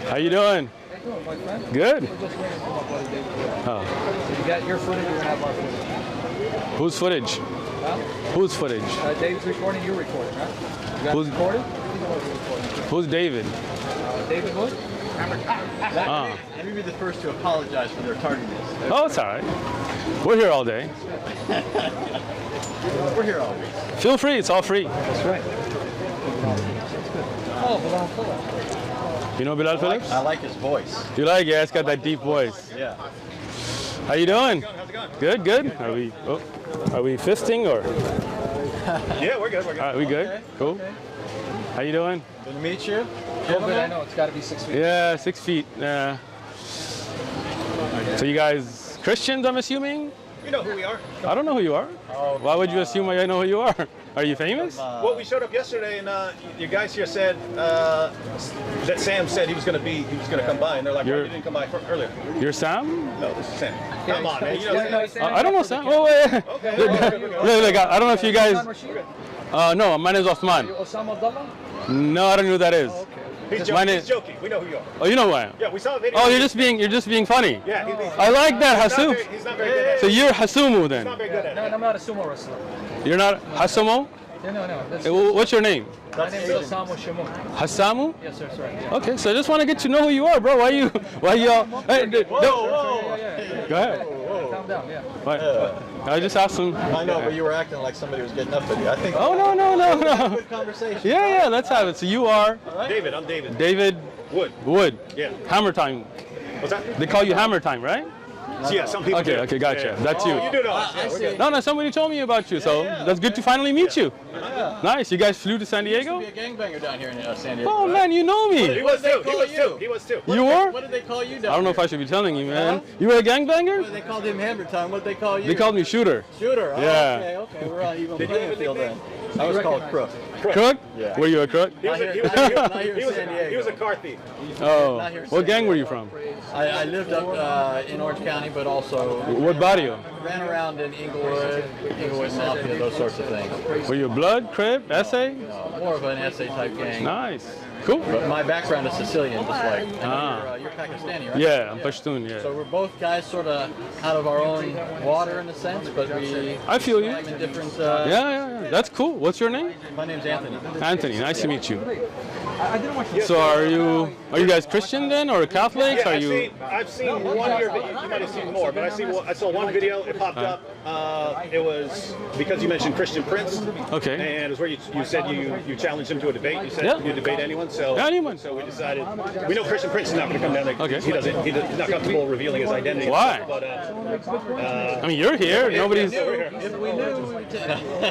How you doing? Good. Oh. You got your footage, you're gonna have our footage. Whose footage? Huh? Whose footage? Dave's recording, you're recording, right? You got Who's recorded? Who's David? David Wood? Let me be the first to apologize for their tardiness. Oh, it's all right. We're here all day. We're here all week. Feel free. It's all free. That's right. Oh, Bilal Phillips. You know Bilal Phillips? I like his voice. You like it? Yeah, it's got that deep voice. Yeah. How you doing? How's it going? Good, good. Are we fisting or? Yeah, we're good. We're good. All right, we good? Okay. Cool. Okay. How you doing? Good to meet you. But I know it's got to be 6 feet. Yeah, 6 feet. Yeah. So you guys Christians, I'm assuming? You know who we are. I don't know who you are. Why would you assume I know who you are? Are you famous? Well, we showed up yesterday, and you guys here said that Sam said he was going to come by, and they're like, "Why you didn't come by earlier?" You're Sam? No, this is Sam. Come on, man. You know Sam. I don't know Sam. Oh wait. Okay. Look, I don't know if you guys. No, my name is Uthman. Osama Abdullah? No, I don't know who that is. He's joking. He's joking. We know who you are. Oh, you know who I am? Yeah, we saw a video. Oh, you're just being funny. Yeah. I like that, Hasu. He's not very good at it. So you're Hasumu He's then? not very good at No, it. I'm not a sumo wrestler. You're not Hasumo? No. That's, What's your name? my name is Osama Shamoun. Hasamu? Yes, sir. Sorry. Yeah. Okay, so I just want to get to know who you are, bro. Why you all? Hey, Yeah. Go ahead. Calm down. Yeah. What? I just asked him. I know, but you were acting like somebody was getting up with you. I think. Oh no. Good conversation. Yeah, let's have it. So you are David, I'm David. David Wood. Yeah. Hammer Time. What's that? They call you Hammer Time, right? Yeah, some people do. Okay, gotcha. Yeah. That's you. You do know us. Yeah, we're good. No, somebody told me about you, so that's good to finally meet you. Yeah. Nice. You guys flew to San Diego? Be a gangbanger down here in San Diego. Oh right? man, you know He me. was too. call you? He was too. You were? What did they call you down I don't know if I should be telling you, man. You were a gangbanger? They called him Hammer Time. What did they call you? They called me Shooter. Shooter. Oh, Yeah. Okay. We're on even playing field then. I was called Crook. Crook? Yeah. Were you a crook? He was Not here in San Diego. he was a car thief. Oh. Not here in What San gang were Diego. you from? I lived up in Orange County, but also What barrio? ran around in Inglewood Mafia, those sorts of things. Were you Blood, Crib, SA? More of an essay type gang. Nice. Cool. But my background is Sicilian, just like. I know Ah. you're Pakistani, right? Yeah, I'm Pashtun, So yeah. we're both guys sort of out of our own water in a sense, but we. I feel you. I'm in different. Yeah. That's cool. What's your name? My name's Anthony. Anthony. Nice to meet you. I didn't want you. So are you guys Christian then, or Catholics? Yeah, Are you? I've seen one of your videos. You might have seen more, but I saw one video. It popped up. It was because you mentioned Christian Prince. Okay. And it was where you said you challenged him to a debate. You said you debate anyone. So Yeah, anyone. So we decided. We know Christian Prince is not going to come down. Like, Okay. He's not comfortable revealing his identity. Why? But I mean, you're here. Nobody's. If we knew.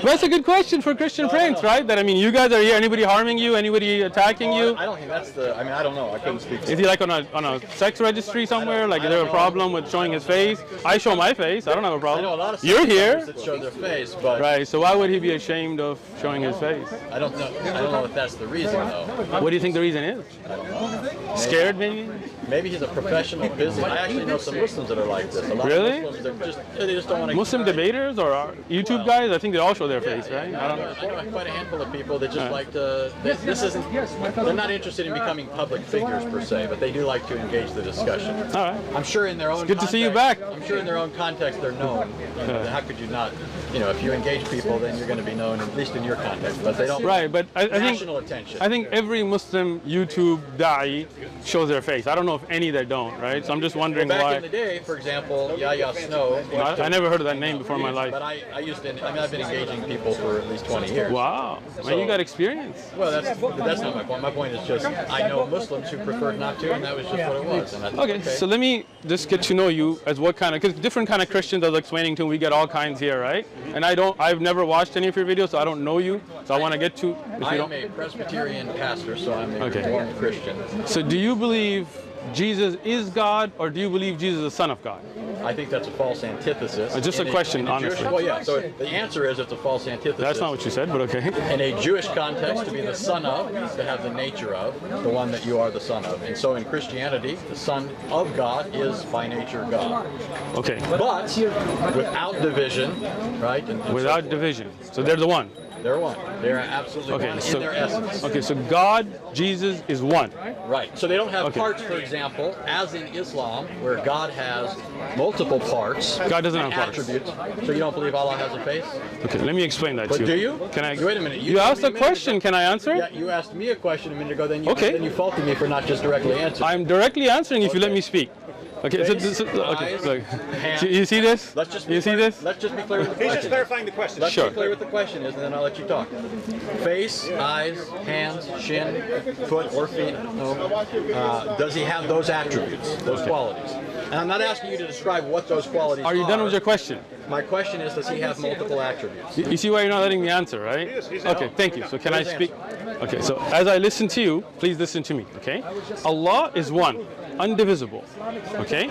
That's a good question for Christian Prince, right? That I mean, you guys are here. Anybody harming you? Anybody attacking you? I don't think that's the. I mean, I don't know. I couldn't speak. Is he like on a sex registry somewhere? Like, is there a problem with showing his face? I show my face. I don't have a I problem. know a lot of You're here, that show their face, but right? So why would he be ashamed of showing his face? I don't know. I don't know if that's the reason though. What do you think the reason is? Scared, maybe? Maybe he's a professional business. I actually know some Muslims that are like this. A lot Really? of Muslims, they just don't want to. Muslim debaters or YouTube guys? I think they all show their face, right? I don't know. I know quite a handful of people that just like to. This isn't. They're not interested in becoming public figures per se, but they do like to engage the discussion. All right. I'm sure in their own. good to see you context- back. I'm sure in their own context they're known. How could you not? If you engage people, then you're going to be known, at least in your context. But they don't. Right, but I think National attention. I think every Muslim YouTube da'i shows their face. I don't know if any that don't, right? So I'm just wondering Back why. in the day, for example, Yahya Snow. I never heard of that name before in my life. But I used to. I mean, I've been engaging people for at least 20 years. Wow, man, you got experience. Well, that's not my point. My point is just I know Muslims who preferred not to, and that was just what it was. And I thought, Okay, so let me just get to know you as what kind of, because different kind of Christians I was explaining to, we get all kinds here, right? And I've never watched any of your videos, so I don't know you. So I want to get to, if you I am don't. a Presbyterian pastor, so I'm a Okay. Reformed Christian. So do you believe Jesus is God, or do you believe Jesus is the Son of God? I think that's a false antithesis. Just a question, honestly. Well, yeah. So the answer is it's a false antithesis. That's not what you said, but okay. In a Jewish context, to be the son of means to have the nature of the one that you are the son of. And so in Christianity, the Son of God is by nature God. Okay, But without division, right? And so without forth. division. So they're the one. They're one. They are absolutely one in their essence. Okay, so God, Jesus is one. Right. So they don't have parts, for example, as in Islam, where God has multiple parts. God doesn't have parts. Attributes. So you don't believe Allah has a face? Okay, let me explain that to you. Do you? Can I? Wait a minute. You asked a question. Can I answer? Yeah, you asked me a question a minute ago. Then you faulted me for not just directly answering. I'm directly answering if you let me speak. Okay, okay, look. You see this? You see this? Let's just be clear with the question. He's just clarifying the question. Let's be clear what the question is, and then I'll let you talk. Face, eyes, hands, shin, foot, or feet. No. Does he have those attributes, those qualities? And I'm not asking you to describe what those qualities are. Are you done with your question? My question is, does he have multiple attributes? You see why you're not letting me answer, right? Okay, thank you. So can I speak? Okay, so as I listen to you, please listen to me, okay? Allah is one, indivisible, okay?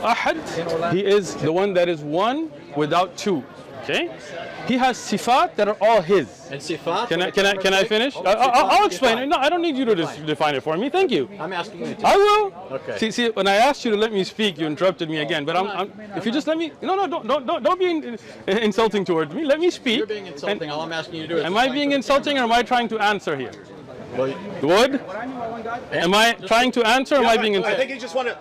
Ahad, he is the one that is one without two, okay? He has sifat that are all his. And sifat? Can I finish? I'll explain it. No, I don't need you to define it for me. Thank you. I'm asking you to. I will. Okay. See, when I asked you to let me speak, you interrupted me again. But if you just let me, don't be insulting towards me. Let me speak. You're being insulting. All I'm asking you to do is. Am I being insulting, or am I trying to answer here? Well, Would? Am I trying to answer, or am I being I insulting? think you just want to.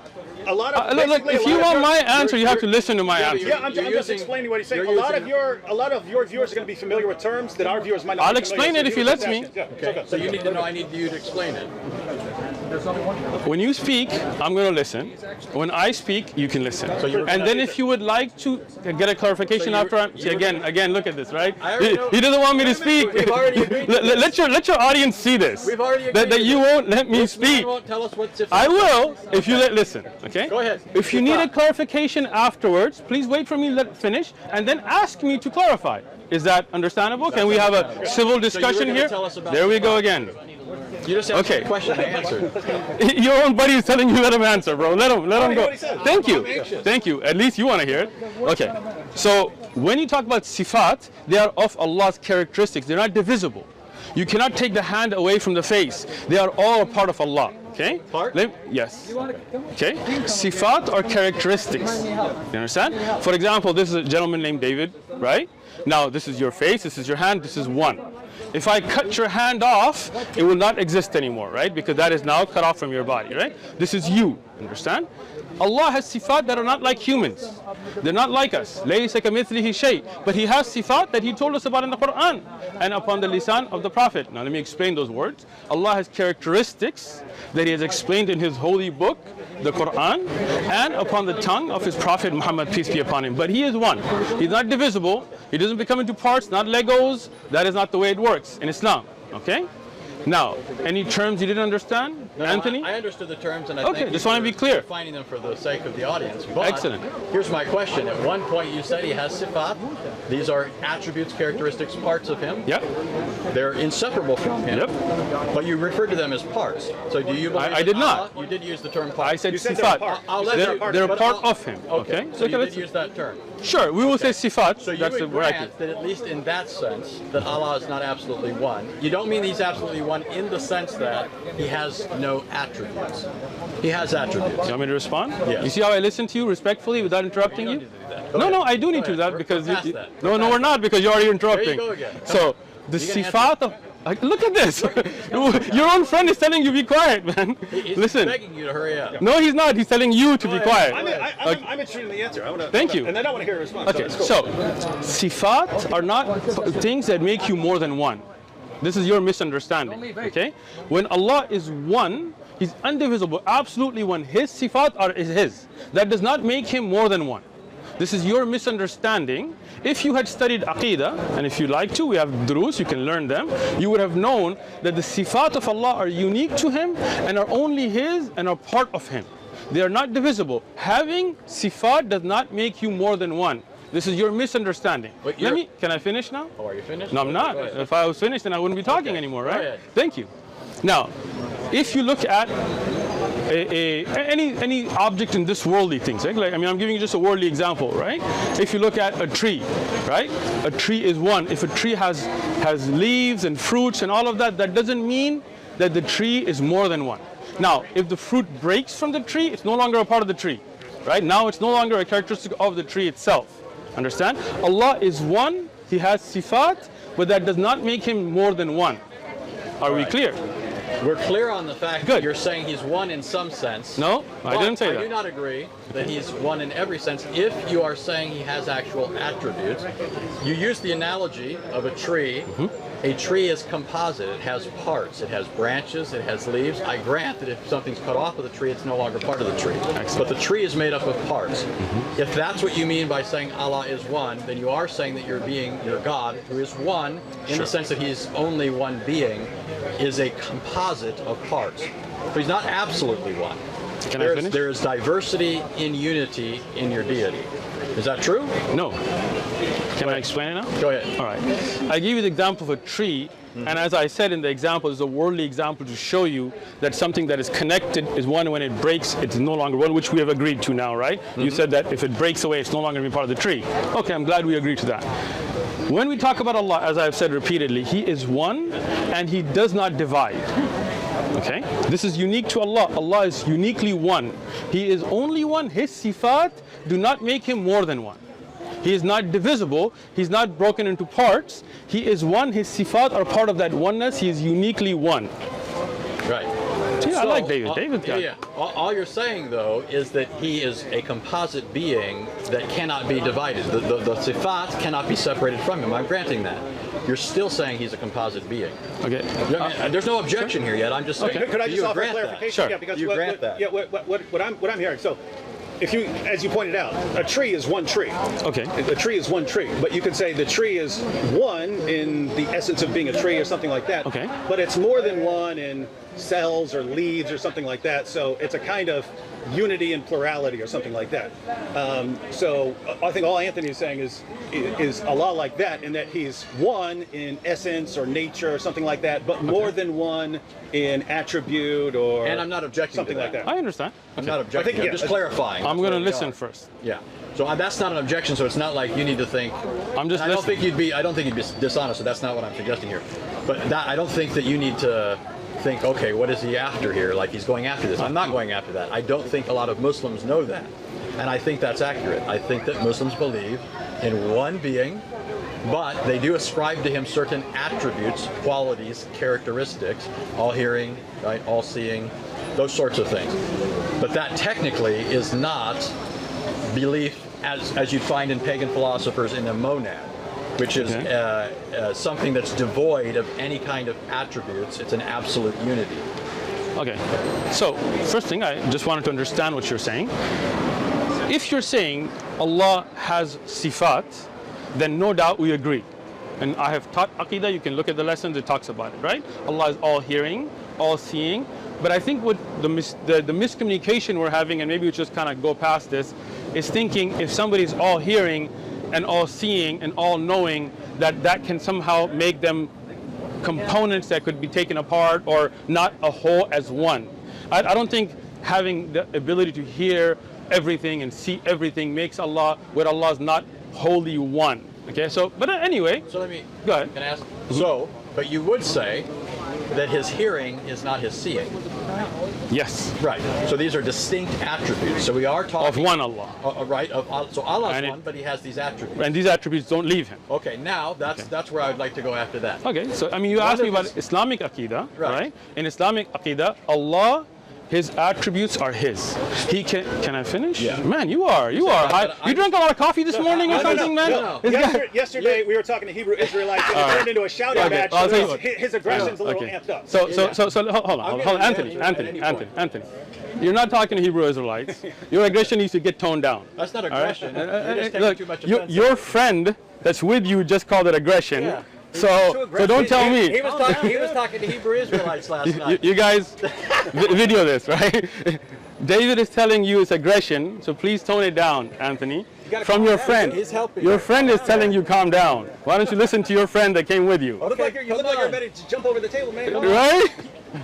A lot of Look, if you want my answer, you have to listen to my answer. Yeah, I'm just explaining what he's saying. A lot of your viewers are going to be familiar with terms that our viewers might not. I'll explain it if he lets me. Okay. So you need to know. I need you to explain it. When you speak, I'm going to listen. When I speak, you can listen. And then if you would like to get a clarification after I'm... See, again, look at this, right? He doesn't want me to speak. We've already agreed. Let your audience see this. We've already agreed. That you won't let me speak. You won't tell us what's I will if you listen, okay? Go ahead. If you need a clarification afterwards, please wait for me to finish and then ask me to clarify. Is that understandable? Can we have a civil discussion here? There we go again. You just asked the question, I answered. Your own buddy is telling you let him answer, bro. Let him go. Thank you. Thank you. At least you want to hear it. Okay. So when you talk about sifat, they are of Allah's characteristics. They're not divisible. You cannot take the hand away from the face. They are all a part of Allah. Okay? Yes. Okay? Sifat are characteristics. You understand? For example, this is a gentleman named David, right? Now, this is your face, this is your hand, this is one. If I cut your hand off, it will not exist anymore, right? Because that is now cut off from your body, right? This is you, understand? Allah has sifat that are not like humans. They're not like us. لَيْسَ كَمِثْلِهِ شَيْءٍ. But He has sifat that He told us about in the Quran and upon the lisan of the Prophet. Now let me explain those words. Allah has characteristics that He has explained in His holy book, the Quran, and upon the tongue of His Prophet Muhammad, peace be upon him. But He is one. He's not divisible. He doesn't become into parts, not Legos. That is not the way it works in Islam. Okay? Now, any terms you didn't understand, no, Anthony? I understood the terms, and I okay, just want to be clear. Defining them for the sake of the audience. But excellent. Here's my question. At one point, you said He has sifat. These are attributes, characteristics, parts of Him. Yep. They're inseparable from Him. Yep. But you referred to them as parts. So do you believe? I did not. You did use the term part. I said sifat. They're part of Him. Okay. So you did use that term. Sure, we will say sifat. So you would grant that at least in that sense, that Allah is not absolutely one. You don't mean He's absolutely one in the sense that He has no attributes. He has attributes. You want me to respond? Yes. You see how I listen to you respectfully without interrupting you? No, I do need to do that because no, we're not, because you're already interrupting. There you go again. So the sifat of look at this. Your own friend is telling you be quiet, man. He's begging you to hurry up. No, he's not. He's telling you to be quiet. I'm interested in the answer. Thank you. And then I want to hear a response. Okay, so sifat are not things that make you more than one. This is your misunderstanding. Okay? When Allah is one, He's indivisible, absolutely one. His sifat is His. That does not make Him more than one. This is your misunderstanding. If you had studied Aqidah, and if you like to, we have durus, you can learn them, you would have known that the sifat of Allah are unique to Him and are only His and are part of Him. They are not divisible. Having sifat does not make you more than one. This is your misunderstanding. Can I finish now? Oh, are you finished? No, I'm not. If I was finished, then I wouldn't be talking anymore, right? Go ahead. Thank you. Now, if you look at any object in this worldly things, right? I'm giving you just a worldly example, right? If you look at a tree, right? A tree is one. If a tree has leaves and fruits and all of that, that doesn't mean that the tree is more than one. Now, if the fruit breaks from the tree, it's no longer a part of the tree, right? Now it's no longer a characteristic of the tree itself. Understand? Allah is one. He has sifat but that does not make him more than one. Are we clear? We're clear on the fact Good. that you're saying he's one in some sense. No, I didn't say I that. do not agree that he's one in every sense. If you are saying he has actual attributes, you use the analogy of a tree. A tree is composite. It has parts. It has branches. It has leaves. I grant that if something's cut off of the tree, it's no longer part of the tree. Excellent. But the tree is made up of parts. If that's what you mean by saying Allah is one, then you are saying that your God, who is one in the sense that he's only one being, is a composite of parts. So he's not absolutely one. Can I finish? There is diversity in unity in your deity. Is that true? No. Can I explain it now? Go ahead. All right. I give you the example of a tree, and as I said in the example, it's a worldly example to show you that something that is connected is one. When it breaks, it's no longer one, which we have agreed to now, right? You said that if it breaks away, it's no longer going to be part of the tree. Okay, I'm glad we agreed to that. When we talk about Allah, as I've said repeatedly, He is one, and He does not divide. Okay? This is unique to Allah. Allah is uniquely one. He is only one. His sifat do not make Him more than one. He is not divisible. He's not broken into parts. He is one. His sifat are part of that oneness. He is uniquely one. Right. Yeah, I like David. David's got it. Yeah. All you're saying, though, is that he is a composite being that cannot be divided. The sifat cannot be separated from him. I'm granting that. You're still saying he's a composite being. Okay. There's no objection here yet. I'm just saying. Could I do just you offer grant that? clarification? Sure. Yeah, because You grant that. Yeah, what I'm hearing. So, if you, as you pointed out, a tree is one tree. Okay. A tree is one tree, but you could say the tree is one in the essence of being a tree or something like that. Okay. But it's more than one in cells or leaves or something like that. So it's a kind of unity and plurality or something like that. So I think all Anthony is saying is Allah like that, in that He's one in essence or nature or something like that, but more than one in attribute or And I'm not objecting something to like that. that. I understand. I'm not objecting. yeah, I'm just clarifying. I'm That's going to where we listen are. first. Yeah. So that's not an objection. So it's not like you need to think. I'm just and I don't listening. think I don't think you'd be dishonest. So that's not what I'm suggesting here. But I don't think that you need to think, okay, what is he after here? Like he's going after this. I'm not going after that. I don't think a lot of Muslims know that, and I think that's accurate. I think that Muslims believe in one being, but they do ascribe to him certain attributes, qualities, characteristics, all hearing, right, all seeing, those sorts of things. But that technically is not belief as you'd find in pagan philosophers in a monad, which is something that's devoid of any kind of attributes. It's an absolute unity. Okay. So, first thing, I just wanted to understand what you're saying. If you're saying Allah has sifat, then no doubt we agree. And I have taught Aqidah, you can look at the lessons, it talks about it, right? Allah is all hearing, all seeing. But I think what the miscommunication we're having, and maybe we just kind of go past this, is thinking if somebody's all hearing and all seeing and all knowing, that can somehow make them components that could be taken apart or not a whole as one. I don't think having the ability to hear everything and see everything makes Allah, where Allah is not wholly one. Okay, so, but anyway. So let me, go ahead. Can I ask? So, but you would say that his hearing is not his seeing. Yes. Right. So these are distinct attributes. So we are talking Of one Allah. Right. So Allah And is it- one, but He has these attributes. And these attributes don't leave him. Okay. Now that's where I would like to go after that. Okay, so I mean, you One asked me of about his- Islamic Aqidah, Right. right? In Islamic Aqidah, Allah, His attributes are His. He can I finish? Yeah. Man, you are high. I- You drank a lot of coffee this morning or something, man? no. This guy- Yesterday we were talking to Hebrew Israelites, and it turned into a shouting Okay, match. I'll tell you what. His aggression's a little Okay. amped up. So hold on, getting Anthony, at any Anthony. You're not talking to Hebrew Israelites. Your aggression needs to get toned down. That's not All right? aggression. You're just taking Look, too much offense. your friend that's with you just called it aggression. Yeah. So don't tell me. He was talking to Hebrew Israelites last night. You guys video this, right? David is telling you it's aggression, so please tone it down, Anthony. From your friend. He's helping. Your friend is telling you calm down. Why don't you listen to your friend that came with you? You look like you're ready to jump over the table, man. Come on. Right?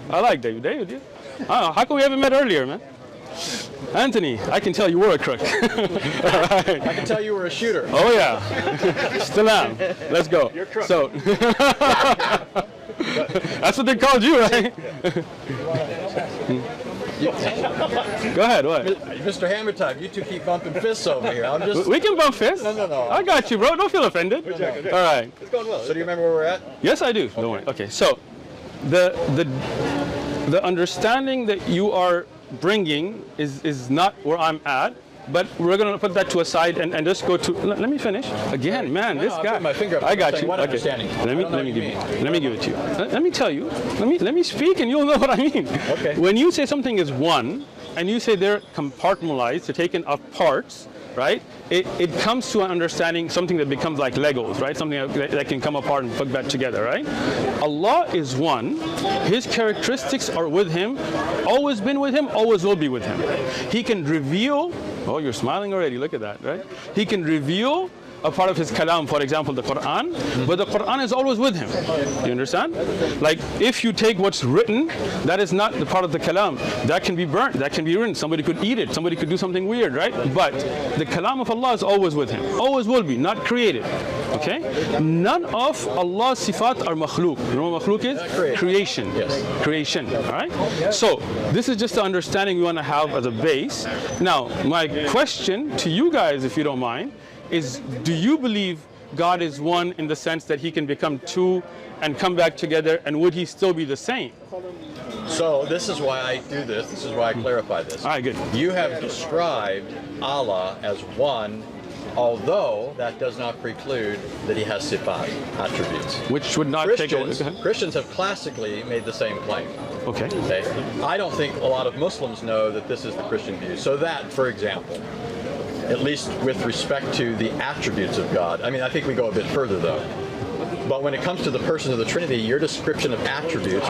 I like David. David, yeah. How come we haven't met earlier, man? Anthony, I can tell you were a crook. Right. I can tell you were a shooter. Oh yeah, still am. Let's go. You're crook. So that's what they called you, right? Go ahead, what? Mr. Hammer Time, you two keep bumping fists over here. I'm just. We can bump fists. No. I got you, bro. Don't feel offended. All right. It's going well. So do you remember where we're at? Yes, I do. Don't worry. Okay, so the understanding that you are bringing is not where I'm at, but we're going to put that to a side and just go to. Let me finish. Again, man, this I'm guy. putting my finger up. I got saying, you. what Okay. understanding? Let me give it to you. Let me tell you. Let me speak, and you'll know what I mean. Okay. When you say something is one, and you say they're compartmentalized, they're taken of parts, right? It comes to an understanding, something that becomes like Legos, right? Something that can come apart and put back together, right? Allah is one. His characteristics are with him, always been with him, always will be with him. He can reveal, oh, you're smiling already, look at that, right? He can reveal a part of his kalam, for example, the Quran, but the Quran is always with him. You understand? Like, if you take what's written, that is not the part of the kalam. That can be burnt, that can be written. Somebody could eat it, somebody could do something weird, right? But the kalam of Allah is always with him. Always will be, not created. Okay? None of Allah's sifat are makhluk. You know what makhluk is? Creation. Yes. Creation. All right? So, this is just the understanding we want to have as a base. Now, my question to you guys, if you don't mind, is do you believe God is one in the sense that he can become two and come back together, and would he still be the same? So this is why I do this. This is why I clarify this. All right, good. You have described Allah as one, although that does not preclude that he has sifat, attributes. Which would not take away. Christians have classically made the same claim. Okay. Okay? I don't think a lot of Muslims know that this is the Christian view. So that, for example, at least with respect to the attributes of God. I mean, I think we go a bit further though. But when it comes to the persons of the Trinity, your description of attributes,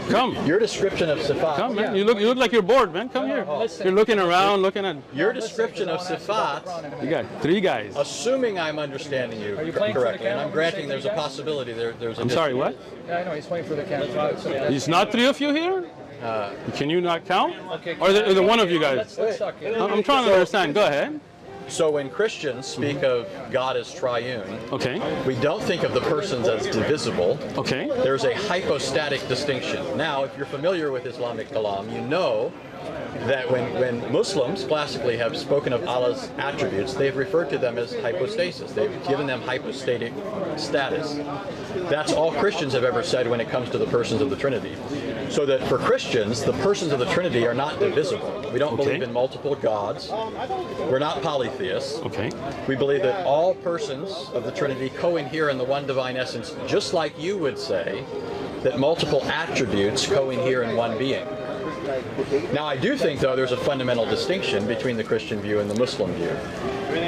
Come. your description of sifat, Come, man. You look like you're bored, man. Come here. You're looking around, looking at. your description of sifat, You got three guys. assuming I'm understanding you correctly, and I'm granting there's a possibility there's a I'm sorry, what? Yeah, I know, he's waiting for the camera. It's not three of you here? Can you not count? Okay, Or is it one of you guys? let's talk here. I'm trying to understand. Go ahead. So when Christians speak of God as triune, Okay. we don't think of the persons as divisible. Okay. There's a hypostatic distinction. Now, if you're familiar with Islamic kalam, you know that when Muslims classically have spoken of Allah's attributes, they've referred to them as hypostasis. They've given them hypostatic status. That's all Christians have ever said when it comes to the persons of the Trinity. So that for Christians, the persons of the Trinity are not divisible. We don't believe in multiple gods. We're not polytheists. Okay. We believe that all persons of the Trinity co-inhere in the one divine essence, just like you would say that multiple attributes co-inhere in one being. Now, I do think, though, there's a fundamental distinction between the Christian view and the Muslim view,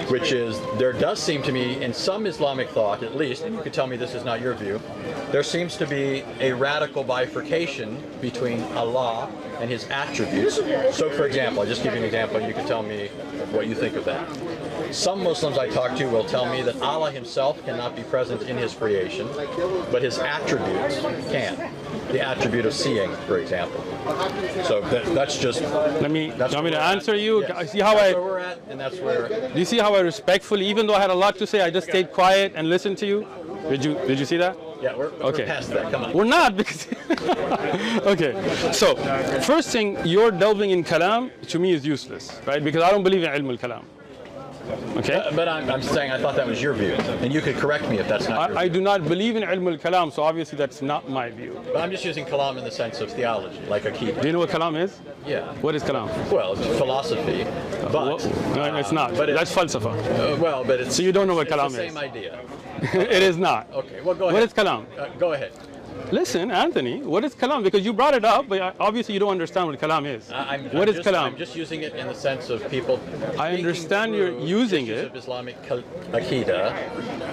which is there does seem to me, in some Islamic thought at least, and you could tell me this is not your view, there seems to be a radical bifurcation between Allah and his attributes. So, for example, I'll just give you an example, and you can tell me what you think of that. Some Muslims I talk to will tell me that Allah himself cannot be present in his creation, but his attributes can. The attribute of seeing, for example. So that's just. Let me. That's You want me to where we're answer at. you? Yes. See how That's I. where we're at, and that's where. Do you see how I respectfully, even though I had a lot to say, I just stayed quiet and listened to you? Did you see that? Yeah, we're past that. Come on. We're not because. Okay. So, first thing, your delving in kalam to me is useless, right? Because I don't believe in ilm al-kalam. Okay. But I'm saying I thought that was your view, and you could correct me if that's not your I view. do not believe in ilm al-kalam, so obviously that's not my view. But I'm just using kalam in the sense of theology, like akida. Do you know what kalam is? Yeah. What is kalam? Well, it's philosophy, but No, it's not. but That's falsafa. well, but it's. So you don't know what it's kalam the is? same idea. It is not. Okay. Well, go ahead. What is kalam? Go ahead. Listen, Anthony, what is kalam? Because you brought it up, but obviously you don't understand what kalam is. What is kalam? I'm just using it in the sense of people. I understand thinking you're through using issues it. of Islamic akida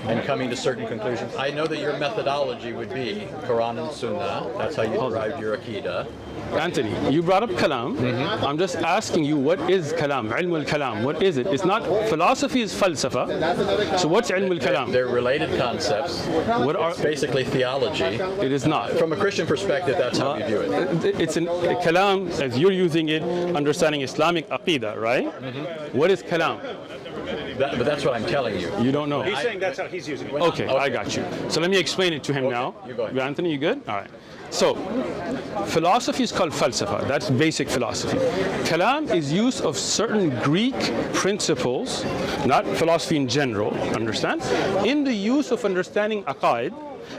and coming to certain conclusions. I know that your methodology would be Quran and Sunnah. That's how you derived your akida. Anthony, you brought up kalam. I'm just asking you, what is kalam? Ilm al-kalam. What is it? It's not, philosophy is falsafa. So what's ilm al-kalam? They're related concepts. What are, It's basically theology. it is not. From a Christian perspective, that's how we view it. It's a kalam, as you're using it, understanding Islamic aqidah, right? What is kalam? But that's what I'm telling you. You don't know. He's saying that's how he's using it. Okay, I got you. So let me explain it to him now. you go ahead. Anthony, you good? All right. So, philosophy is called falsafa. That's basic philosophy. Kalam is use of certain Greek principles, not philosophy in general, understand? In the use of understanding aqaid,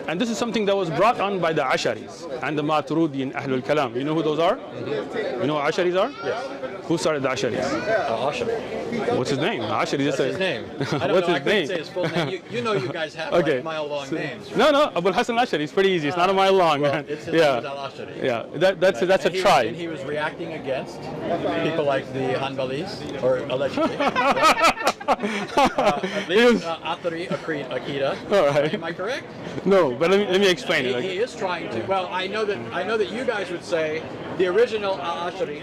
and this is something that was brought on by the Asharis and the Maturidi and Ahlul Kalam. You know who those are? You know what Asharis are? Yes. Who started the Asharis? Ashari. What's his name? Ashari. What's his name? I don't What's know. his I couldn't name? say his full name. You know you guys have Okay. like mile-long names. No, Abul Hasan al-Ashari. It's pretty easy. It's not a mile long. Well, it's his Yeah. name is Al-Ashari. Yeah, that's a And tribe. he was reacting against people like the Hanbalis, or allegedly. At least Athari Akida. All right. Am I correct? No, but let me explain it. He is trying to. Well, I know that you guys would say the original Al-Ashari.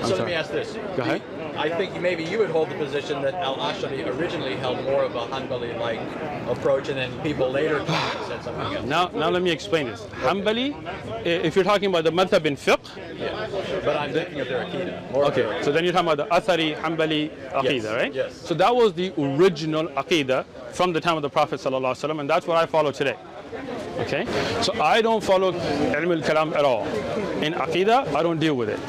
So let me ask this. Go ahead. I think maybe you would hold the position that Al-Ashari originally held more of a Hanbali-like approach, and then people later said something else. Now let me explain this. Hanbali, if you're talking about the madhab in fiqh, Yeah. But I'm thinking of their Aqidah. More of okay, their so then you're talking about the Athari Hanbali Aqidah, right? yes. So that was the original Aqidah from the time of the Prophet ﷺ, and that's what I follow today. Okay? So I don't follow ilm al-kalam at all. In Aqidah, I don't deal with it.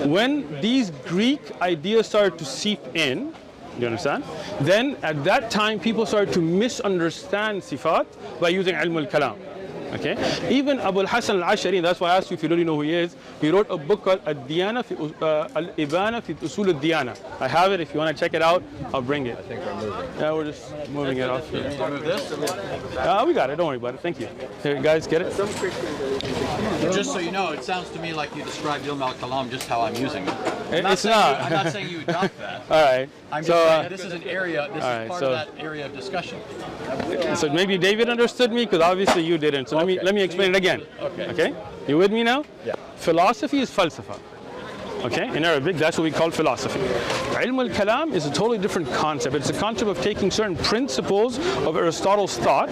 When these Greek ideas started to seep in, you understand? Then at that time, people started to misunderstand sifat by using ilm al-kalam. Okay? Even Abul Hasan al-Ashari, that's why I asked you if you really know who he is, he wrote a book called Al-Ibana fi Usul al-Diyana. I have it. If you want to check it out, I'll bring it. I think we're moving. Yeah, we're just moving it off. You need to move this? We got it. Don't worry about it. Thank you. Here, guys, get it? Just so you know, it sounds to me like you described Ilm al-Kalam just how I'm using it. It's not. I'm not saying you adopt that. All right. I'm So, just saying this is an area, this right, is part so- of that area of discussion. so maybe David understood me because obviously you didn't. So Okay. let me explain it again. Okay. Okay? You with me now? Yeah. Philosophy is falsafa. Okay? In Arabic, that's what we call philosophy. Ilm al-kalam is a totally different concept. It's a concept of taking certain principles of Aristotle's thought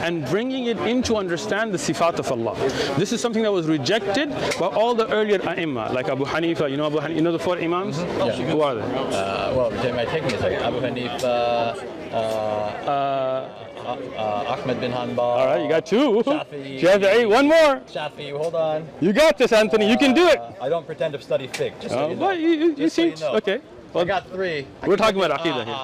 and bringing it in to understand the sifat of Allah. This is something that was rejected by all the earlier ai*imma, like Abu Hanifa. You know Abu Hanifa? You know the four imams? Who are they? Well, it might take me a second. Abu Hanifa, Ahmed bin Hanbal. All right, you got two. Shafi'i. Shafi'i. One more. Shafi, hold on. You got this, Anthony. You can do it. I don't pretend to study fiqh, just so you know. But you Just so seem you know. okay. I Well, got three. we're talking about Aqidah here.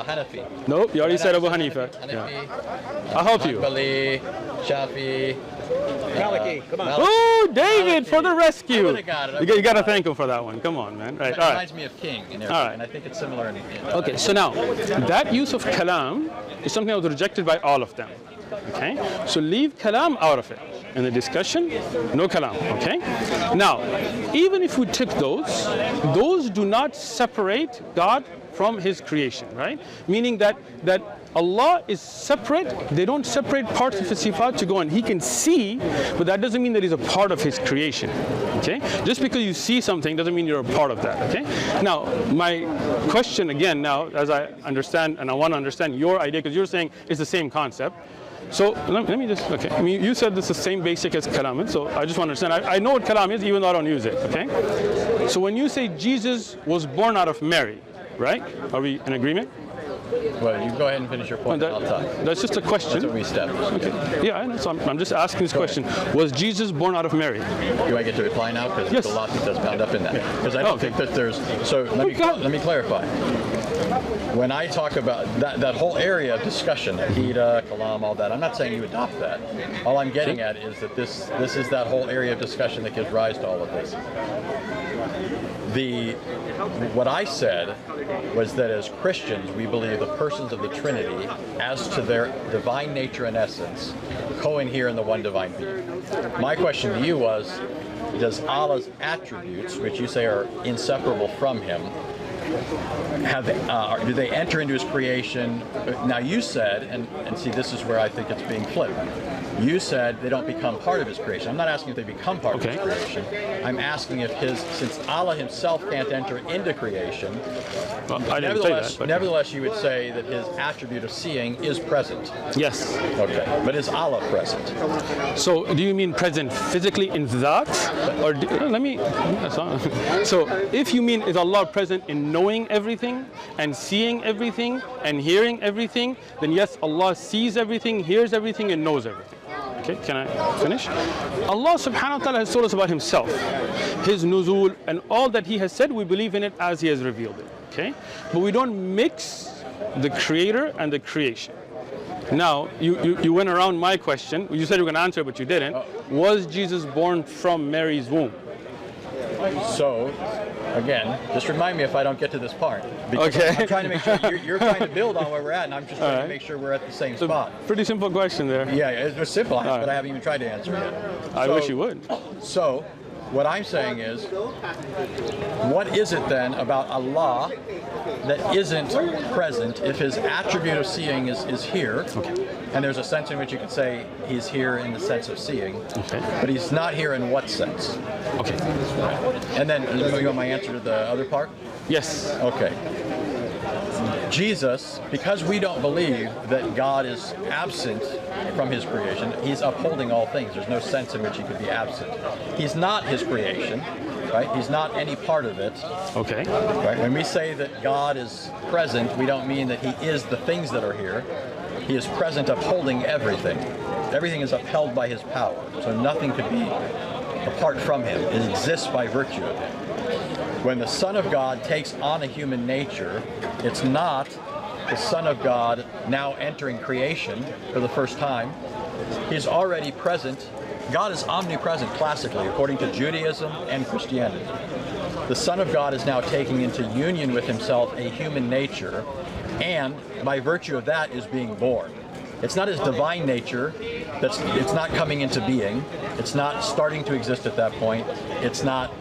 Hanafi. Nope, you already said Abu Hanifa. Hanafi. Yeah. I'll help you. Hanbali, Shafi. Maliki, come on. Oh, David, for the I rescue. would've got it. You got to thank him for that one. Come on, man. Right, It all right. reminds me of King in Arabic, All right. and I think it's similar in Okay, so now, that use of kalam is something that was rejected by all of them. Okay? So leave kalam out of it. In the discussion, no kalam. Okay? Now, even if we took those do not separate God from His creation, right? Meaning that Allah is separate. They don't separate parts of His sifat to go on. He can see, but that doesn't mean that He's a part of His creation. Okay? Just because you see something doesn't mean you're a part of that. Okay? Now, my question again now, as I understand, and I want to understand your idea, because you're saying it's the same concept. So let me just, okay. I mean, you said this is the same basic as kalam, so I just want to understand. I know what kalam is, even though I don't use it. Okay? So when you say Jesus was born out of Mary, right? Are we in agreement? Well, you go ahead and finish your point, and I'll talk. That's just a question. That's what we established. Okay. Yeah, I know. So I'm just asking this question. Was Jesus born out of Mary? Do I get to reply now? Because Yes. there's a lot that's bound up in that. Because I don't Okay. think that there's. So let me clarify. When I talk about that whole area of discussion, Aqidah, Kalam, all that, I'm not saying you adopt that. All I'm getting at is that this is that whole area of discussion that gives rise to all of this. What I said was that as Christians, we believe the persons of the Trinity, as to their divine nature and essence, co-inhere in the one divine being. My question to you was, does Allah's attributes, which you say are inseparable from Him, do they enter into His creation? Now you said, and see, this is where I think it's being flipped. You said they don't become part of His creation. I'm not asking if they become part of His creation. I'm asking if since Allah Himself can't enter into creation, Well, I didn't say that. But nevertheless, you would say that His attribute of seeing is present. yes. Okay, but is Allah present? So do you mean present physically in that? Or let me, so if you mean is Allah present in knowing everything and seeing everything and hearing everything, then yes, Allah sees everything, hears everything, and knows everything. Okay, can I finish? Allah subhanahu wa ta'ala has told us about himself, his nuzul, and all that he has said, we believe in it as he has revealed it. Okay? But we don't mix the creator and the creation. Now, you went around my question. You said you were going to answer, but you didn't. Was Jesus born from Mary's womb? So, again, just remind me if I don't get to this part. Because Okay. I'm trying to make sure you're trying to build on where we're at, and I'm just trying to make sure we're at the same spot. Pretty simple question there. Yeah, it was simple, right. but I haven't even tried to answer it. I wish you would. So, what I'm saying is, what is it then about Allah that isn't present if his attribute of seeing is here? Okay. And there's a sense in which you could say he's here in the sense of seeing, Okay. but he's not here in what sense? Okay. And then, you want my answer to the other part? Yes. Okay. Jesus, because we don't believe that God is absent from his creation, he's upholding all things. There's no sense in which he could be absent. He's not his creation, right? He's not any part of it. Okay. Right? When we say that God is present, we don't mean that he is the things that are here. He is present upholding everything. Everything is upheld by his power. So nothing could be apart from him. It exists by virtue of him. When the Son of God takes on a human nature, it's not the Son of God now entering creation for the first time. He's already present. God is omnipresent classically, according to Judaism and Christianity. The Son of God is now taking into union with himself a human nature, and by virtue of that is being born. It's not his divine nature, it's not coming into being, it's not starting to exist at that point, it's not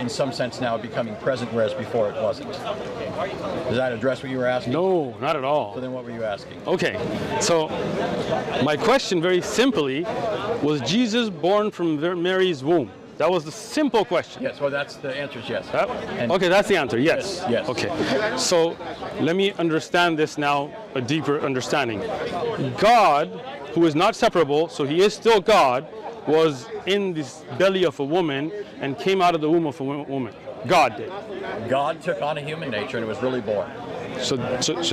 in some sense now becoming present, whereas before it wasn't. Does that address what you were asking? No, not at all. So then what were you asking? Okay, so my question very simply, was Jesus born from Mary's womb? That was the simple question. Yes, well that's the answer is yes. And Okay, that's the answer, yes. Yes. Okay, so let me understand this now, a deeper understanding. God, who is not separable, so he is still God, was in this belly of a woman and came out of the womb of a woman. God did. God took on a human nature and was really born. So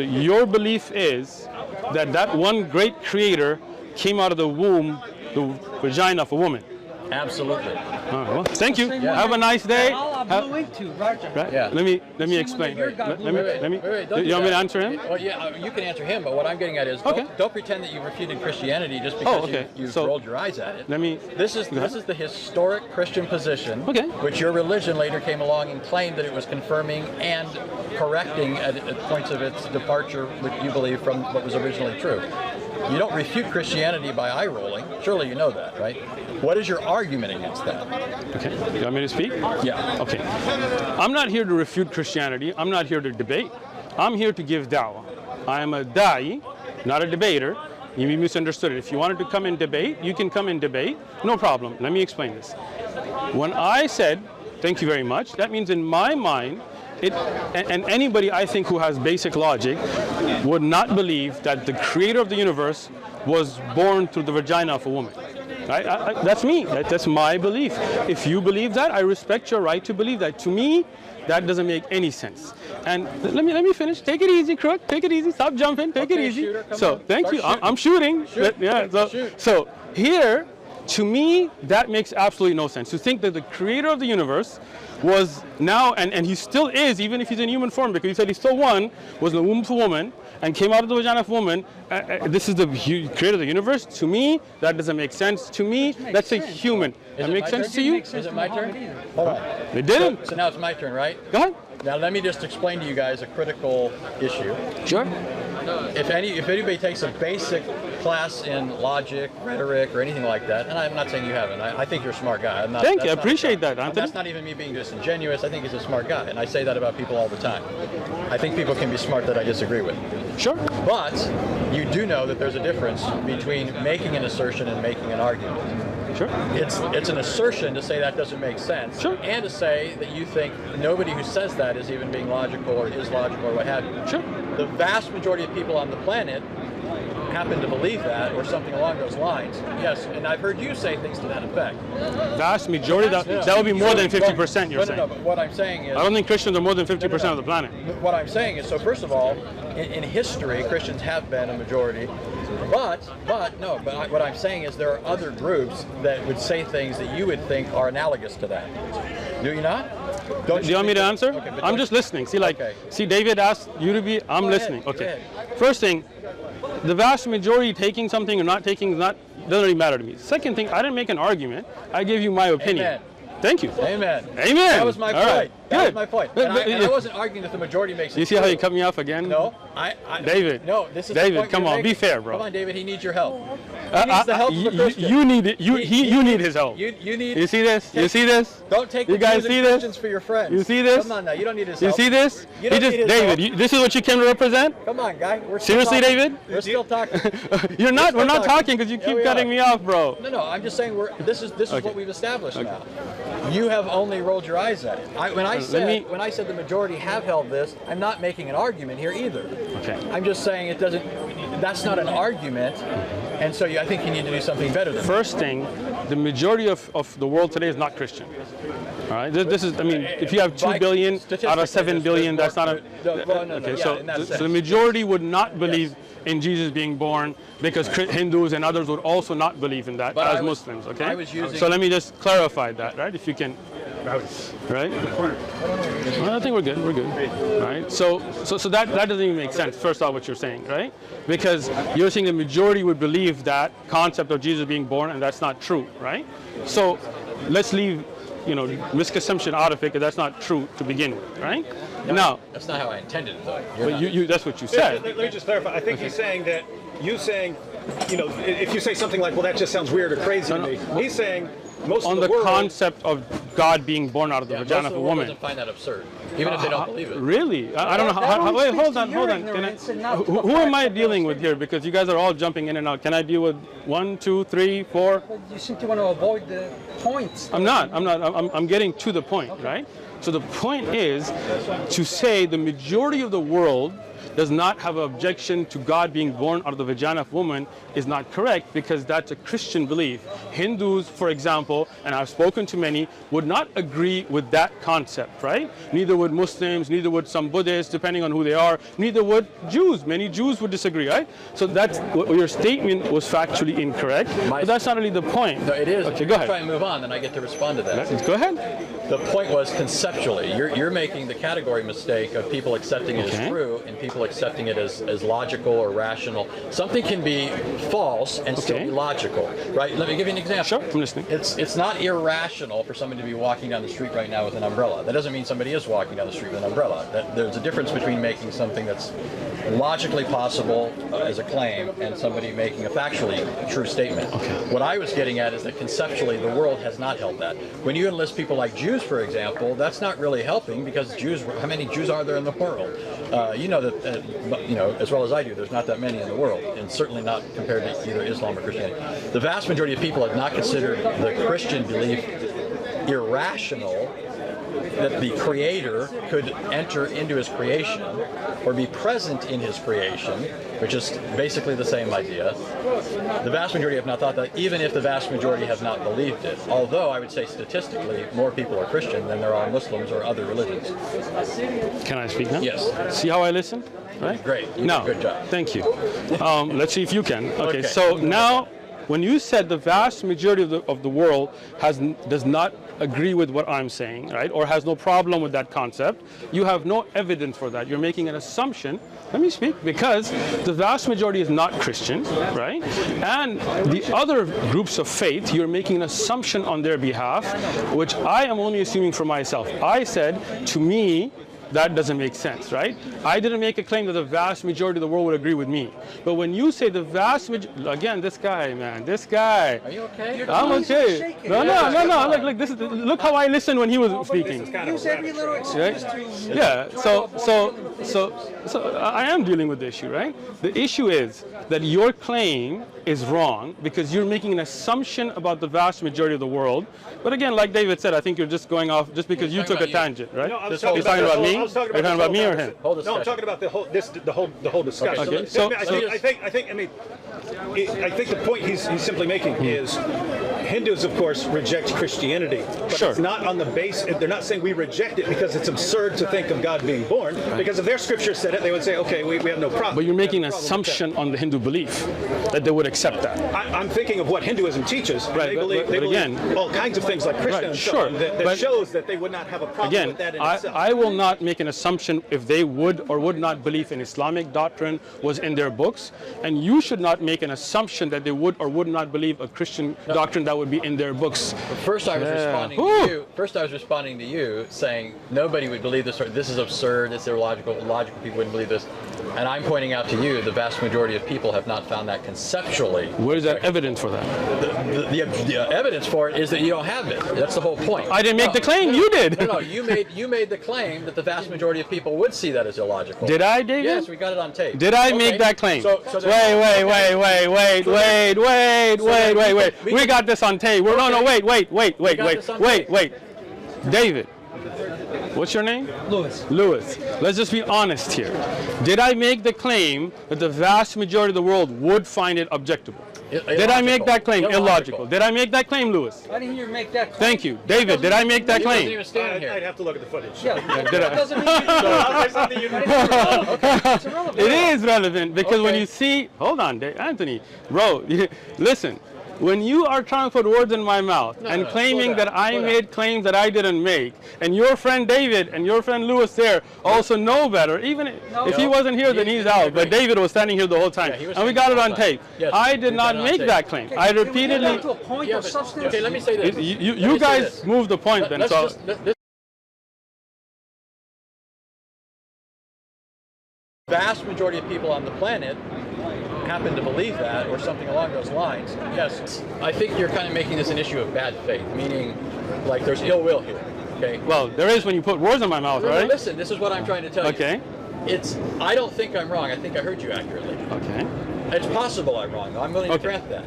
your belief is that that one great creator came out of the womb, the vagina of a woman. Absolutely. Well, thank you. Have a nice day. Allah blew into Roger. Right? Yeah. Let me explain. your God Let me. Don't You want me to that. answer him? Well, yeah, you can answer him, but what I'm getting at is Okay. don't pretend that you refuted Christianity just because okay. you've So, rolled your eyes at it. Let me. This is the historic Christian position, Okay. which your religion later came along and claimed that it was confirming and correcting at points of its departure, which you believe from what was originally true. You don't refute Christianity by eye rolling. Surely you know that, right? What is your argument against that? Okay. You want me to speak? Yeah. Okay. I'm not here to refute Christianity. I'm not here to debate. I'm here to give da'wah. I am a da'i, not a debater. You misunderstood it. If you wanted to come and debate, you can come and debate. No problem. Let me explain this. When I said, thank you very much, that means in my mind, and anybody I think who has basic logic would not believe that the creator of the universe was born through the vagina of a woman. Right? That's me. That's my belief. If you believe that, I respect your right to believe that. To me, that doesn't make any sense. And let me finish. Take it easy, Crook. Take it easy. Stop jumping. Take it easy. Shooter, So thank Start you. shooting. I'm shooting. Shoot. Yeah. Shoot. So here, to me, that makes absolutely no sense. To think that the creator of the universe was now, and he still is, even if he's in human form, because he said he still one, was in the womb of a woman and came out of the vagina of a woman. This is the creator of the universe. To me, that doesn't make sense. To me, that's a human. That makes sense to you? Is it my turn? Hold on. It didn't. So now it's my turn, right? Go ahead. Now let me just explain to you guys a critical issue. Sure. If anybody takes a basic class in logic, rhetoric, or anything like that, and I'm not saying you haven't, I think you're a smart guy. I'm not, Thank you. I that's not- appreciate that, Anthony. That's not even me being disingenuous. I think he's a smart guy, and I say that about people all the time. I think people can be smart that I disagree with. Sure. But you do know that there's a difference between making an assertion and making an argument. Sure. It's an assertion to say that doesn't make sense, Sure. and to say that you think nobody who says that is even being logical or is logical or what have you. Sure. The vast majority of people on the planet happen to believe that or something along those lines. Yes, and I've heard you say things to that effect. Vast majority, that would be more than 50%, you're saying. No, but what I'm saying is... I don't think Christians are more than 50% of the planet. What I'm saying is, so first of all, in history, Christians have been a majority. What I'm saying is there are other groups that would say things that you would think are analogous to that. Do you not? Do you want me to answer? Okay, I'm just listening. See, like, Okay. see, David asked you to be. I'm Go ahead, listening. go Okay. ahead. First thing, the vast majority taking something or not taking doesn't really matter to me. Second thing, I didn't make an argument. I gave you my opinion. Amen. Thank you. Amen. Amen. That was my All point. right. That was Good. my point. But- And but- I wasn't arguing that the majority makes it. You see how true. you cut me off again? No, David. No, this is the David, point come you're on, be making. fair, bro. Come on, David. He needs your help. He needs the help of a Christian. You need it. You need his help. You need. You see this? You see this? Don't take You the guys Jews and see this? Christians for your friends. You see this? Come on now. You don't need his You help. see this? You don't need his David, help. this is what you came to represent? Come on, guy. We're still Seriously, talking. David? We're still talking. We're not still talking because you Yeah, keep we cutting are. me off, bro. No. I'm just saying this is Okay. what we've established now. You have only rolled your eyes at it. When I said the majority have held this, I'm not making an argument here either. Okay. I'm just saying it doesn't. That's not an argument, and so I think you need to do something better than that. First thing, the majority of the world today is not Christian. All right, this is, I mean, if you have 2 billion out of 7 billion, that's not a, okay, so the majority would not believe in Jesus being born because Hindus and others would also not believe in that as Muslims, okay? I was using- So let me just clarify that, right, if you can, right? Well, I think we're good, right? So that doesn't even make sense, first off, what you're saying, right? Because you're saying the majority would believe that concept of Jesus being born, and that's not true, right? So let's leave, misconception out of it, because that's not true to begin with, right? Now, That's not how I intended it, though. but that's what you Yeah, said. let me just clarify. I think he's saying that if you say something like, well, that just sounds weird or crazy to me, he's saying most On of the the world. concept of God being born out of the Most vagina of of the a world woman. doesn't find that absurd, even if they don't believe it. Really? I don't know That how. only Wait, hold speaks on, to hold your on. ignorance and not to Who the am facts I of dealing those with here? Because you guys are all jumping in and out. Can I deal with 1, 2, 3, 4? But you seem to want to avoid the points. I'm not. I'm getting to the point, right? So the point is to say the majority of the world does not have an objection to God being born out of the vagina of woman is not correct, because that's a Christian belief. Hindus, for example, and I've spoken to many, would not agree with that concept, right? Neither would Muslims, neither would some Buddhists, depending on who they are, neither would Jews. Many Jews would disagree, right? So that's your statement was factually incorrect, but that's not really the point. No, it is. Okay, If go you try ahead. and move on, then I get to respond to that. Go ahead. The point was conceptually. You're making the category mistake of people accepting it Okay. as true and people accepting it as logical or rational. Something can be false and still Okay. be logical, right? Let me give you an example. Sure, I'm listening. It's not irrational for somebody to be walking down the street right now with an umbrella. That doesn't mean somebody is walking down the street with an umbrella. There's a difference between making something that's logically possible as a claim and somebody making a factually true statement. What I was getting at is that conceptually the world has not held that. When you enlist people like Jews, for example, that's not really helping, because how many Jews are there in the world? You know that, as well as I do, there's not that many in the world, and certainly not compared to either Islam or Christianity. The vast majority of people have not considered the Christian belief irrational, that the Creator could enter into His creation or be present in His creation, which is basically the same idea. The vast majority have not thought that, even if the vast majority have not believed it. Although I would say statistically, more people are Christian than there are Muslims or other religions. Can I speak now? Yes. See how I listen? Right? Great. You No. did a good job. Thank you. Let's see if you can. Okay. Okay. So now, when you said the vast majority of the world does not agree with what I'm saying, right, or has no problem with that concept, you have no evidence for that. You're making an assumption. Let me speak, because the vast majority is not Christian, right? And the other groups of faith, you're making an assumption on their behalf, which I am only assuming for myself. I said, to me, that doesn't make sense, right? I didn't make a claim that the vast majority of the world would agree with me. But when you say the vast majority, again, this guy, man, this guy. Are you okay? I'm okay. shaking. No. Look, this is. Look how I listened when he was speaking. Use every little excuse to. Yeah. So I am dealing with the issue, right? The issue is that your claim is wrong because you're making an assumption about the vast majority of the world. But again, like David said, I think you're just going off just because you talking took a about you. tangent, right? No, I was This whole- He's talking about me. I was talking Are you talking about me or him? Whole No, I'm discussion. talking about the whole discussion. Okay, I so- think the point he's simply making is Hindus, of course, reject Christianity, but Sure. it's not on the base. They're not saying we reject it because it's absurd to think of God being born. Because if their scripture said it, they would say, okay, we have no problem. But you're making We an have no problem with that. assumption on the Hindu belief that they would accept that. I'm thinking of what Hinduism teaches. and Right, they but- believe, but they believe again- all kinds of things like Krishna Right, and so sure, on that but- shows that they would not have a problem Again, with that in I, itself. I will not make an assumption if they would or would not believe in Islamic doctrine was in their books, and you should not make an assumption that they would or would not believe a Christian doctrine that would be in their books. First, I was Yeah. responding Whew. to you. First, I was responding to you, saying nobody would believe this. Or this is absurd. It's illogical. Logical people wouldn't believe this. And I'm pointing out to you, the vast majority of people have not found that conceptually. Where is that evidence for that? The evidence for it is that you don't have it. That's the whole point. I didn't make the claim, you did. No, you made the claim that the vast majority of people would see that as illogical. Did I, David? Yes, we got it on tape. Did I Okay. make that claim? So Wait. We got this on tape. No, Okay. wait. David, what's your name? Lewis. Lewis. Let's just be honest here. Did I make the claim that the vast majority of the world would find it objectionable? Did I make that claim? Illogical. Did I make that claim, Lewis? I didn't hear you make that claim. Thank you. David, did I make that He doesn't claim? even stand I'd here. have to look at the footage. Yeah, Did I? that doesn't mean you It's irrelevant. It is relevant because when Okay. you see, hold on, Anthony, bro, listen. When you are trying to put words in my mouth and claiming slow down, that I slow made claims that I didn't make, and your friend David and your friend Lewis there also know better, even if he wasn't here, then he's out. But David was standing here the whole time, Yeah, he was and we standing got it the on whole time. tape. Yes, I we did got not it on make tape. that claim. Okay, I can we get repeatedly. down to a point Yeah, of but- substance? okay, let me say this. You say guys this. moved the point then. Let's So just, this vast majority of people on the planet happen to believe that or something along those lines. Yes, I think you're kind of making this an issue of bad faith, meaning like there's ill will here. Okay. well, there is when you put words in my mouth, No, no, right? listen, this is what I'm trying to tell you. Okay. I don't think I'm wrong. I think I heard you accurately. Okay. It's possible I'm wrong. I'm willing to Okay. grant that.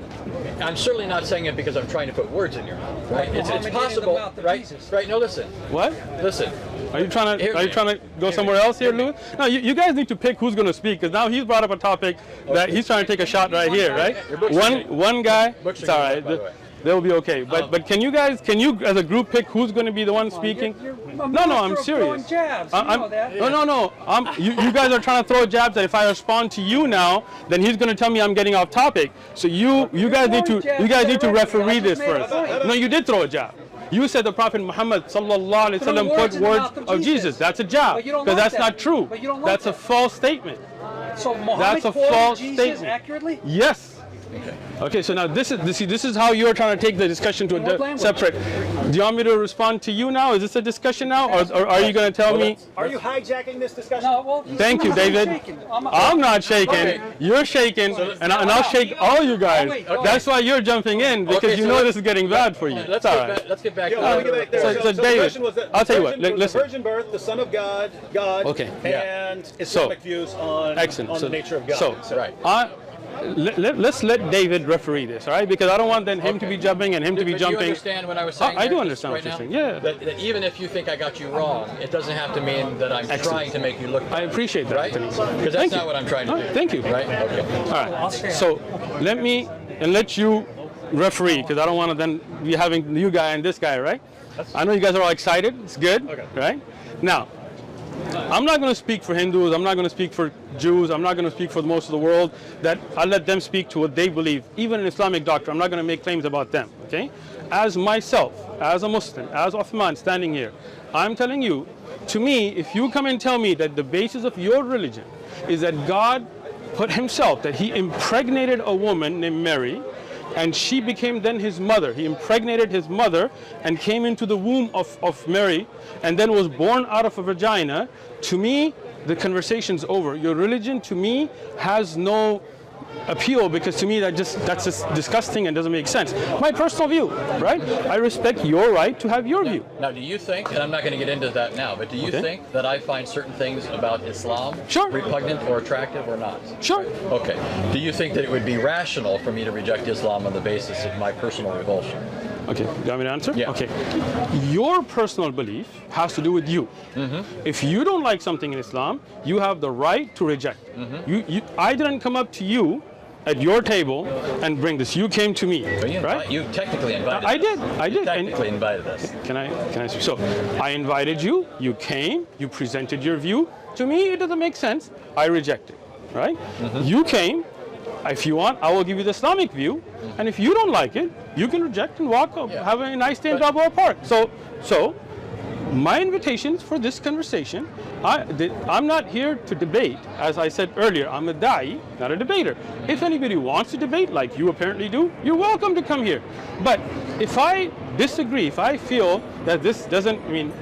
I'm certainly not saying it because I'm trying to put words in your mouth, right? It's Muhammad gave the possible, mouth of right? Jesus. Right? No, listen. What? Listen. Are you trying Hear to? Are you me. trying to go Hear somewhere me. else here, Hear me. Louis? No, you guys need to pick who's going to speak because now he's brought up a topic that he's trying to take a shot right here, right? Your books are great. One guy. Books are It's all great, right. by the way. They'll be okay. But can you as a group pick who's going to be the one speaking? You're No, a I'm master of serious. throwing jabs. You know that. No. You guys are trying to throw jabs that if I respond to you now, then he's going to tell me I'm getting off topic. So you guys need to referee this first. No, you did throw a jab. You said the Prophet Muhammad sallallahu alaihi Threw wasallam words put in the words mouth of of Jesus. Jesus. That's a jab But you don't because like that's that. not true. But you don't like That's a that. false statement. So Muhammad That's a quoted false Jesus statement. accurately? Yes. Okay, so now this is how you're trying to take the discussion to In what a language? separate. Do you want me to respond to you now? Is this a discussion now, or are you going to tell me? Are you hijacking this discussion? No, well, Thank you, I'm David. shaking. I'm not shaking. Okay. You're shaking, and I'll shake all you guys. wait, That's why you're jumping in because Okay, you so know let's- this is getting bad for you. Let's It's all get right. back. Let's get back Yeah, to let me get back there. So the David, question was that I'll tell you what, virgin- it was listen. the virgin birth, the Son of God, Okay. and Islamic views on Excellent. the nature of God. So, Right. let's let David referee this, all right? Because I don't want then him to be jumping and him to be But do you jumping. understand what I was saying? I do there understand right what you're now? saying, yeah. That even if you think I got you wrong, it doesn't have to mean that I'm trying to make you look I appreciate that, right? Anthony. Because Thank that's you. not what I'm trying to All do. right, thank you. Right? Okay. All right. So let you referee because I don't want to then be having you guy and this guy, right? I know you guys are all excited. It's good, Okay. right? Now, I'm not going to speak for Hindus. I'm not going to speak for Jews. I'm not going to speak for most of the world. That I let them speak to what they believe. Even in Islamic doctrine, I'm not going to make claims about them. Okay? As myself, as a Muslim, as Uthman standing here, I'm telling you, to me, if you come and tell me that the basis of your religion is that God put himself, that he impregnated a woman named Mary, and she became then his mother. He impregnated his mother and came into the womb of Mary and then was born out of a vagina. To me, the conversation's over. Your religion, to me, has no appeal because to me that's just disgusting and doesn't make sense. My personal view, right? I respect your right to have your view. Now, do you think, and I'm not going to get into that now, but do you Okay. think that I find certain things about Islam Sure. repugnant or attractive or not? Sure. Okay. Do you think that it would be rational for me to reject Islam on the basis of my personal revulsion? Okay, you want me to answer? Yeah. Okay. Your personal belief has to do with you. If you don't like something in Islam, you have the right to reject it. I didn't come up to you at your table and bring this. You came to me, right? You technically invited I us. did. I You did. technically invited us. Can I? So I invited you. You came. You presented your view. To me, it doesn't make sense. I rejected. Right? You came. If you want, I will give you the Islamic view. And if you don't like it, you can reject and walk up. Have a nice day in Balboa Park. So my invitation for this conversation, I'm not here to debate. As I said earlier, I'm a da'i, not a debater. If anybody wants to debate, like you apparently do, you're welcome to come here. But if I disagree, if I feel that this doesn't, I mean,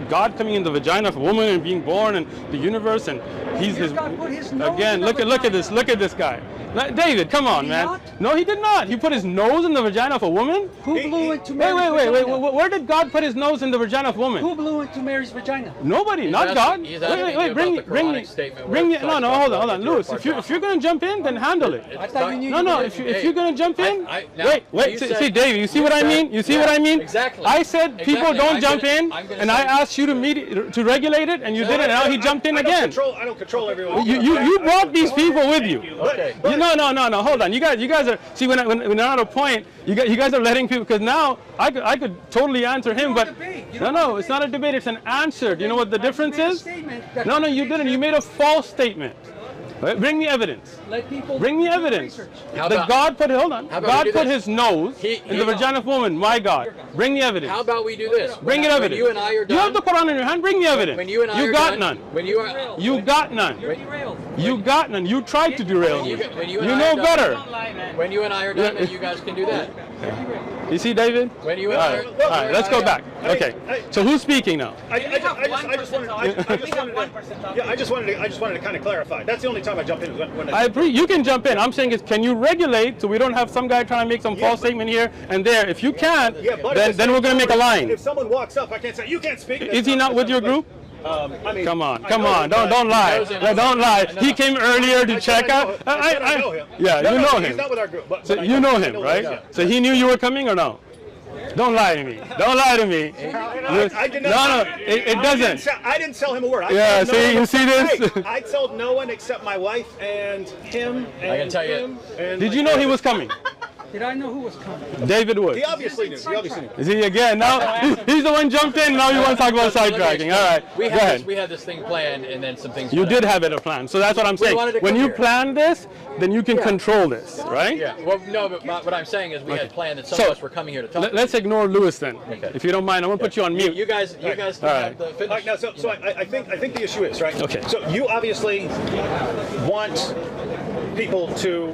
God coming in the vagina of a woman and being born and the universe, and he's his, again, look at this guy. David, come on, man. No, he did not. He put his nose in the vagina of a woman? Who blew into Mary's vagina? Wait. Where did God put his nose in the vagina of a woman? Who blew into Mary's vagina? Nobody, not God. Wait, bring me. No, hold on, Lewis. If you're gonna jump in, then handle it. I thought you knew. No. If you're gonna jump in, wait. See, David, you see what I mean? Exactly. I said people don't jump in, and I asked you to regulate it, and you did it. And now he jumped in again. I don't control everyone. You brought these people with you. Okay. No. Hold on. You guys are. See, when I'm at a point, you guys are letting people. Because now I could totally answer him, but no, it's not a debate. It's an answer. Do you know what the difference is? No, you didn't. You made a false statement. Right? Bring me evidence. Bring me evidence. God put his nose in the vagina of woman. My God. Bring me evidence. How about we do this? Bring me evidence. When you and I are done. You have the Quran in your hand. Bring me evidence. When you and I you are got done, none. When you are. You got none. You got none. You tried to derail me. When You know better. When you and I are done, then you guys can do that. You see, David? When you and I are. All right, let's go back. Okay. So who's speaking now? I just wanted to kind of clarify. That's the only time I jump in. When I agree. You can jump in. I'm saying is, can you regulate so we don't have some guy trying to make some false statement here and there? If you can't, then we're going to make a line. If someone walks up, I can't say you can't speak. Is he not with your group? I mean, come on. Don't lie. Don't lie. He came earlier to check out. I know him. Yeah, you know him. He's not with our group. So you know him, right? So he knew you were coming or no? Don't lie to me. Don't lie to me. I did not. No, it doesn't. I didn't sell him a word. Yeah, see, you see this? I told no one except my wife and him. And I can tell you. Did you know he was coming? Did I know who was coming? David Wood. He obviously knew. Is he again? Now he's the one jumped in. Now you want to talk about sidetracking. All right. We had this thing planned, and then some things. You did have it a plan. So that's what I'm saying. When you plan this, then you can control this, right? Yeah. Well, no, but what I'm saying is we had planned that some of us were coming here to talk. Let's ignore Lewis then, if you don't mind. I'm gonna put you on mute. You guys can have the finish. All right, now, so I think the issue is right. Okay. So you obviously want people to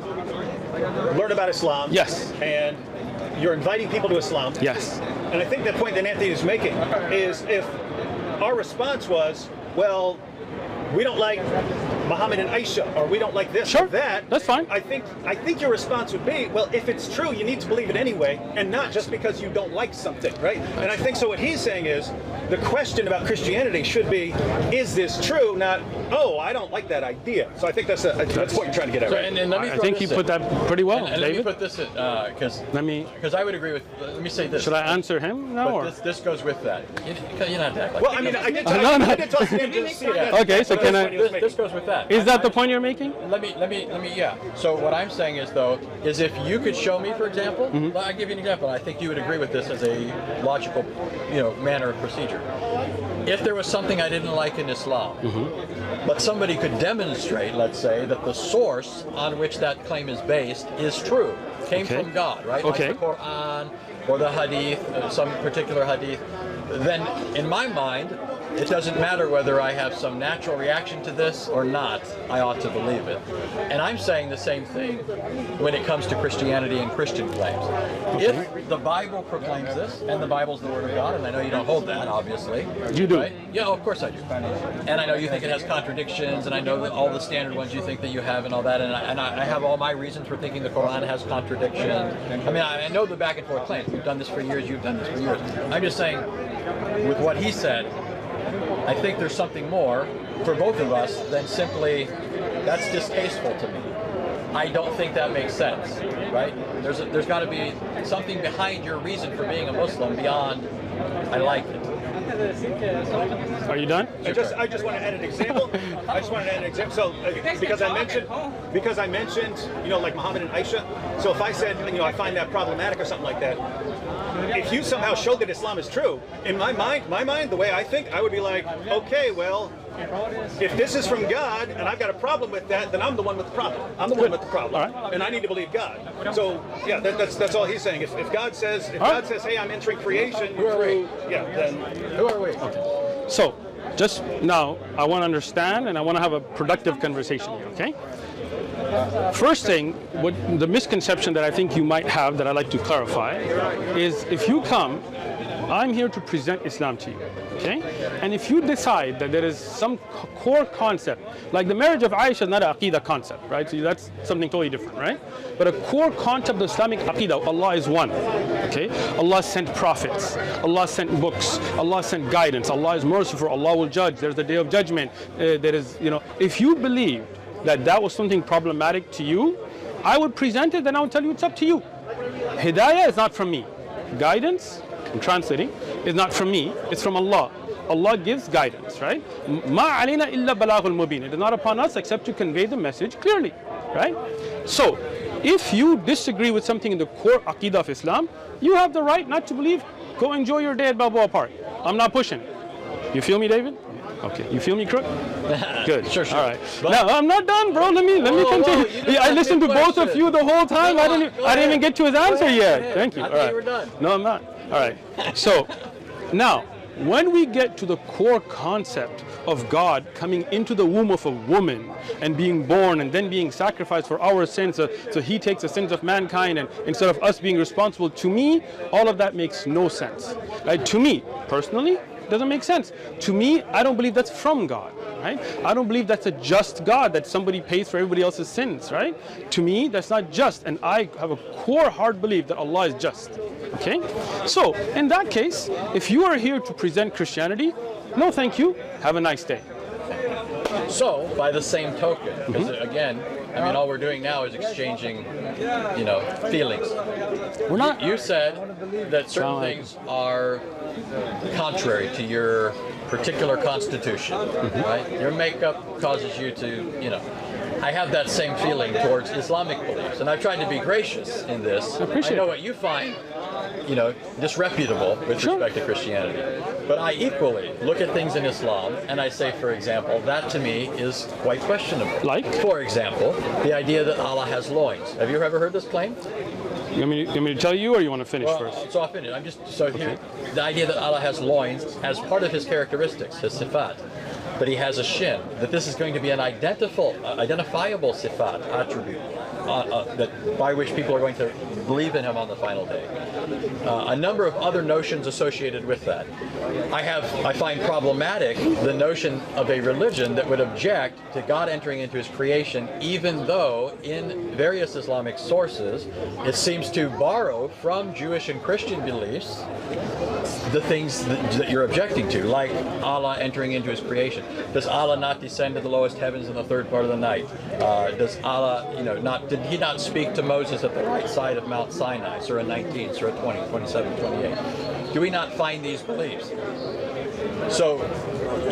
learn about Islam. Yes. And you're inviting people to Islam. Yes. And I think the point that Anthony is making is if our response was, well, we don't like Muhammad and Aisha, or we don't like this or that. That's fine. I think your response would be, well, if it's true, you need to believe it anyway, and not just because you don't like something, right? And I think so. What he's saying is, the question about Christianity should be, is this true? Not, oh, I don't like that idea. So I think that's what you're trying to get at. Right? And let me I think you put that pretty well, and David. let me put this because I would agree with. Let me say this. Should I answer him now? Or? This goes with that. You don't have to act like. Well, I mean, I did talk to him to see that. Okay, so can I? This goes with that. Is that the point you're making? Let me. Yeah. So what I'm saying is is if you could show me, for example, I'll give you an example. I think you would agree with this as a logical, manner of procedure. If there was something I didn't like in Islam, but somebody could demonstrate, let's say, that the source on which that claim is based is true, came from God, right? Okay. Like the Quran or the Hadith, some particular Hadith, then in my mind, it doesn't matter whether I have some natural reaction to this or not, I ought to believe it. And I'm saying the same thing when it comes to Christianity and Christian claims. If the Bible proclaims this, and the Bible's the Word of God, and I know you don't hold that, obviously. You do. Right? Yeah, of course I do. And I know you think it has contradictions, and I know that all the standard ones you think that you have and all that, and I have all my reasons for thinking the Quran has contradictions. I mean, I know the back and forth claims. We've done this for years, you've done this for years. I'm just saying, with what he said, I think there's something more for both of us than simply, that's distasteful to me. I don't think that makes sense, right? There's got to be something behind your reason for being a Muslim beyond, I like it. Are you done? I just want to add an example. I just want to add an example. So because I mentioned, you know, like Muhammad and Aisha. So if I said, you know, I find that problematic or something like that, if you somehow showed that Islam is true, in my mind, the way I think, I would be like, okay, well, if this is from God and I've got a problem with that, then I'm the one with the problem. I'm the one with the problem, and I need to believe God. So yeah, that's all he's saying. If God says, hey, I'm entering creation through, then Who are we? So, just now, I want to understand and I want to have a productive conversation here, okay? First thing, what the misconception that I think you might have that I'd like to clarify is if you come, I'm here to present Islam to you, okay? And if you decide that there is some core concept, like the marriage of Aisha is not an Aqidah concept, right? So that's something totally different, right? But a core concept of Islamic Aqidah, Allah is one, okay? Allah sent prophets, Allah sent books, Allah sent guidance, Allah is merciful, Allah will judge, there's the day of judgment, there is, you know, if you believe that was something problematic to you, I would present it, then I would tell you it's up to you. Hidayah is not from me. Guidance, I'm translating, is not from me, it's from Allah. Allah gives guidance, right? Ma alayna illa balaghul mubin. It is not upon us except to convey the message clearly, right? So, if you disagree with something in the core aqidah of Islam, you have the right not to believe. Go enjoy your day at Balboa Park. I'm not pushing. You feel me, David? Okay, you feel me, Crook? Good. Sure. All right. Now I'm not done, bro. Let me continue. I listened to both of you the whole time. I didn't even get to his answer yet. Thank you. I All thought right. you were done. No, I'm not. All right. So now, when we get to the core concept of God coming into the womb of a woman and being born and then being sacrificed for our sins, so he takes the sins of mankind, and instead of us being responsible, to me, all of that makes no sense. Right? To me, personally, doesn't make sense. To me, I don't believe that's from God, right? I don't believe that's a just God, that somebody pays for everybody else's sins, right? To me, that's not just, and I have a core hard belief that Allah is just, okay? So, in that case, if you are here to present Christianity, no thank you, have a nice day. So, by the same token, because again, I mean, all we're doing now is exchanging, you know, feelings. We're not. You said that certain things are contrary to your particular constitution, right? Your makeup causes you to, you know. I have that same feeling towards Islamic beliefs, and I've tried to be gracious in this. I know what you find, you know, disreputable with respect to Christianity. But I equally look at things in Islam and I say, for example, that to me is quite questionable. Like? For example, the idea that Allah has loins. Have you ever heard this claim? You want me to tell you, or you want to finish first? So I'll finish. I'm just here. The idea that Allah has loins as part of his characteristics, his sifat, that he has a shin, that this is going to be an identifiable sifat, attribute, that by which people are going to believe in him on the final day. A number of other notions associated with that. I find problematic the notion of a religion that would object to God entering into his creation, even though in various Islamic sources it seems to borrow from Jewish and Christian beliefs the things that you're objecting to, like Allah entering into his creation. Does Allah not descend to the lowest heavens in the third part of the night? Does Allah, you know, did he not speak to Moses at the right side of Mount Sinai, Surah 19, Surah 20, 27, 28? Do we not find these beliefs? So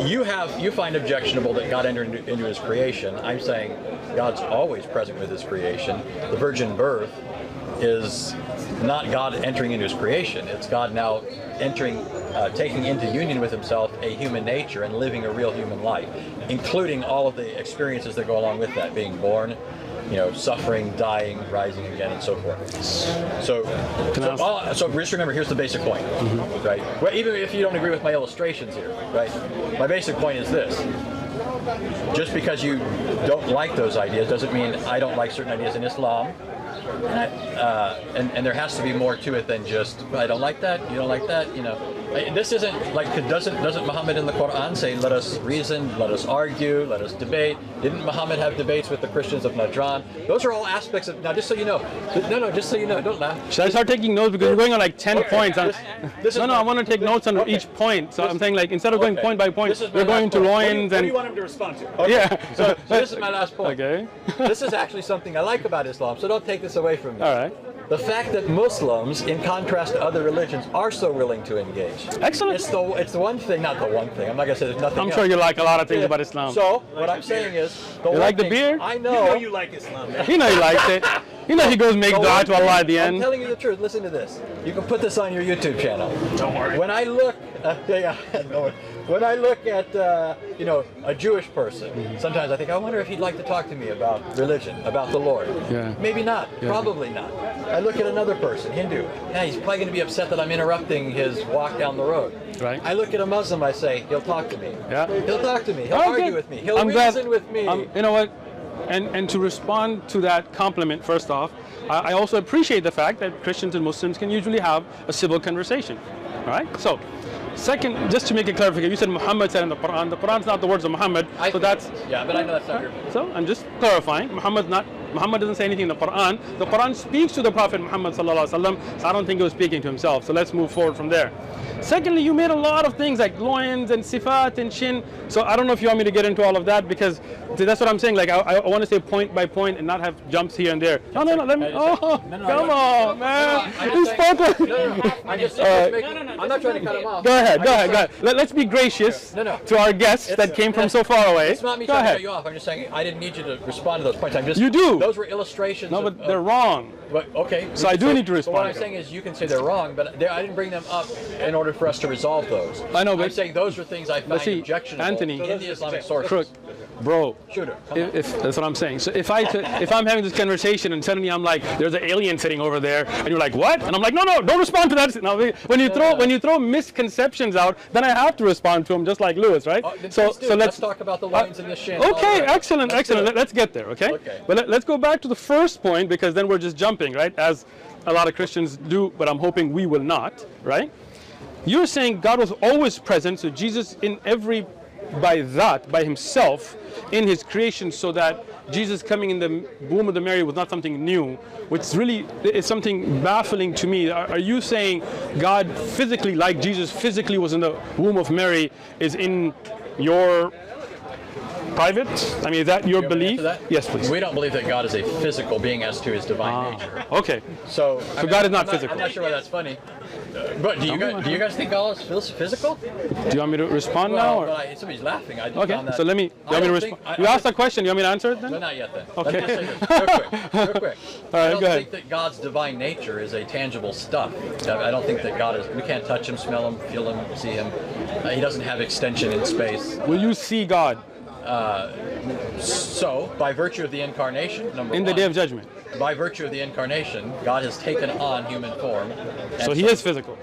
you find objectionable that God entered into his creation. I'm saying God's always present with his creation. The virgin birth is not God entering into his creation. It's God now entering, taking into union with himself a human nature and living a real human life, including all of the experiences that go along with that, being born, you know, suffering, dying, rising again, and so forth. So just remember, here's the basic point, right? Well, even if you don't agree with my illustrations here, right? My basic point is this. Just because you don't like those ideas doesn't mean I don't like certain ideas in Islam. And there has to be more to it than just I don't like that, you don't like that, you know. This isn't like doesn't Muhammad in the Quran say let us reason, let us argue, let us debate? Didn't Muhammad have debates with the Christians of Najran? Those are all aspects of, now just so you know, just so you know, don't laugh. Should I start taking notes, because we're going on like 10 points? I want to take notes on each point. So I'm saying, like, instead of going point by point, we're going to loins. What and do you want him to respond to? Okay. Yeah. So this is my last point. Okay. This is actually something I like about Islam, so don't take this away from me. All right. the fact that Muslims, in contrast to other religions, are so willing to engage. Excellent. It's the one thing, not the one thing. I'm not going to say there's nothing I'm else. sure you like a lot of things about Islam. So, what I'm saying is... You like the beer? I You know know... you like Islam, man. You know he likes it. You know he goes make dua to Allah at the I'm end. telling you the truth. Listen to this. You can put this on your YouTube channel. Don't worry. When I look... when I look at, you know, a Jewish person, sometimes I think, I wonder if he'd like to talk to me about religion, about the Lord. Yeah. Maybe not. Yeah. Probably not. I look at another person, Hindu. Yeah, he's probably going to be upset that I'm interrupting his walk down the road. Right. I look at a Muslim, I say, he'll talk to me. Yeah. He'll talk to me. He'll Okay. argue with me. He'll I'm glad- reason with me. You know what? And to respond to that compliment, first off, I also appreciate the fact that Christians and Muslims can usually have a civil conversation. All right? So, second, just to make it clarification, you said Muhammad said in the Quran. The Quran's not the words of Muhammad, so that's... Yeah, but I know that's not your... So I'm just clarifying. Muhammad doesn't say anything in the Quran. The Quran speaks to the Prophet Muhammad sallallahu alaihi wasallam, so I don't think he was speaking to himself. So let's move forward from there. Secondly, you made a lot of things like loins and sifat and shin. So I don't know if you want me to get into all of that, because that's what I'm saying. Like I want to say point by point and not have jumps here and there. No, let me. Oh, come on, man. He's spoken. I'm not trying to cut him off. Go ahead. Let's be gracious to our guests that came from so far away. It's not me Go trying to ahead. cut you off. I'm just saying I didn't need you to respond to those points. I'm just. You do. Those were illustrations. No, but they're wrong. But, okay. So I do need to respond But what I'm to saying is you can say they're wrong, but I didn't bring them up in order for us to resolve those. I know, but I'm saying those are things I find see, objectionable Anthony, in the Islamic sources. Crook, bro. Shooter. If that's what I'm saying. So if I'm having this conversation and suddenly I'm like, there's an alien sitting over there, and you're like, what? And I'm like, no, don't respond to that. Now, when you throw misconceptions out, then I have to respond to them, just like Lewis, right? So let's talk about the lines and the shin. Okay, right. excellent. Let's get there. Okay. But let's go back to the first point, because then we're just jumping, right? As a lot of Christians do, but I'm hoping we will not, right? You're saying God was always present, so Jesus by himself in his creation, so that Jesus coming in the womb of the Mary was not something new, which really is something baffling to me. Are you saying God physically, like Jesus physically was in the womb of Mary, is in your private? I mean, is that your belief? Yes, please. We don't believe that God is a physical being as to his divine nature. Okay. So God is not physical. I'm not sure why that's funny. But do you guys think God is physical? Do you want me to respond now? Or? Somebody's laughing. I just Okay, found that. so let me. You want me to respond? You asked a question. You want me to answer it then? No, not yet then. Okay. Let me just say this real quick. All right, I don't go ahead. think that God's divine nature is a tangible stuff. I don't think that God is. We can't touch him, smell him, feel him, see him. He doesn't have extension in space. Will you see God So, by virtue of the incarnation, in the day of judgment? By virtue of the incarnation, God has taken on human form. So he is physical.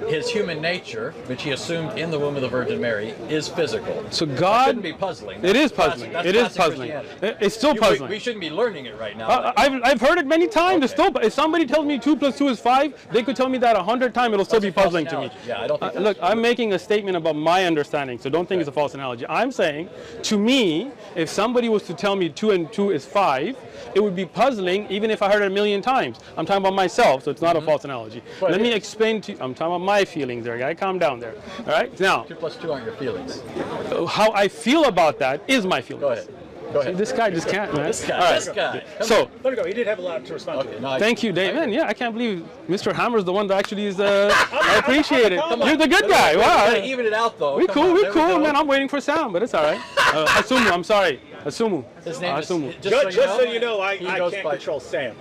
His human nature, which he assumed in the womb of the Virgin Mary, is physical. So That God. shouldn't be puzzling. It is puzzling. It is puzzling. It's still puzzling. We shouldn't be learning it right now. I've heard it many times. It's still. If somebody tells me 2 + 2 is 5, they could tell me that 100 times. It'll still be puzzling to me. Yeah, I don't think Look, I'm making a statement about my understanding, so don't think it's a false analogy. I'm saying, to me, if somebody was to tell me 2 and 2 is 5, it would be puzzling even if I heard it a million times. I'm talking about myself, so it's not a false analogy. Let me explain to you. I'm talking about my feelings there, guy. Calm down there. All right? Now, 2 + 2 aren't your feelings. how I feel about that is my feelings. Go ahead. Go ahead. This guy just can't, man. This guy. All right. This guy. So, Let it go. He did have a lot to respond to. thank you, Dave. Man, yeah, I can't believe Mr. Hammer's the one that actually is. I appreciate it. You're the good guy. Wow. Even it out though. We Come cool, on, we there cool, go. man. I'm waiting for sound, but it's all right. Asumu, I'm sorry. Asumu. His name is, Asumu. Just so you know, I he can't goes by- control Sam.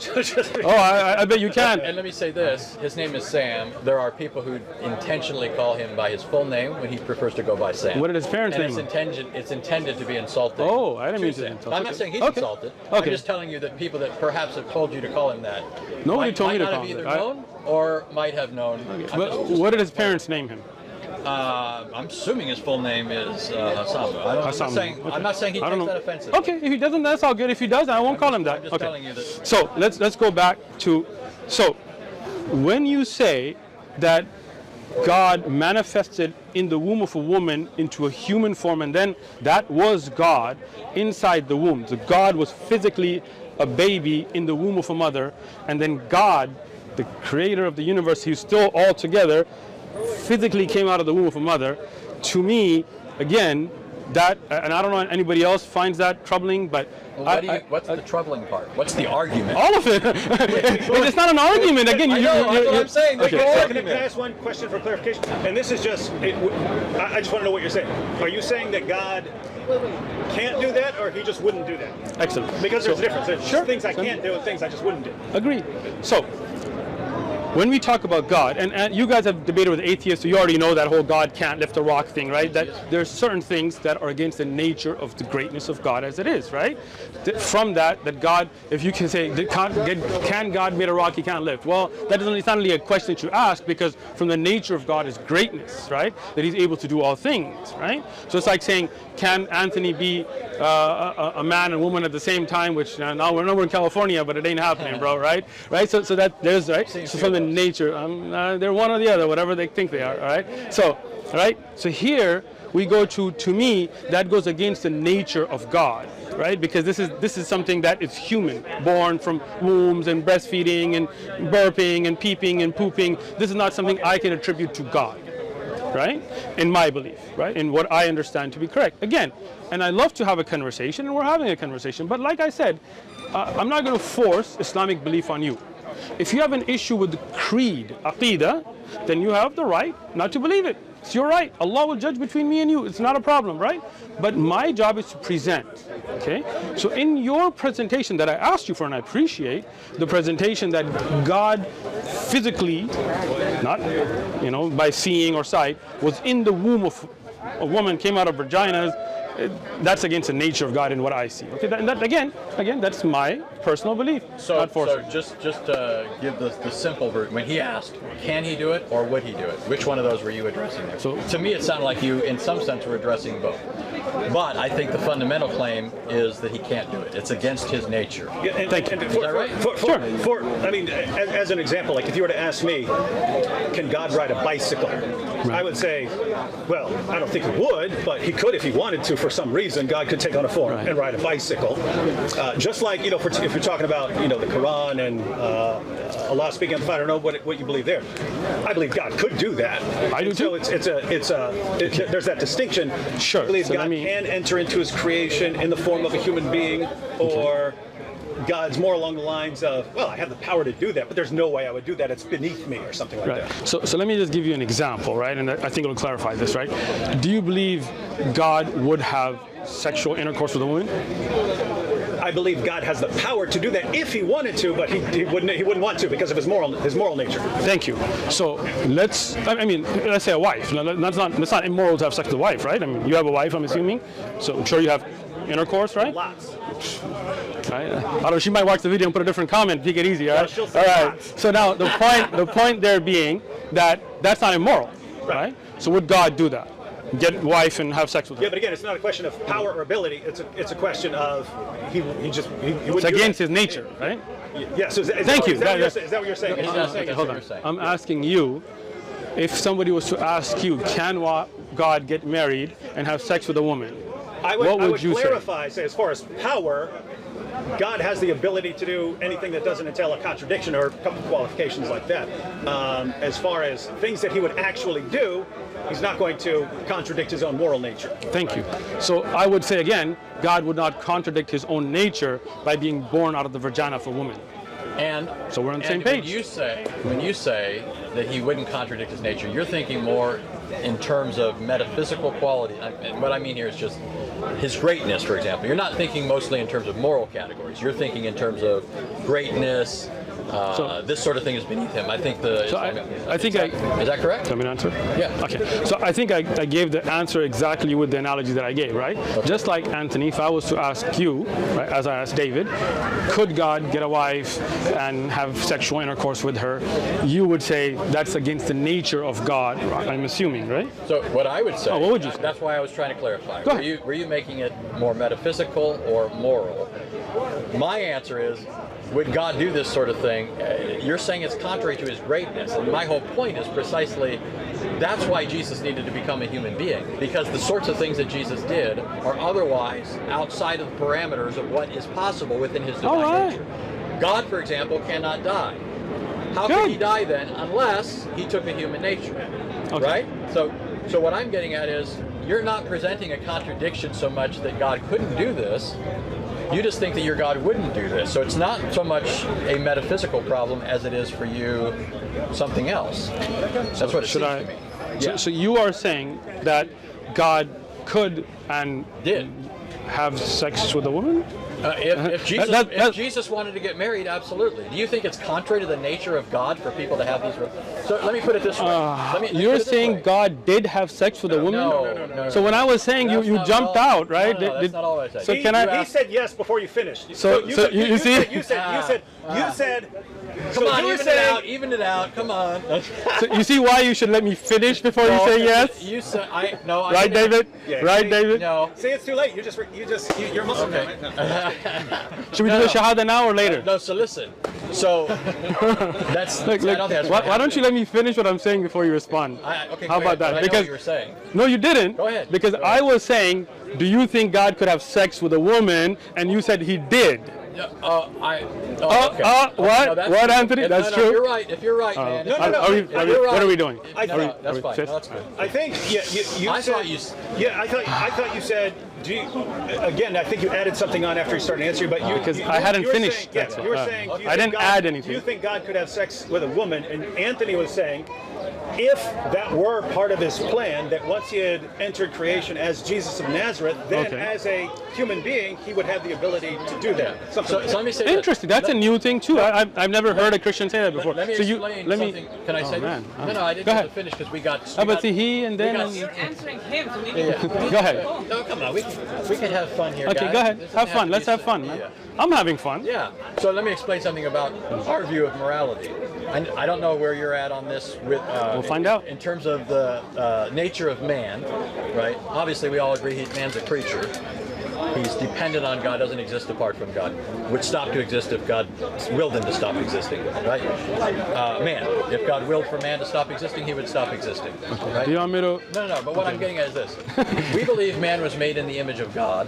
Oh, I bet you can. And let me say this, his name is Sam. There are people who intentionally call him by his full name when he prefers to go by Sam. What did his parents and name him? it's intended to be insulting. Oh, I didn't mean to Sam. insult. I'm not saying he's Okay. insulted. Okay. I'm just telling you that people that perhaps have told you to call him that Nobody might, told me to might call not him have that. either known or might have known. I'm But just- what did his parents name him? I'm assuming his full name is Hasamu. Hasamu. I'm not saying he I don't takes know. that offensive. Okay, if he doesn't, that's all good. If he does, I won't call him that. I'm just Okay. telling you that. So let's go back to. So when you say that God manifested in the womb of a woman into a human form, and then that was God inside the womb. So God was physically a baby in the womb of a mother, and then God, the creator of the universe, who's still all together, physically came out of the womb of a mother. To me, again, that, and I don't know if anybody else finds that troubling, but Well, what's the troubling part? What's the argument? all of it. It's not an argument. Again, I know, that's what I'm saying. There's no Can I argument. ask one question for clarification? And this is just, I just want to know what you're saying. Are you saying that God can't do that, or he just wouldn't do that? Excellent. Because there's a difference. There's Sure. things I can't do and things I just wouldn't do. Agreed. So, when we talk about God, and you guys have debated with atheists, so you already know that whole God can't lift a rock thing, right? That there's certain things that are against the nature of the greatness of God as it is, right? From that God, if you can say, can God made a rock he can't lift? Well, it's not really a question that you ask, because from the nature of God is greatness, right? That he's able to do all things, right? So it's like saying, can Anthony be a man and woman at the same time? Which now we're in California, but it ain't happening, bro, right? Right? So that there's right. So from the nature, they're one or the other, whatever they think they are. All right. So, right. So here we go to me, that goes against the nature of God, right? Because this is something that is human, born from wombs and breastfeeding and burping and peeping and pooping. This is not something I can attribute to God, right? In my belief, right? In what I understand to be correct. Again, and I love to have a conversation, and we're having a conversation, but like I said, I'm not going to force Islamic belief on you. If you have an issue with the creed, aqidah, then you have the right not to believe it. It's your right. Allah will judge between me and you. It's not a problem, right? But my job is to present, okay? So in your presentation that I asked you for, and I appreciate the presentation that God physically, not, by seeing or sight, was in the womb of a woman, came out of vaginas. That's against the nature of God in what I see. Okay, that again, that's my personal belief. So just give the simple version. When he asked, can he do it or would he do it? Which one of those were you addressing there? So to me, it sounded like you, in some sense, were addressing both. But I think the fundamental claim is that he can't do it. It's against his nature. Yeah, Thank you. Is that right? I mean, as an example, like if you were to ask me, can God ride a bicycle? Right. I would say, well, I don't think he would, but he could if he wanted to. For some reason, God could take on a form and ride a bicycle. Just like, if you're talking about, the Quran and Allah speaking on the fire, I don't know what you believe there. I believe God could do that. I do too. So there's that distinction. Sure. I believe God can enter into his creation in the form of a human being, or God's more along the lines of, well, I have the power to do that, but there's no way I would do that. It's beneath me, or something like that. So let me just give you an example, right? And I think it'll clarify this, right? Do you believe God would have sexual intercourse with a woman? I believe God has the power to do that if he wanted to, but he wouldn't want to because of his moral nature. Thank you. So let's say a wife. Now, that's not immoral to have sex with a wife, right? I mean, you have a wife, I'm assuming. So I'm sure you have intercourse, right? Lots. Right. I don't know, she might watch the video and put a different comment. Take it easy, all right? She'll say all right. lots. So now the point there being that that's not immoral, right? So would God do that? Get a wife and have sex with her? Yeah, but again, it's not a question of power or ability. It's a question of he wouldn't. It's against his nature, right? Yeah. So Thank you. Is that what you're saying? Hold on. I'm asking you, if somebody was to ask you, can God get married and have sex with a woman? What would you clarify, say, as far as power, God has the ability to do anything that doesn't entail a contradiction or a couple of qualifications like that. As far as things that he would actually do, he's not going to contradict his own moral nature. Thank you. So I would say again, God would not contradict his own nature by being born out of the vagina of a woman. And so we're on the same page. When you say that he wouldn't contradict his nature, you're thinking more in terms of metaphysical quality. And what I mean here is just his greatness, for example. You're not thinking mostly in terms of moral categories. You're thinking in terms of greatness. This sort of thing is beneath him. I think is that correct? Let me answer. Yeah. Okay. So I think I gave the answer exactly with the analogy that I gave, right? Okay. Just like Anthony, if I was to ask you, right, as I asked David, could God get a wife and have sexual intercourse with her? You would say that's against the nature of God. I'm assuming, right? So what I would say. What would you say? That's why I was trying to clarify. Go ahead. Were you making it more metaphysical or moral? My answer is, would God do this sort of thing? You're saying it's contrary to his greatness. And my whole point is precisely that's why Jesus needed to become a human being. Because the sorts of things that Jesus did are otherwise outside of the parameters of what is possible within his divine nature. God, for example, cannot die. How could he die then unless he took a human nature? Okay. Right? So So what I'm getting at is, you're not presenting a contradiction so much that God couldn't do this. You just think that your God wouldn't do this. So it's not so much a metaphysical problem as it is for you something else. That's what it seems to me. So you are saying that God could and Did. have sex with a woman? If Jesus wanted to get married, absolutely. Do you think it's contrary to the nature of God for people to have these? So let me put it this way. You're saying God did have sex with a woman? No. So when I was saying you jumped out, right? No, that's not all I said. So He said yes before you finished. So you see? You said. Come on, even it out. Come on. So you see why you should let me finish before you say yes? You said I Right, David? Yeah, Right, see? David? No. See, it's too late. You're Muslim. Okay. Should we do the Shahada now or later? No, so listen. So that's. Look, I don't think that's why don't you let me finish what I'm saying before you respond? Okay, How about that? I know what you were saying. No, you didn't. Go ahead. Because I was saying, do you think God could have sex with a woman? And you said he did. Okay. What? No, that's What, true. Anthony? That's no, true? You're right. If you're right, man. No. What are we doing? That's fine. fifth? No, that's good. I think you I said, thought you. Yeah, I thought you said. Again, I think you added something on after you started answering, but Because I hadn't you were finished. Saying, That's you were it. saying. Do you I think didn't add anything. Do you think God could have sex with a woman? And Anthony was saying, if that were part of his plan, that once he had entered creation as Jesus of Nazareth, then as a human being, he would have the ability to do that. So let me say. Interesting. That's a new thing too. I've never heard a Christian say that before. Let me so explain something. Can I say man. this? No, I didn't Go get ahead. to finish because we got. How about see he and then? You're answering him, so we need Yeah. Go ahead. No, come on. We can have fun here, Okay, guys. go ahead. This doesn't Have fun. to Let's be have fun, yeah. man. I'm having fun. Yeah. So let me explain something about our view of morality. I don't know where you're at on this. We'll find out. In terms of the nature of man, right? Obviously, we all agree man's a creature. He's dependent on God, doesn't exist apart from God. Would stop to exist if God willed him to stop existing, right? Man, if God willed for man to stop existing, he would stop existing, right? Do you want me to? No, but what I'm getting at is this. We believe man was made in the image of God,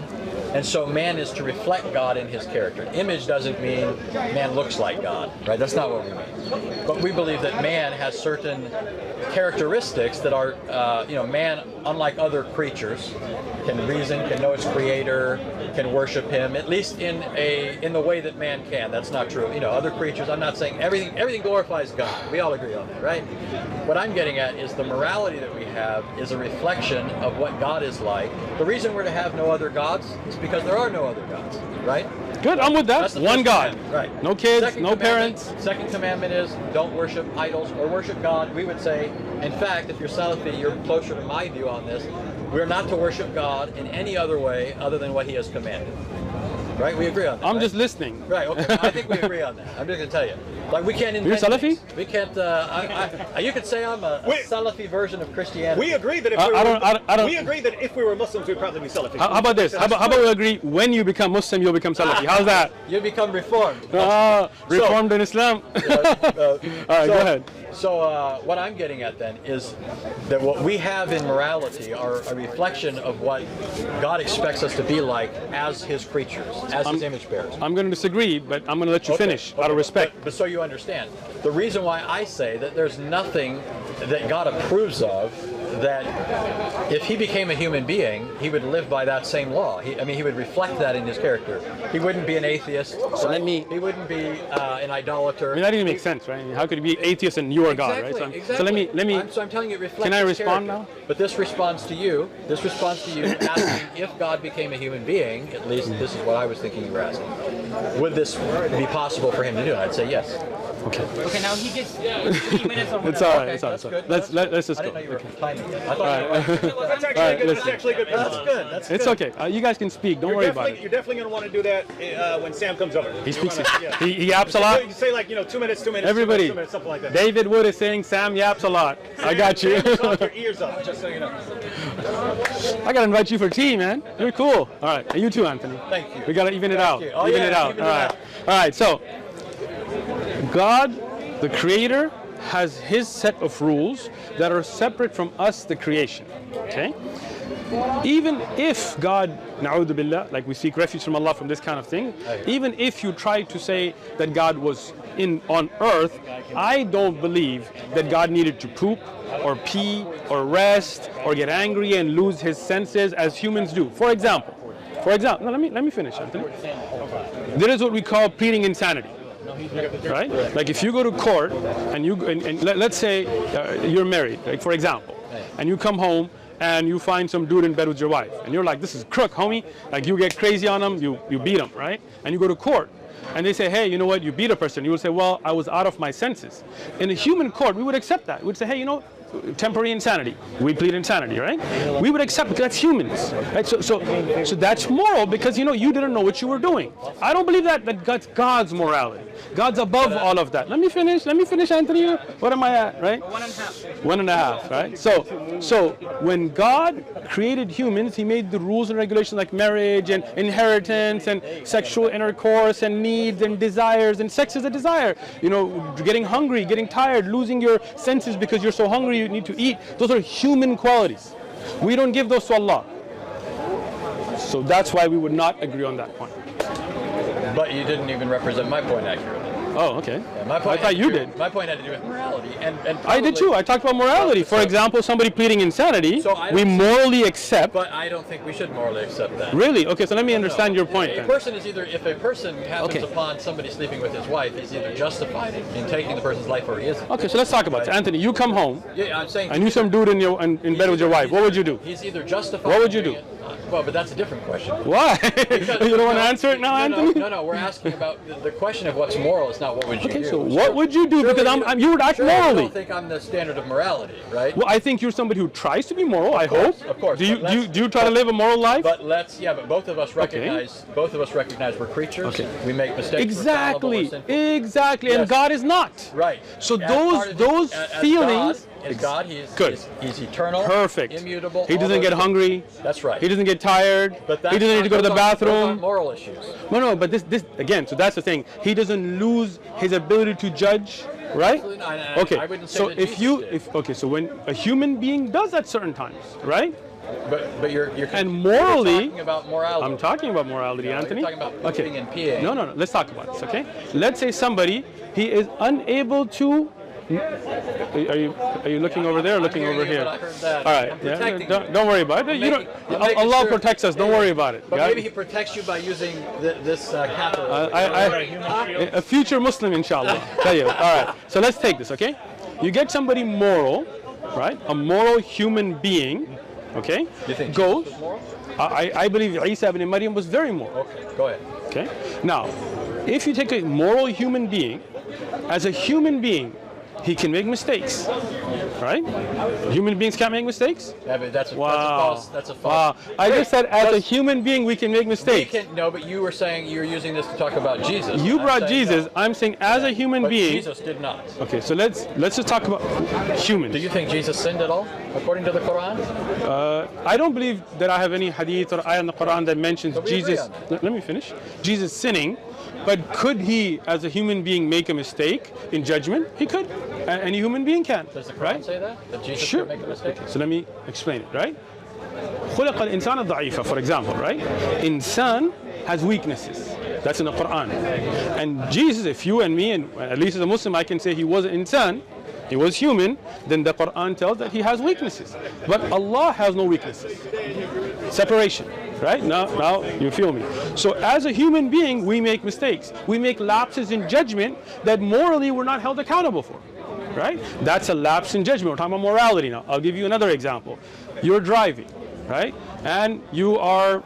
and so man is to reflect God in his character. Image doesn't mean man looks like God, right? That's not what we mean. But we believe that man has certain characteristics that are, man, unlike other creatures, can reason, can know its creator, can worship him, at least in the way that man can. That's not true. Other creatures, I'm not saying everything glorifies God. We all agree on that, right? What I'm getting at is the morality that we have is a reflection of what God is like. The reason we're to have no other gods is because there are no other gods, right? Good, I'm with that. That's the One first God. commandment, right? No kids, Second no commandment- parents. Second commandment is don't worship idols or worship God. We would say, in fact, if you're Salafi, you're closer to my view on this. We're not to worship God in any other way other than what He has commanded. Right? We agree on that. I'm right? just listening. Right. Okay. I think we agree on that. I'm just gonna tell you. Like we can't. You're Salafi? We can't. You could say I'm a Salafi version of Christianity. We agree that if we agree that if we were Muslims, we'd probably be Salafi. How about this? How about we agree? When you become Muslim, you'll become Salafi. How's that? You become reformed. Reformed in Islam. All right, go ahead. So what I'm getting at then is that what we have in morality are a reflection of what God expects us to be like as His creatures, as His image bearers. I'm going to disagree, but I'm going to let you finish out of respect. But so you understand, the reason why I say that there's nothing that God approves of that if He became a human being, He would live by that same law. He would reflect that in His character. He wouldn't be an atheist. So let me. He wouldn't be an idolater. I mean, that didn't make sense, right? How could you be atheist and you are God, right? So let me. So I'm telling you, it reflects. Can I His respond character. now? But this responds to you. This responds to you asking if God became a human being. At least this is what I was thinking you were asking. Would this be possible for Him to do? And I'd say yes. Okay, now he gets 3 minutes or whatever. It's all right. Okay, It's all that's right. good. Let's just I go. didn't know you were timing it. I thought you were. That's actually a good. That's good. That's It's good. okay. You guys can speak. Don't worry about it. You're definitely going to want to do that when Sam comes over. He speaks. Yeah. He yaps a lot. You say like 2 minutes, 2 minutes. Everybody. 2 minutes, something like that. David Wood is saying Sam yaps a lot. I got you. Sam will talk your ears up, just so you know. I gotta invite you for tea, man. You're cool. All right, and you too, Anthony. Thank you. We gotta even it out. you. Oh, even yeah, it out. even All it right. out. All right. So, God, the Creator, has His set of rules that are separate from us, the creation. Okay. even if God, na'udhu billah, like we seek refuge from Allah from this kind of thing, even if you try to say that God was on earth, I don't believe that God needed to poop or pee or rest or get angry and lose his senses as humans do. For example, no, let me finish, Anthony. There is what we call pleading insanity. Right? Like if you go to court and let's say you're married, like for example, and you come home and you find some dude in bed with your wife, and you're like, this is crook, homie. Like you get crazy on him, you beat him, right? And you go to court, and they say, hey, you know what? You beat a person. You will say, well, I was out of my senses. In a human court, we would accept that. We would say, hey, you know, temporary insanity. We plead insanity, right? We would accept it because that's humans, right? So that's moral because you didn't know what you were doing. I don't believe that that's God's morality. God's above all of that. Let me finish, Anthony. What am I at, right? 1.5. 1.5, right? So when God created humans, he made the rules and regulations like marriage and inheritance and sexual intercourse and needs and desires, and sex is a desire. Getting hungry, getting tired, losing your senses because you're so hungry you need to eat. Those are human qualities. We don't give those to Allah. So that's why we would not agree on that point. But you didn't even represent my point accurately. Oh, okay. Yeah, my point I thought you did. My point had to do with morality, and I did too. I talked about morality. For example, somebody pleading insanity, we morally accept. But I don't think we should morally accept that. Really? Okay, so let me understand your point. If a person happens upon somebody sleeping with his wife, he's either justified in taking the person's life or he isn't. Okay, so let's talk about it. Anthony, you come home. Yeah, I'm saying. And you some dude in bed with your wife. What would you do? He's either justified. What would you do? Well, but that's a different question. Why? You don't want to answer it now, Anthony? No. We're asking about the question of what's moral. It's not what would you do. Okay, so what would you do? Because you would act morally. I don't think I'm the standard of morality, right? Well, I think you're somebody who tries to be moral. I hope. Of course. Do you try to live a moral life? But both of us recognize we're creatures. Okay. We make mistakes. Exactly. Yes. And God is not. Right. So those feelings. God, he's eternal, perfect, immutable. He doesn't get hungry. That's right. He doesn't get tired. He doesn't need to go to the bathroom. Moral issues. No, but this again. So that's the thing. He doesn't lose his ability to judge, right? Okay. I wouldn't say so that so when a human being does at certain times, right? But you're morally, talking about morality. I'm talking about morality, Anthony. You're talking about pooping and peeing. No. Let's talk about this, okay? Let's say somebody he is unable to. Are you looking over there or looking over here? I heard that. All right. Don't worry about it. Allah protects us. Don't worry about it. But maybe He protects you by using this catheter. A future Muslim, inshallah. Tell you. All right. So let's take this, okay? You get somebody moral, right? A moral human being, okay? You think goes. Jesus was moral? I believe Isa ibn Maryam was very moral. Okay. Go ahead. Okay. Now, if you take a moral human being, as a human being, he can make mistakes, right? Human beings can't make mistakes? Yeah, but that's a false. Wow. I just said as a human being we can make mistakes. No, but you were saying you were using this to talk about Jesus. You brought Jesus. No. I'm saying as a human being. Jesus did not. Okay, so let's just talk about humans. Do you think Jesus sinned at all, according to the Quran? I don't believe that I have any hadith or ayah in the Quran that mentions Jesus. Let me finish. Jesus sinning. But could he, as a human being, make a mistake in judgment? He could. Any human being can. Does the Quran say that? That Jesus could make a mistake? Okay, so let me explain it, right? خلق الإنسان ضعيفا, for example, right? Insan has weaknesses. That's in the Quran. And Jesus, if you and me, and at least as a Muslim, I can say he was an insan, he was human, then the Quran tells that he has weaknesses. But Allah has no weaknesses. Separation. Right? Now you feel me. So as a human being, we make mistakes. We make lapses in judgment that morally we're not held accountable for. Right? That's a lapse in judgment. We're talking about morality now. I'll give you another example. You're driving, right? And you are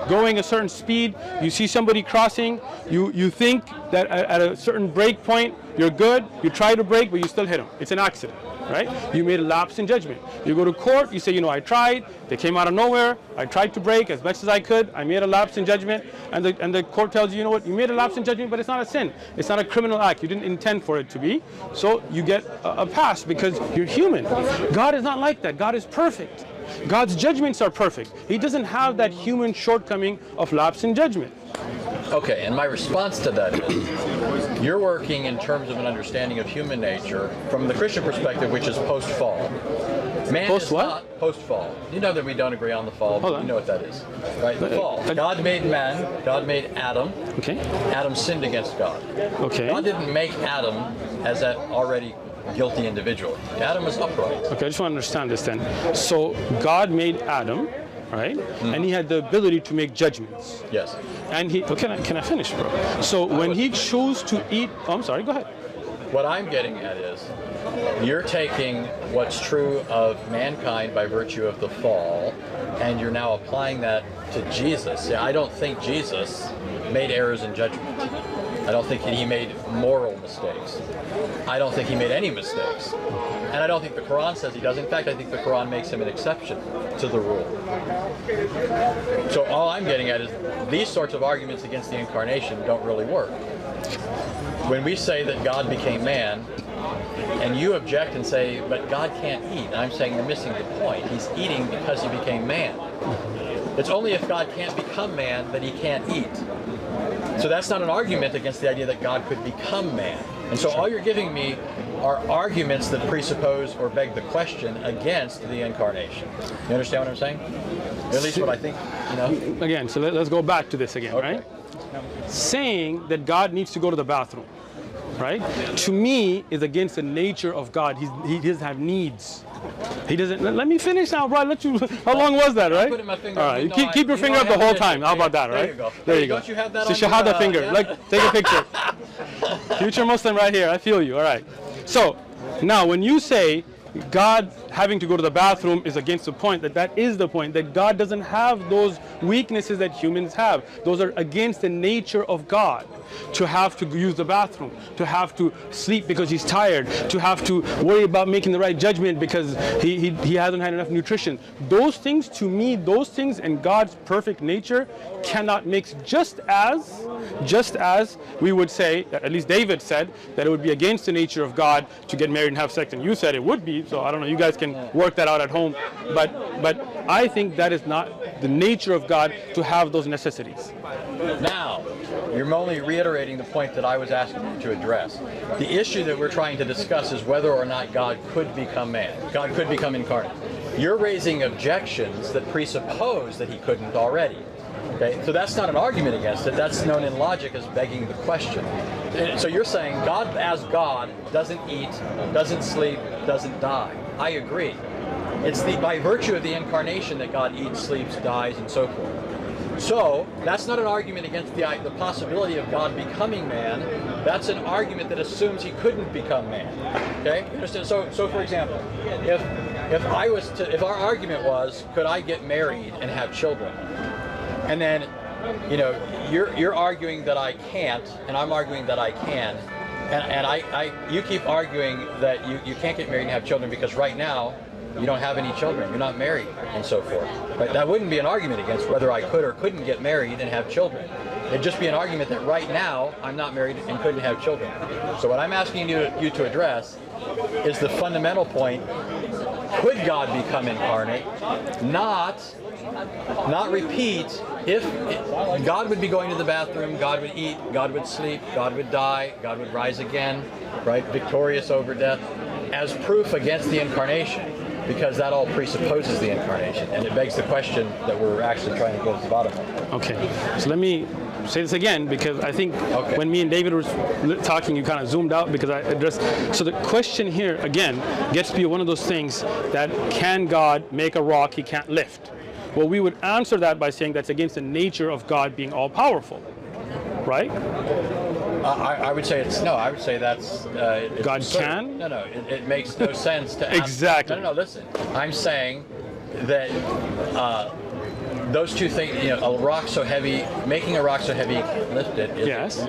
going a certain speed. You see somebody crossing. You think that at a certain brake point, you're good. You try to brake, but you still hit them. It's an accident. Right? You made a lapse in judgment. You go to court, you say, I tried, they came out of nowhere, I tried to brake as best as I could, I made a lapse in judgment, and the court tells you, you made a lapse in judgment, but it's not a sin. It's not a criminal act. You didn't intend for it to be. So you get a pass because you're human. God is not like that. God is perfect. God's judgments are perfect. He doesn't have that human shortcoming of lapse in judgment. Okay, and my response to that is, you're working in terms of an understanding of human nature from the Christian perspective, which is post-fall. Man Post is what? not post-fall. You know that we don't agree on the fall, Hold but on. you know what that is, right? The fall. God made man. God made Adam. Okay. Adam sinned against God. Okay. God didn't make Adam as that already guilty individual. Adam was upright. Okay, I just want to understand this then. So God made Adam, right? And he had the ability to make judgments. Yes. And he, okay, can I finish, bro? So when he chose to eat, oh, I'm sorry, go ahead. What I'm getting at is, you're taking what's true of mankind by virtue of the fall, and you're now applying that to Jesus. See, I don't think Jesus made errors in judgment. I don't think he made moral mistakes. I don't think he made any mistakes. And I don't think the Quran says he does. In fact, I think the Quran makes him an exception to the rule. So all I'm getting at is these sorts of arguments against the incarnation don't really work. When we say that God became man, and you object and say, but God can't eat, and I'm saying you're missing the point. He's eating because he became man. It's only if God can't become man that he can't eat. So that's not an argument against the idea that God could become man. And so all you're giving me are arguments that presuppose or beg the question against the incarnation. You understand what I'm saying? Or at least what I think, you know? Again, so let's go back to this again, Okay. right? Saying that God needs to go to the bathroom, right? To me, is against the nature of God. He doesn't have needs. He doesn't. Let me finish now, bro. How long was that, right? putting my finger All up. right, No, keep your you finger don't up the have whole to time. do it. How about that, There right? you go. There Hey, you go. don't you have that It's a on your, shahada finger. yeah? Like, take a picture. Future Muslim right here. I feel you. All right. So now, when you say God having to go to the bathroom is against the point, that is the point, that God doesn't have those weaknesses that humans have. Those are against the nature of God. To have to use the bathroom, to have to sleep because he's tired, to have to worry about making the right judgment because he hasn't had enough nutrition. Those things, to me, those things and God's perfect nature cannot mix, just as we would say, at least David said, that it would be against the nature of God to get married and have sex, and you said it would be, so I don't know, you guys can work that out at home, but I think that is not the nature of God to have those necessities. Now, you're only reiterating the point that I was asking you to address. The issue that we're trying to discuss is whether or not God could become man. God could become incarnate. You're raising objections that presuppose that he couldn't already. Okay? So that's not an argument against it. That's known in logic as begging the question. So you're saying God as God doesn't eat, doesn't sleep, doesn't die. I agree. It's by virtue of the incarnation that God eats, sleeps, dies, and so forth. So that's not an argument against the possibility of God becoming man. That's an argument that assumes he couldn't become man. Okay? Understand? So for example, if our argument was, could I get married and have children, and then, you know, you're arguing that I can't, and I'm arguing that I can, and you keep arguing that you can't get married and have children because right now you don't have any children, you're not married, and so forth. But that wouldn't be an argument against whether I could or couldn't get married and have children. It'd just be an argument that right now I'm not married and couldn't have children. So what I'm asking you to address is the fundamental point: could God become incarnate? Not repeat. If God would be going to the bathroom, God would eat, God would sleep, God would die, God would rise again, right? Victorious over death, as proof against the incarnation. Because that all presupposes the incarnation, and it begs the question that we're actually trying to go to the bottom of. Okay, so let me say this again, because I think when me and David were talking, you kind of zoomed out because I addressed. So the question here, again, gets to be one of those things that, can God make a rock he can't lift? Well, we would answer that by saying that's against the nature of God being all-powerful, right? I would say it's no. I would say that's it's God absurd. can? No, it makes no sense to ask. Exactly. No. Listen, I'm saying that those two things. You know, a rock so heavy, making a rock so heavy you can't lift it. Yes.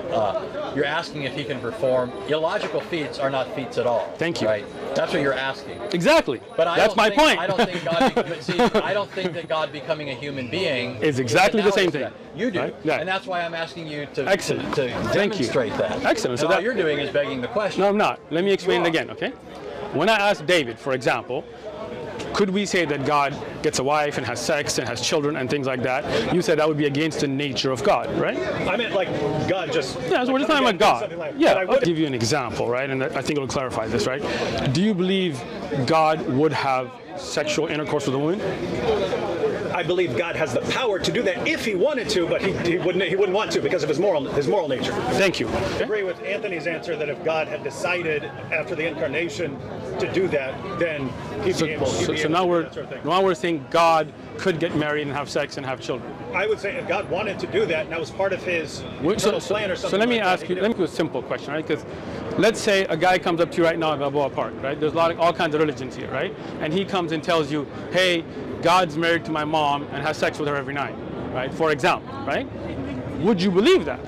You're asking if he can perform illogical feats are not feats at all. Thank you. Right. That's what you're asking. Exactly. But that's my point. I don't think God. But see, I don't think that God becoming a human being is exactly the same thing. That. You do, right? Yeah. And that's why I'm asking you to Excellent. to demonstrate that. Excellent. So all you're doing is begging the question. No, I'm not. Let me explain it again, okay? When I asked David, for example, could we say that God gets a wife and has sex and has children and things like that? You said that would be against the nature of God, right? I meant like God just. Yeah, so we're just talking about God. Like, Yeah, I'll give you an example, right? And I think it'll clarify this, right? Do you believe God would have sexual intercourse with a woman? I believe God has the power to do that if he wanted to, but he wouldn't want to because of his moral nature. Thank you. I agree with Anthony's answer that if God had decided after the incarnation to do that, then he'd be able to do that sort of thing. Now we're saying God could get married and have sex and have children. I would say if God wanted to do that, and that was part of his eternal plan or something. So let me like ask you. Let me ask you a simple question, right? Because let's say a guy comes up to you right now at Balboa Park, right? There's all kinds of religions here, right? And he comes and tells you, hey, God's married to my mom and has sex with her every night, right? For example, right? Would you believe that?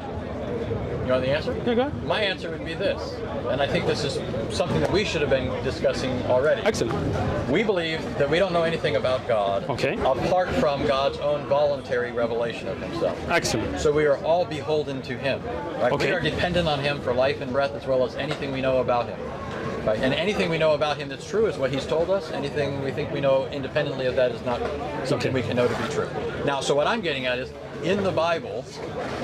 You know the answer? Yeah, go ahead. My answer would be this, and I think this is something that we should have been discussing already. Excellent. We believe that we don't know anything about God apart from God's own voluntary revelation of himself. Excellent. So we are all beholden to him. Right? Okay. We are dependent on him for life and breath as well as anything we know about him. Right? And anything we know about him that's true is what he's told us. Anything we think we know independently of that is not something we can know to be true. Now, so what I'm getting at is, in the Bible,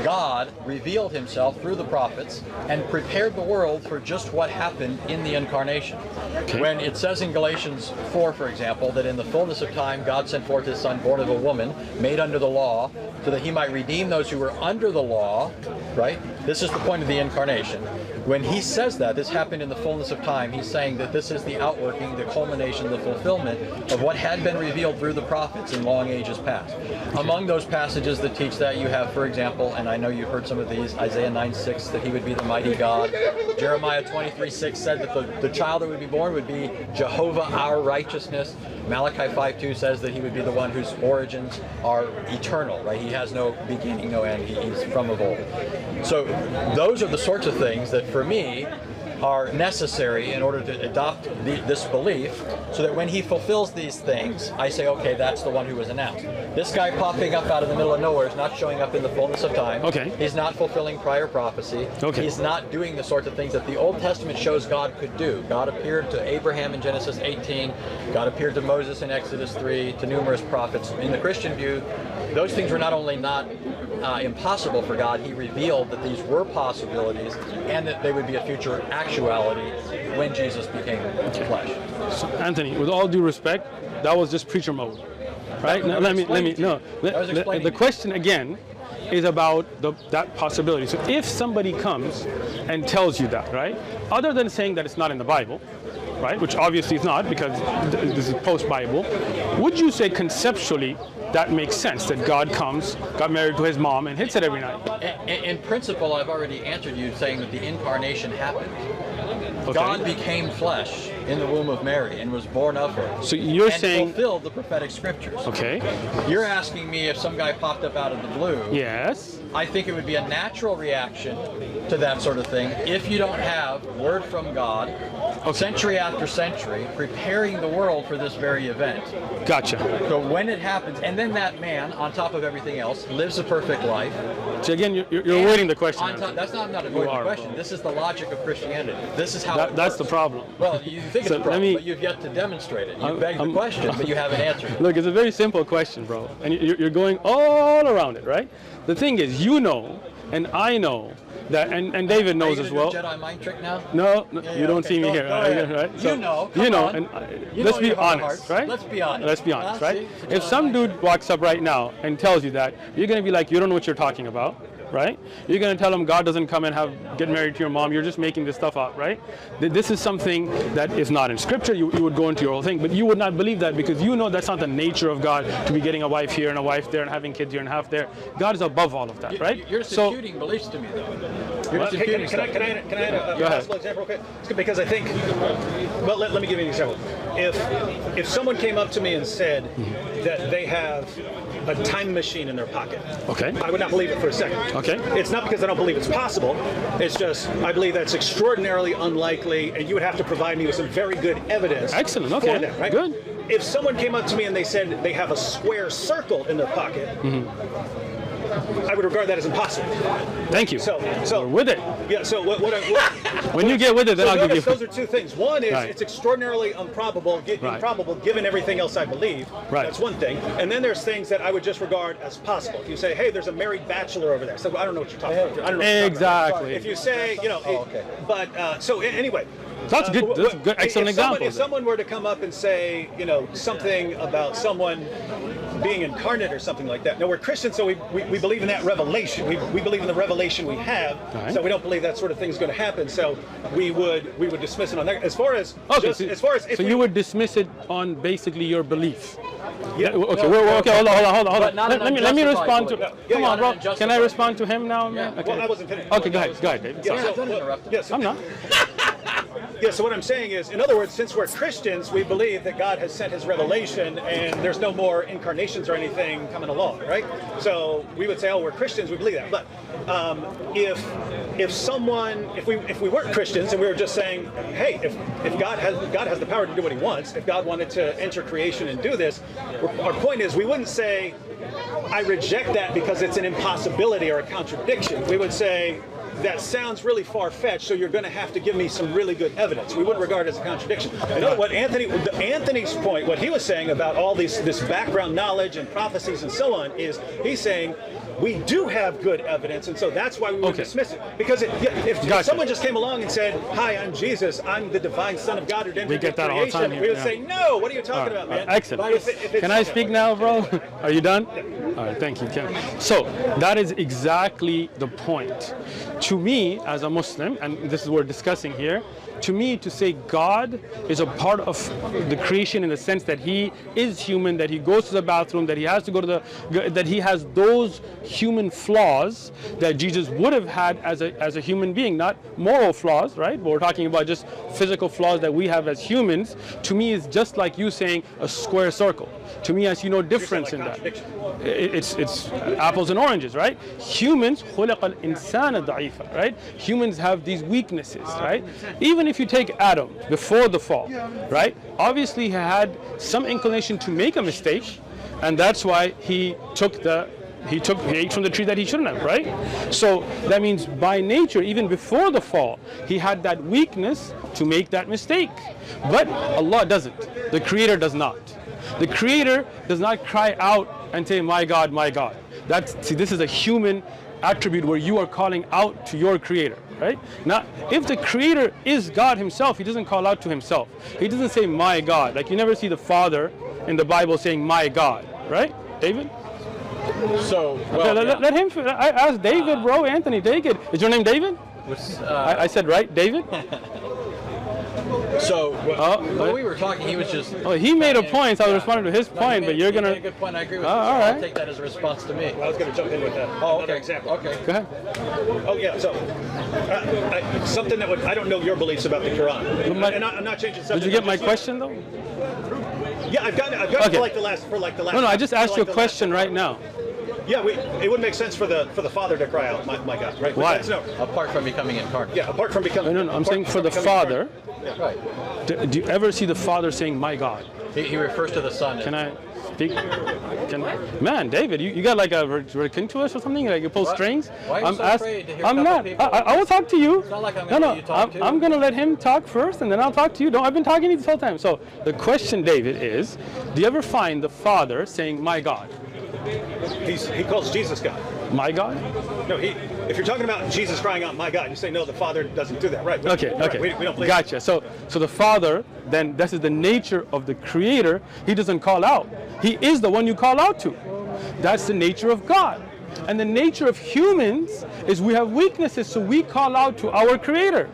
God revealed himself through the prophets and prepared the world for just what happened in the incarnation. Okay. When it says in Galatians 4, for example, that in the fullness of time God sent forth his Son, born of a woman, made under the law, so that he might redeem those who were under the law, right? This is the point of the incarnation. When he says that, this happened in the fullness of time, he's saying that this is the outworking, the culmination, the fulfillment of what had been revealed through the prophets in long ages past. Among those passages that teach that, you have, for example, and I know you've heard some of these, Isaiah 9:6, that he would be the mighty God. Jeremiah 23:6 said that the child that would be born would be Jehovah our righteousness. Malachi 5:2 says that he would be the one whose origins are eternal, right? He has no beginning, no end. He's from of old. So those are the sorts of things that, for me, are necessary in order to adopt this belief, so that when he fulfills these things, I say, okay, that's the one who was announced. This guy popping up out of the middle of nowhere is not showing up in the fullness of time. Okay. He's not fulfilling prior prophecy. Okay. He's not doing the sorts of things that the Old Testament shows God could do. God appeared to Abraham in Genesis 18. God appeared to Moses in Exodus 3, to numerous prophets. In the Christian view, those things were not only not impossible for God, he revealed that these were possibilities and that they would be a future actuality when Jesus became flesh. So, Anthony, with all due respect, that was just preacher mode, right? Now, the question again is about that possibility. So if somebody comes and tells you that, right, other than saying that it's not in the Bible, right, which obviously it's not because this is post-Bible, would you say conceptually that makes sense, that God comes, got married to his mom, and hits it every night? In principle, I've already answered you saying that the incarnation happened. Okay. God became flesh in the womb of Mary and was born of her. So you're and saying fulfilled the prophetic scriptures. Okay. You're asking me if some guy popped up out of the blue. Yes. I think it would be a natural reaction to that sort of thing if you don't have word from God, century after century, preparing the world for this very event. Gotcha. So when it happens, and then that man, on top of everything else, lives a perfect life. So again, you're avoiding the question. That's not avoiding the question. This is the logic of Christianity. This is how it works. That's the problem. Well, you think it's a problem, but you've yet to demonstrate it. You beg the question, but you haven't answered it. Look, it's a very simple question, bro. And you're going all around it, right? The thing is, you know, and I know, that, and David knows as well. Do a Jedi mind trick now? No, you don't see me here, right? So, you know, and let's be honest, right? Let's be honest. Let's be honest, right? If some dude walks up right now and tells you that, you're going to be like, you don't know what you're talking about, right? You're going to tell him God doesn't come and get married to your mom. You're just making this stuff up, right? This is something that is not in scripture. You would go into your whole thing, but you would not believe that because you know that's not the nature of God to be getting a wife here and a wife there and having kids here and half there. God is above all of that, right? You're imputing beliefs to me, though. You're just imputing can I add a possible example? Okay, because I think. Well, let me give you an example. If someone came up to me and said that they have a time machine in their pocket, okay, I would not believe it for a second. Okay. It's not because I don't believe it's possible. It's just I believe that's extraordinarily unlikely, and you would have to provide me with some very good evidence. Excellent. Okay. For that, right? Good. If someone came up to me and they said they have a square circle in their pocket, I would regard that as impossible. Thank you. So We're with it. yeah. So what When you get with it, then so I'll give notice you. those are two things. One is Right. it's extraordinarily improbable given everything else I believe. Right. That's one thing. And then there's things that I would just regard as possible. If you say, hey, there's a married bachelor over there, so I don't know what you're talking about. I don't know what you're talking about. Exactly. If you say, anyway. That's good. That's a good, excellent example. If someone were to come up and say, something about someone being incarnate or something like that. Now, we're Christians, so we believe in that revelation. We believe in the revelation we have, Right. so we don't believe that sort of thing is going to happen. So we would dismiss it on that. As far as so you would dismiss it on basically your belief. yeah. Okay. Okay. Hold on. But not an Let me respond to. unjustified Come on, bro. unjustified. Can I respond to him now, man? Okay. Well, I wasn't finished. Okay. Go ahead, David. Yeah, Sorry. so, don't interrupt him. yeah, so- I'm not. Yeah, so what I'm saying is, in other words, since we're Christians, we believe that God has sent his revelation and there's no more incarnations or anything coming along, right? So we would say, oh, we're Christians, we believe that. But if we weren't Christians and we were just saying, hey, if God has the power to do what he wants, if God wanted to enter creation and do this, our point is we wouldn't say, I reject that because it's an impossibility or a contradiction. We would say, that sounds really far-fetched, so you're going to have to give me some really good evidence. We wouldn't regard it as a contradiction. And Anthony's point, what he was saying about all this background knowledge and prophecies and so on, is he's saying we do have good evidence, and so that's why we would dismiss it. Because if someone just came along and said, "Hi, I'm Jesus. I'm the divine Son of God who entered into get that all the time creation," here, we would yeah. say, "No, what are you talking about, man?" Excellent. But if it's- Can I speak now, bro? Are you done? All right, thank you. So that is exactly the point. To me, as a Muslim, and this is what we're discussing here, to me, to say God is a part of the creation in the sense that he is human, that he goes to the bathroom, that he has to go to that he has those human flaws that Jesus would have had as a human being, not moral flaws, right? But we're talking about just physical flaws that we have as humans. To me, is just like you saying a square circle. To me, I see no difference in that. It's apples and oranges, right? Humans, خُلِقَ الْإِنسَانَ ضَعِيفًا, right? Humans have these weaknesses, right? Even if you take Adam before the fall, right? Obviously, he had some inclination to make a mistake, and that's why he ate from the tree that he shouldn't have, right? So that means by nature, even before the fall, he had that weakness to make that mistake. But Allah doesn't. The Creator does not. The Creator does not cry out and say, my God, my God. See, this is a human attribute where you are calling out to your Creator, right? Now, if the Creator is God himself, he doesn't call out to himself. He doesn't say, my God. Like you never see the Father in the Bible saying, my God, right? David? So, Let him, I asked David, bro, Anthony, David. Is your name David? I said right, David? So, when we were talking, he was just... Oh, he made a point, so I was responding to his point, but you're going He to... made a good point, I agree with you. all So right. I'll take that as a response to me. I was going to jump in with that. Oh, Another okay. example. Okay. Go ahead. Oh yeah, so something that I don't know your beliefs about the Quran, and I'm not changing subject. Did you get my question though? Yeah, I've got it Okay. for like the last. No, I just asked you a question right now. Yeah, it would make sense for the Father to cry out, my God, right? Why? Apart from becoming incarnate. Yeah, apart from becoming. No, I'm saying for the Father. Right. Do you ever see the Father saying, my God? He refers to the Son. Can I speak? Man, David, you got like a rekin to us or something? Like you pull strings? Why are you so afraid to hear I'm a not. couple people? I will talk to you. It's not like I'm gonna let you talk too. I'm going to let him talk first, and then I'll talk to you. I've been talking to you this whole time. So the question, David, is, do you ever find the Father saying, my God? He calls Jesus God. My God? No, if you're talking about Jesus crying out, my God, you say no, the Father doesn't do that, right? Okay. We don't believe. Gotcha. So the Father, then this is the nature of the Creator. He doesn't call out. He is the one you call out to. That's the nature of God. And the nature of humans is we have weaknesses, so we call out to our Creator.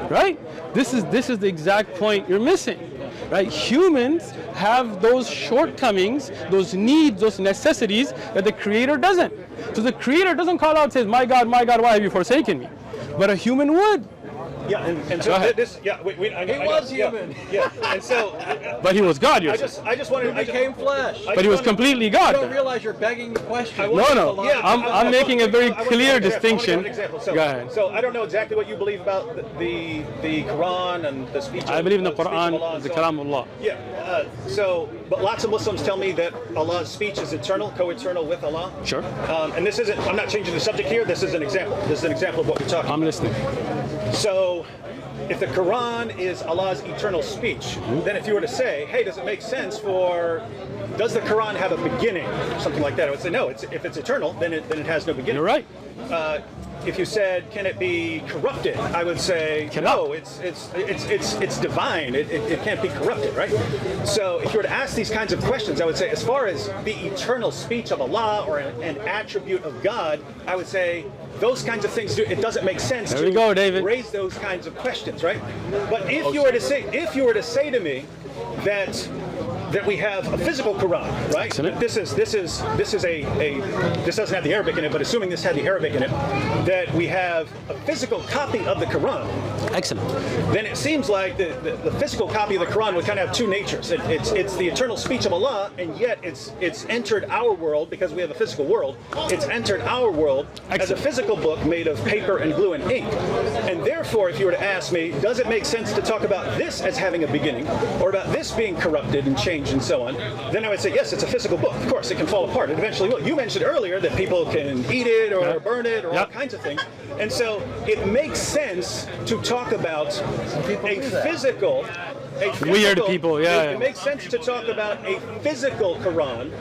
Right? This is the exact point you're missing. Right? Humans have those shortcomings, those needs, those necessities that the Creator doesn't. So the Creator doesn't call out and says, my God, why have you forsaken me? But a human would. Yeah, and Go so ahead. this, yeah, I He know, was yeah, human. Yeah, and so But he was God, you're I saying. just wanted, He became flesh. But he was completely God. You don't realize you're begging the question. No, Yeah, I'm making a very I wanna clear give an distinction. example. So, Go ahead. So I don't know exactly what you believe about the Quran and the speech. I believe in the speech of Allah Quran, and the so on. Kalam of Allah. Yeah. But lots of Muslims tell me that Allah's speech is eternal, co-eternal with Allah. Sure. And this isn't. I'm not changing the subject here. This is an example. This is an example of what we're talking I'm listening. about. So, if the Quran is Allah's eternal speech, then if you were to say, hey, does the Quran have a beginning? Something like that. I would say no. If it's eternal, then it has no beginning. You're right. If you said, can it be corrupted? I would say, no, it's divine. It can't be corrupted, right? So if you were to ask these kinds of questions, I would say, as far as the eternal speech of Allah or an attribute of God, I would say those kinds of things, it doesn't make sense There we go, David. raise those kinds of questions, right? But if you were to say to me that we have a physical Quran, right? Excellent. This doesn't have the Arabic in it, but assuming this had the Arabic in it, that we have a physical copy of the Quran. Excellent. Then it seems like the physical copy of the Quran would kind of have two natures. It's the eternal speech of Allah, and yet it's entered our world because we have a physical world. It's entered our world as a physical book made of paper and glue and ink. And therefore, if you were to ask me, does it make sense to talk about this as having a beginning, or about this being corrupted and changed and so on? Then I would say, yes, it's a physical book. Of course, it can fall apart. It eventually will. You mentioned earlier that people can eat it or burn it or all kinds of things. And so it makes sense to talk about a physical, Weird people, yeah. It makes sense to talk about a physical Quran.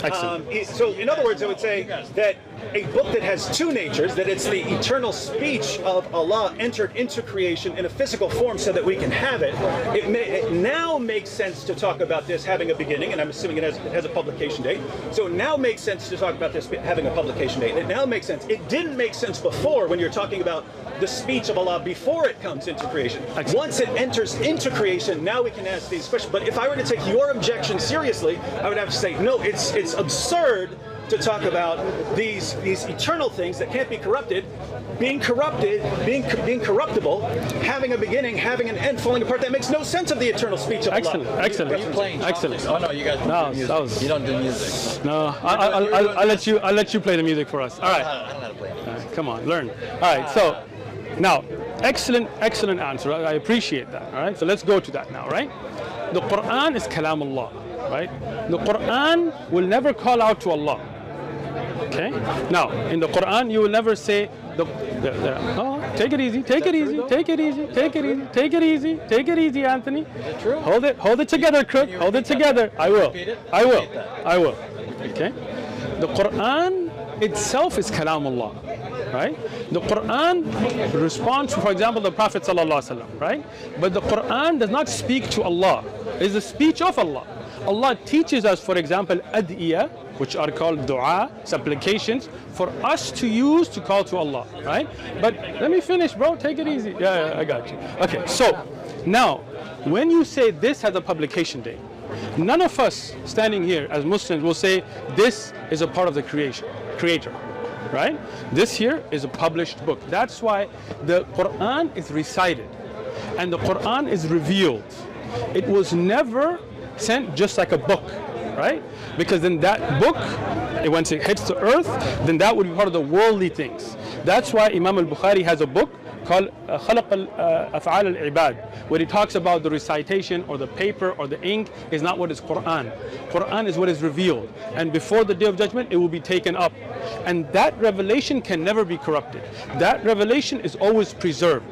Excellent. So in other words, I would say that a book that has two natures, that it's the eternal speech of Allah entered into creation in a physical form so that we can have it, it now makes sense to talk about this having a beginning, and I'm assuming it has a publication date. So it now makes sense to talk about this having a publication date. It now makes sense. It didn't make sense before when you're talking about the speech of Allah before it comes into creation. Excellent. Once it enters into creation, now we can ask these questions. But if I were to take your objection seriously, I would have to say, no, it's absurd to talk about these eternal things that can't be corrupted, being corruptible, having a beginning, having an end, falling apart. That makes no sense of the eternal speech of Allah. Excellent. Are you playing? Excellent. Oh no, you guys don't do music. You don't do music. No, I'll let you play the music for us. All right. I don't know how to play music. Come on, learn. All right. So now, excellent answer. I appreciate that. All right. So let's go to that now. Right. The Quran is Kalam Allah. Right. The Quran will never call out to Allah. Okay. Now, in the Quran, you will never say take it easy, Anthony. Is it true? Hold it together, Crook. Hold it together. I will. I will. Okay. The Quran itself is Kalam Allah. Right? The Quran responds to, for example, the Prophet ﷺ, right? But the Quran does not speak to Allah. It's the speech of Allah. Allah teaches us, for example, ad'iyah, which are called dua, supplications, for us to use to call to Allah, right? But let me finish, bro. Take it easy. Yeah, I got you. Okay, so now, when you say this has a publication date, none of us standing here as Muslims will say this is a part of the creator, right? This here is a published book. That's why the Quran is recited and the Quran is revealed. It was never sent just like a book, right? Because then that book, once it hits the earth, then that would be part of the worldly things. That's why Imam al-Bukhari has a book called Khalaq al-Af'al al-Ibad, where he talks about the recitation or the paper or the ink is not what is Quran. Quran is what is revealed. And before the Day of Judgment, it will be taken up. And that revelation can never be corrupted. That revelation is always preserved.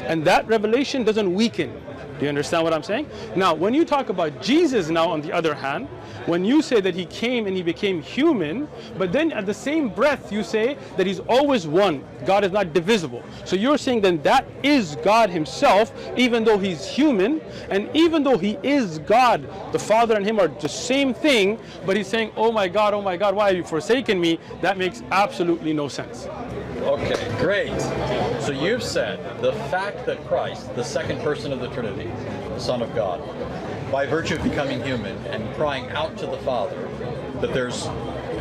And that revelation doesn't weaken. Do you understand what I'm saying? Now, when you talk about Jesus now, on the other hand, when you say that he came and he became human, but then at the same breath you say that he's always one, God is not divisible. So you're saying then that is God himself, even though he's human, and even though he is God, the Father and him are the same thing, but he's saying, oh my God, why have you forsaken me? That makes absolutely no sense. Okay, great. So you've said the fact that Christ, the second person of the Trinity, the Son of God, by virtue of becoming human and crying out to the Father, that there's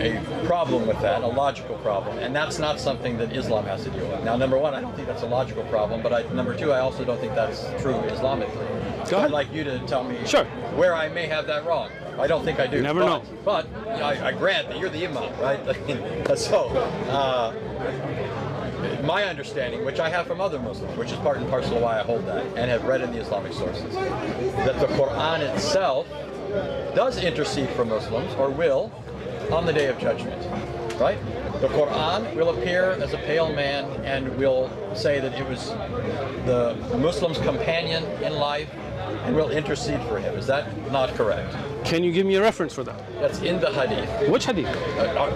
a problem with that, a logical problem, and that's not something that Islam has to deal with. Now, number one, I don't think that's a logical problem, but number two, I also don't think that's true Islamically. So I'd like you to tell me where I may have that wrong. I don't think I do. Never know. But I grant that you're the imam, right? So, my understanding, which I have from other Muslims, which is part and parcel of why I hold that, and have read in the Islamic sources, that the Quran itself does intercede for Muslims, or will, on the Day of Judgment, right? The Quran will appear as a pale man and will say that it was the Muslim's companion in life and will intercede for him. Is that not correct? Can you give me a reference for that? That's in the hadith. Which hadith?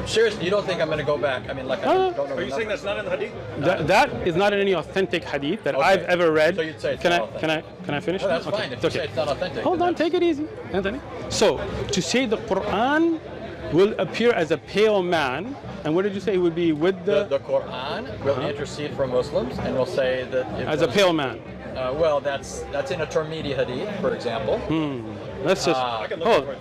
Seriously, you don't think I'm going to go back? I mean, like, I don't know. Are you saying that's not in the hadith? That is not in any authentic hadith that I've ever read. So you'd say it's can not I finish? No, that's fine. If you say it's not authentic. Hold on, take it easy, Anthony. So, to say the Quran will appear as a pale man, and what did you say? It would be with the Quran will intercede for Muslims and will say that as a pale man. Well, that's in a Tirmidhi hadith, for example. Let's just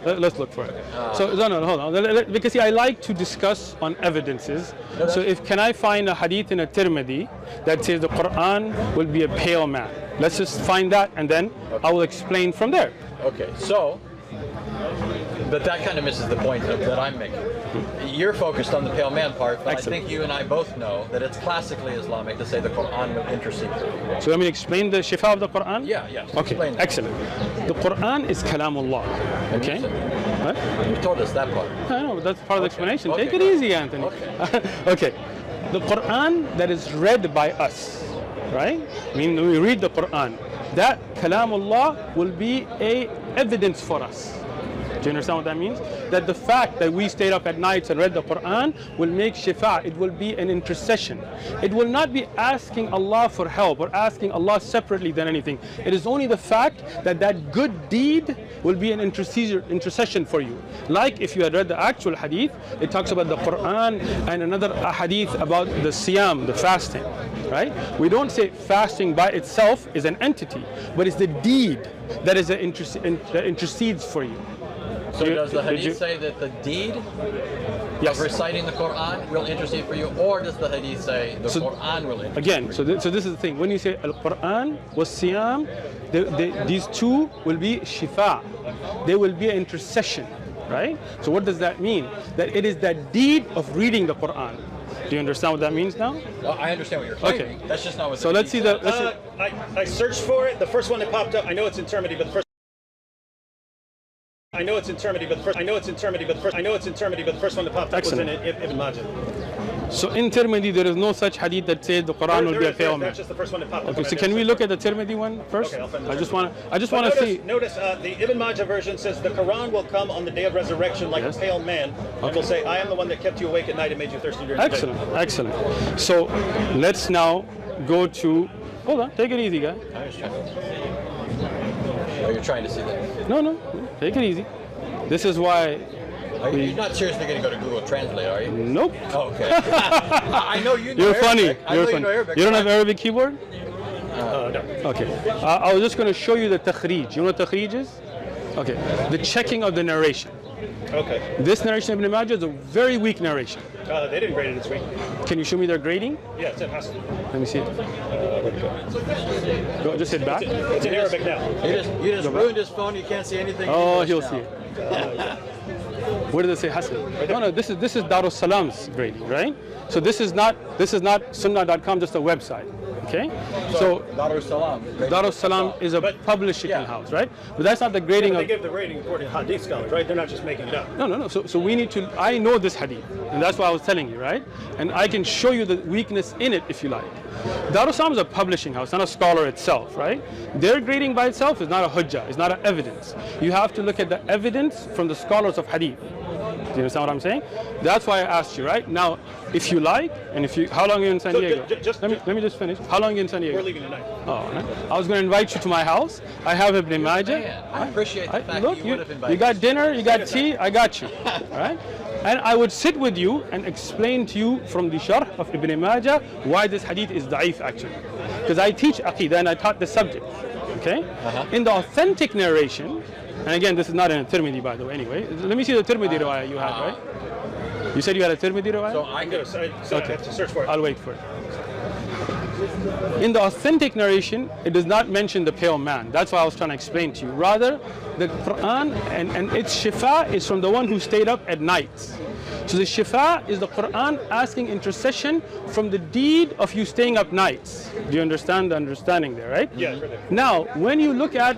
let's look for it. So no, hold on, because see, I like to discuss on evidences. So can I find a hadith in a Tirmidhi that says the Quran will be a pale man? Let's just find that, and then I will explain from there. Okay, so. But that kind of misses the point that I'm making. You're focused on the pale man part, but I think you and I both know that it's classically Islamic to say the Quran will intercede for you. So let me explain the shifa of the Quran? Yeah. Okay, excellent. The Quran is Kalamullah, okay? What? You told us that part. I know, but that's part of the explanation. Take it easy, Anthony. Okay. The Quran that is read by us, right? I mean, we read the Quran. That Kalamullah will be a evidence for us. Do you understand what that means? That the fact that we stayed up at nights and read the Quran will make shifa. It will be an intercession. It will not be asking Allah for help or asking Allah separately than anything. It is only the fact that that good deed will be an intercession for you. Like if you had read the actual hadith, it talks about the Quran and another hadith about the siyam, the fasting, right? We don't say fasting by itself is an entity, but it's the deed that is that intercedes for you. So does the hadith say that the deed of reciting the Quran will intercede for you, or does the hadith say the Quran will intercede? Again, so this is the thing. When you say Al-Quran was Siyam, these two will be shifa. They will be an intercession, right? So what does that mean? That it is that deed of reading the Quran. Do you understand what that means now? Well, I understand what you're claiming. Okay. That's just not what. So let's see the. I searched for it. The first one that popped up. I know it's in Tirmidhi, but the first. I know it's in Tirmidhi, but the first one that popped up was in Ibn Majah. So in Tirmidhi, there is no such hadith that says the Quran will be a pale man. That's just the first one that popped up. Okay, so can we look at the Tirmidhi one first? Okay, I just want to see. Notice the Ibn Majah version says the Quran will come on the day of resurrection like a pale man, and will say, "I am the one that kept you awake at night and made you thirsty during the day." Excellent. So let's now go to. Hold on, take it easy, guy. Oh, you're trying to see that? No, take it easy. This is why. You're not seriously going to go to Google Translate, are you? Nope. Oh, okay. I know you know You're Arabic. funny. You're funny. You know Arabic. You don't have Arabic keyboard? No. Okay. I was just going to show you the takhrij. You know what takhrij is? Okay. The checking of the narration. Okay. This narration of Ibn Majah is a very weak narration. They didn't grade it this week. Can you show me their grading? Yeah, it's in Hassan. Let me see it. Go, just hit back. It's in Arabic now. You just ruined his phone. You can't see anything. Oh, he'll see it. Where does it say Hassan? No, this is Darus Salam's grading, right? So this is not sunnah.com, just a website. Okay? So Darus Salam is a publishing house, right? But that's not the grading they give the rating according to hadith scholars, right? They're not just making it up. No. So we need to. I know this hadith, and that's why I was telling you, right? And I can show you the weakness in it if you like. Darus Salam is a publishing house, not a scholar itself, right? Their grading by itself is not a hujjah, it's not an evidence. You have to look at the evidence from the scholars of hadith. Do you understand what I'm saying? That's why I asked you, right? Now, if you like, and if you, how long are you in San Diego? Let me just finish. How long are you in San Diego? We're leaving tonight. Oh, right. I was going to invite you to my house. I have Ibn Majah. I appreciate the fact look, that you would have invited you got dinner, you got tea, I got you. Right? And I would sit with you and explain to you from the sharh of Ibn Majah why this hadith is da'if actually. Because I teach Aqidah and I taught the subject. Okay? In the authentic narration, and again, this is not in a Tirmidhi, by the way, anyway. Let me see the Tirmidhi riwayah you have, right? You said you had a Tirmidhi riwayah? So I could. So I have to search for it. I'll wait for it. In the authentic narration, it does not mention the pale man. That's why I was trying to explain to you. Rather, the Quran and its shifa is from the one who stayed up at night. So the shifa is the Quran asking intercession from the deed of you staying up nights. Do you understand the understanding there, right? Yeah, right there. Now, when you look at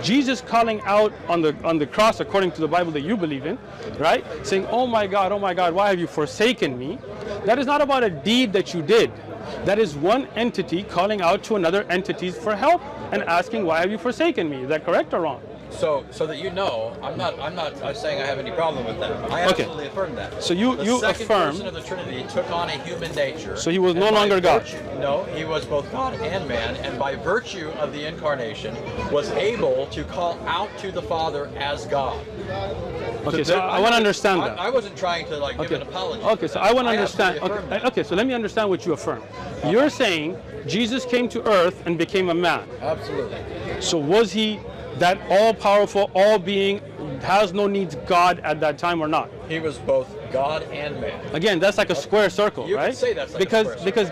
Jesus calling out on the cross, according to the Bible that you believe in, right? Saying, oh my God, why have you forsaken me? That is not about a deed that you did. That is one entity calling out to another entities for help and asking, why have you forsaken me? Is that correct or wrong? So that you know, I'm not saying I have any problem with that. I absolutely affirm that. So you the second affirm person of the Trinity took on a human nature. So he was no and by longer God. No, he was both God and man, and by virtue of the incarnation, was able to call out to the Father as God. Okay, so I want to understand that. I wasn't trying to give an apology. Okay, so I want to understand. absolutely affirm Okay, so let me understand what you affirm. You're saying Jesus came to earth and became a man. Absolutely. So was he that all-powerful, all-being, has no needs God at that time or not? He was both God and man. Again, that's like a square circle, You right? could say that's like a because square circle. because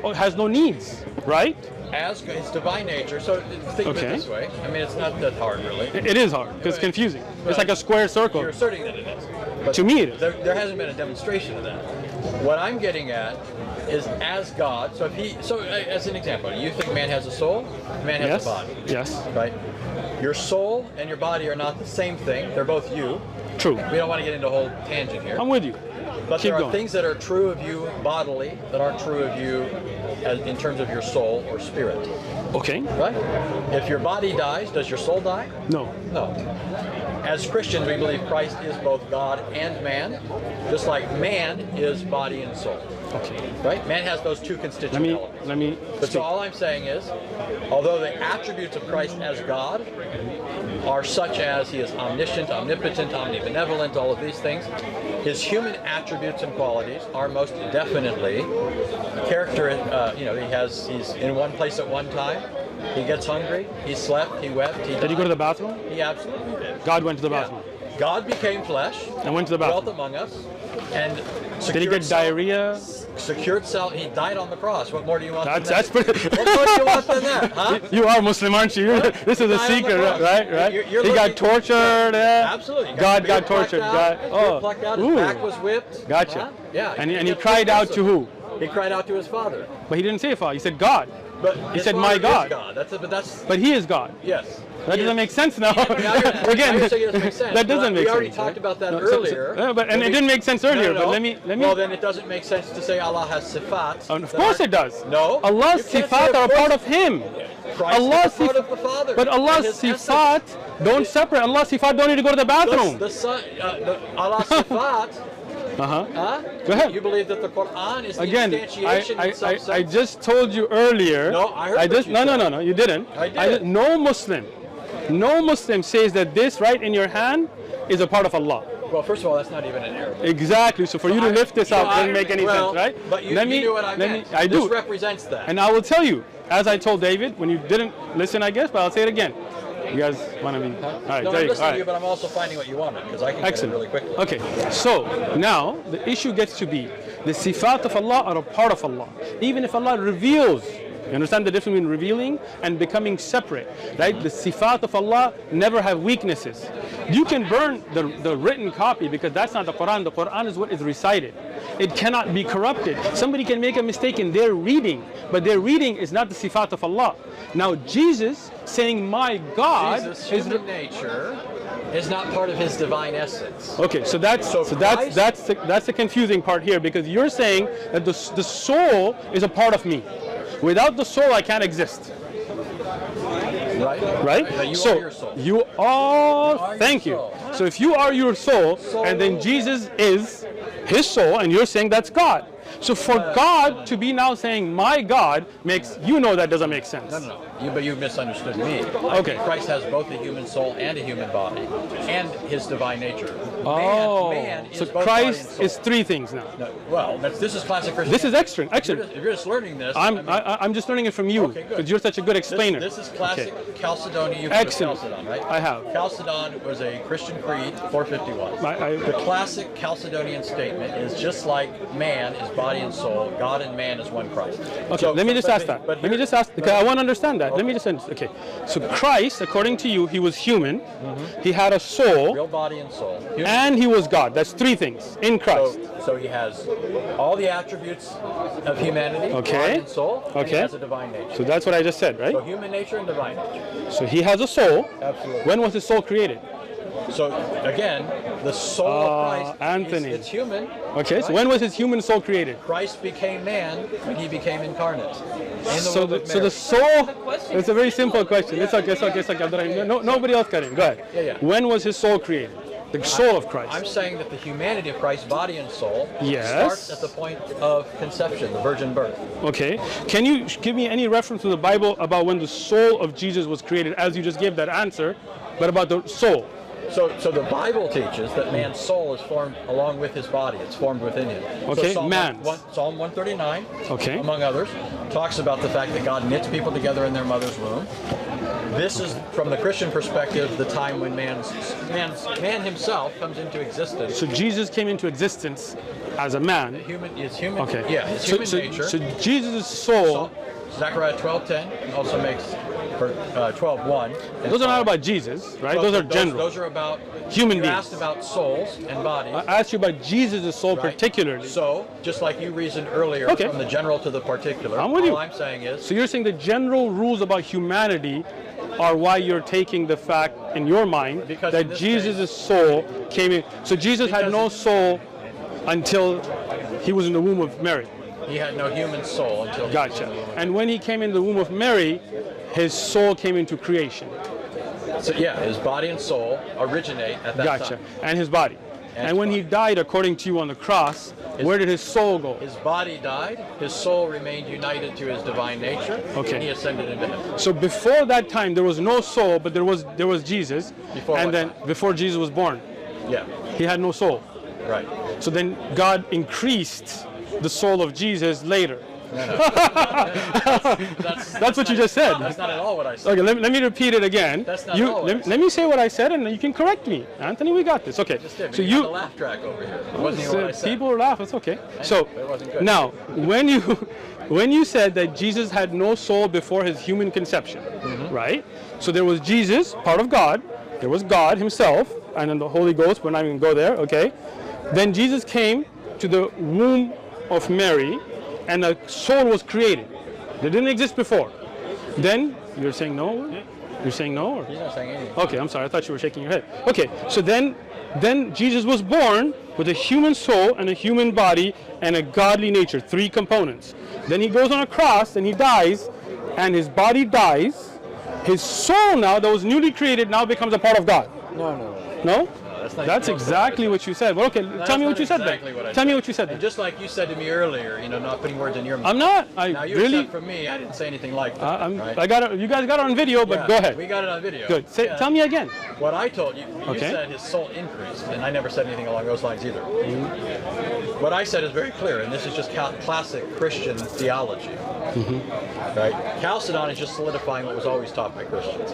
God has no needs, right? As his divine nature. So think of it Okay. this way. I mean, it's not that hard, really. It is hard because it's confusing. It's like a square circle. You're asserting that it is. But To me, it is. There hasn't been a demonstration of that. What I'm getting at is as God. So as an example, you think man has a soul, man has Yes. a body, Yes. right? Your soul and your body are not the same thing. They're both you. True. We don't want to get into a whole tangent here. I'm with you. But Keep there are going. things that are true of you bodily that aren't true of you in terms of your soul or spirit, Okay. right? If your body dies, does your soul die? No. No. As Christians, we believe Christ is both God and man, just like man is body and soul. Okay. Right? Man has those two constituent elements. Let me. But speak. so all I'm saying is, although the attributes of Christ as God are such as he is omniscient, omnipotent, omnibenevolent, all of these things, his human attributes and qualities are most definitely character. He's in one place at one time. He gets hungry. He slept. He wept. He died. Did he go to the bathroom? He absolutely did. God went to the bathroom. Yeah. God became flesh And went to the dwelt bathroom. among us, and Did he get diarrhea? Secured self. He died on the cross. What more do you want? That's than that? pretty. What more do you want than that? Huh? You are Muslim, aren't you? This is a Died on the secret, cross. right? You're He got looking- tortured. Yeah. Absolutely. God got Beard plucked tortured. out, God. beard plucked out. His Ooh. back was whipped. Gotcha. Huh? Yeah. And he gets cried whipped out also. to who? He cried out to his father. But he didn't say Father. He said God. But He his said, father "My is God." God. That's But he is God. yes. That He doesn't is- make sense now. Now you're Again, saying it doesn't make sense. that doesn't make sense. We already talked about that No, earlier. and it didn't make sense earlier. No. But let me. Well, then it doesn't make sense to say Allah has sifat. Of course it does. No. Allah's You can't say sifat of are a course. part of Him. Christ Allah's is a part sif- of the Father. But Allah's And his essence. sifat don't separate. Allah's sifat don't need to go to the bathroom. The son, Allah's sifat. Uh-huh. Huh? Go ahead. You believe that the Quran is the Again, instantiation in some sense? I just told you earlier. No, I heard what you said. No, you didn't. I did. No Muslim says that this right in your hand is a part of Allah. Well, first of all, that's not even an Arabic. Exactly. So for you to lift this up doesn't make any sense, right? But you knew what I meant. I do. This represents that. And I will tell you, as I told David, when you didn't listen, I guess, but I'll say it again. You guys want to be? All right, no, there I'm you go. listening All to you, right. but I'm also finding what you wanted because I can get it Excellent. really quickly. Okay, so now the issue gets to be the sifat of Allah are a part of Allah. Even if Allah reveals, you understand the difference between revealing and becoming separate, right? The sifat of Allah never have weaknesses. You can burn the written copy because that's not the Quran. The Quran is what is recited. It cannot be corrupted. Somebody can make a mistake in their reading, but their reading is not the sifat of Allah. Now Jesus saying, "My God," Jesus' is human nature is not part of his divine essence. okay. So that's Christ- that's the confusing part here because you're saying that the soul is a part of me. Without the soul, I can't exist. Right? Right? That you So are your soul. you are. You are Thank your you. soul. So if you are your soul, and then Jesus is his soul, and you're saying that's God. So for God to be now saying "my God" makes that doesn't make sense. No. But you misunderstood me. Okay. Christ has both a human soul and a human body, and his divine nature. Oh, man is so both body and Christ soul. is three things now. No, well, this is classic Christianity. This is excellent. If you're just learning this, I'm just learning it from you Okay, good. because you're such a good explainer. This is classic Okay. Chalcedon. You've heard of Excellent. Chalcedon, right? I have. Chalcedon was a Christian Creed 451. The classic Chalcedonian statement is just like man is body and soul, God and man is one Christ. Okay, So- let me just ask but- that. but Let me just ask, because I want to understand that. Let me just understand. Okay, so Christ, according to you, he was human, he had a soul, real body and soul. and he was God. That's three things in Christ. So he has all the attributes of humanity, Okay. body and soul, and he Okay. has a divine nature. So that's what I just said, right? So human nature and divine nature. So he has a soul. Absolutely. When was his soul created? So again, the soul of Christ, Anthony. it's human. Okay, so right? when was his human soul created? Christ became man when he became incarnate. In the So womb the, of so the Mary. soul, it's a very simple question. It's okay, it's okay, it's okay. No, nobody else got in. Go ahead. Yeah. When was his soul created? The soul of I'm Christ. saying that the humanity of Christ's body and soul Yes. starts at the point of conception, the virgin birth. Okay. Can you give me any reference to the Bible about when the soul of Jesus was created, as you just gave that answer, but about the soul? So the Bible teaches that man's soul is formed along with his body. It's formed within him. Okay, So man's. Psalm 139, Okay. among others, talks about the fact that God knits people together in their mother's womb. This is, from the Christian perspective, the time when man himself comes into existence. So Jesus came into existence as a man. Is human. Okay. Yeah, his So, human so, nature. so Jesus' soul, Zechariah 12:10 also makes for 12:1. those are not about Jesus, right? Those are general. Those are about Human you beings. asked about souls and bodies. I asked you about Jesus' soul right? particularly. So, just like you reasoned earlier, Okay. from the general to the particular, I'm with you. all I'm saying is, So you're saying the general rules about humanity are why you're taking the fact in your mind Because in that this Jesus' soul came in. So Jesus had Because no it- soul until he was in the womb of Mary. he had no human soul until he was Gotcha. in the womb. And when he came in the womb of Mary, his soul came into creation. So yeah, his body and soul originate at that Gotcha. time. And his body. And And when his he body. died, according to you on the cross, where did his soul go? His body died, his soul remained united to his divine nature, Okay. and he ascended into heaven. So before that time, there was no soul, but there was Jesus. Before and what then time? before Jesus was born, Yeah, he had no soul. right. So then God increased the soul of Jesus later. That's what you just said. That's not at all what I said. Okay, let me repeat it again. That's not all what I let me say what I said, and then you can correct me. Anthony, we got this. Okay. Just did, but So you had the laugh track over here. It wasn't even what I said. people laugh. It's okay. So but it wasn't good. now, when you said that Jesus had no soul before his human conception, Mm-hmm. right? So there was Jesus, part of God. There was God Himself, and then the Holy Ghost. We're not even going to go there. Okay. Then Jesus came to the womb of Mary, and a soul was created. They didn't exist before. Then you're saying no. You're saying no. Or? He's not saying anything. Okay, I'm sorry. I thought you were shaking your head. Okay, so then Jesus was born with a human soul and a human body and a godly nature, three components. Then he goes on a cross and he dies, and his body dies. His soul now, that was newly created, now becomes a part of God. No. No? That's not That's even close to exactly I what you said. Well, okay, tell me not what you said exactly then. what I Tell me said. what you said And then. just like you said to me earlier, not putting words in your mouth. I'm not. I Now you really. said from me, I didn't say anything like that. right? I got it. You guys got it on video, but Yeah, go ahead. We got it on video. Good. Say, Yeah. Tell me again. What I told you, you Okay. said his soul increased, and I never said anything along those lines either. Mm-hmm. What I said is very clear, and this is just classic Christian theology. Mm-hmm. Right? Chalcedon is just solidifying what was always taught by Christians.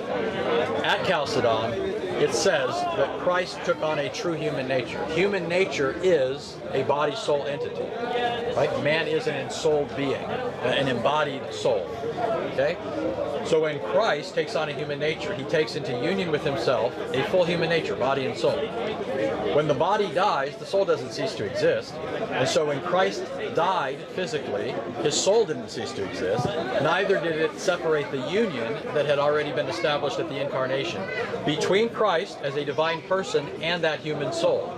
At Chalcedon, it says that Christ took on a true human nature. Human nature is a body-soul entity. Right? Man is an ensouled being, an embodied soul. Okay? So when Christ takes on a human nature, he takes into union with himself a full human nature, body and soul. When the body dies, the soul doesn't cease to exist. And so when Christ died physically, his soul didn't cease to exist. Neither did it separate the union that had already been established at the incarnation between Christ as a divine person and that human soul.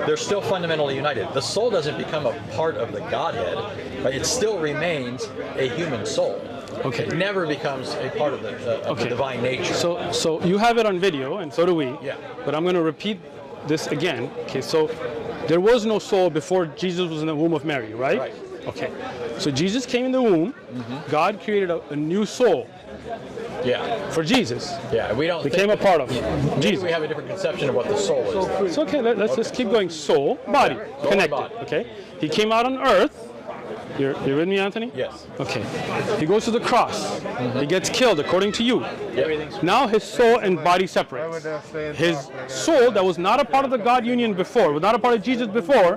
They're still fundamentally united. The soul doesn't become a part of the Godhead, but it still remains a human soul. Okay. It never becomes a part of the divine nature. So you have it on video, and so do we. Yeah. But I'm going to repeat this again. Okay. So there was no soul before Jesus was in the womb of Mary, right? Right. Okay. So Jesus came in the womb. God created a new soul Yeah. for Jesus. Yeah. We don't Became think a part of maybe Jesus. we have a different conception of what the soul is. It's okay. Let's just keep going. Soul, body, Soul, connected. body. Okay. He came out on earth. You're with me, Anthony? Yes. Okay. He goes to the cross. He gets killed, according to you. Everything's Now his soul and body separate. His soul that was not a part of the God union before, was not a part of Jesus before,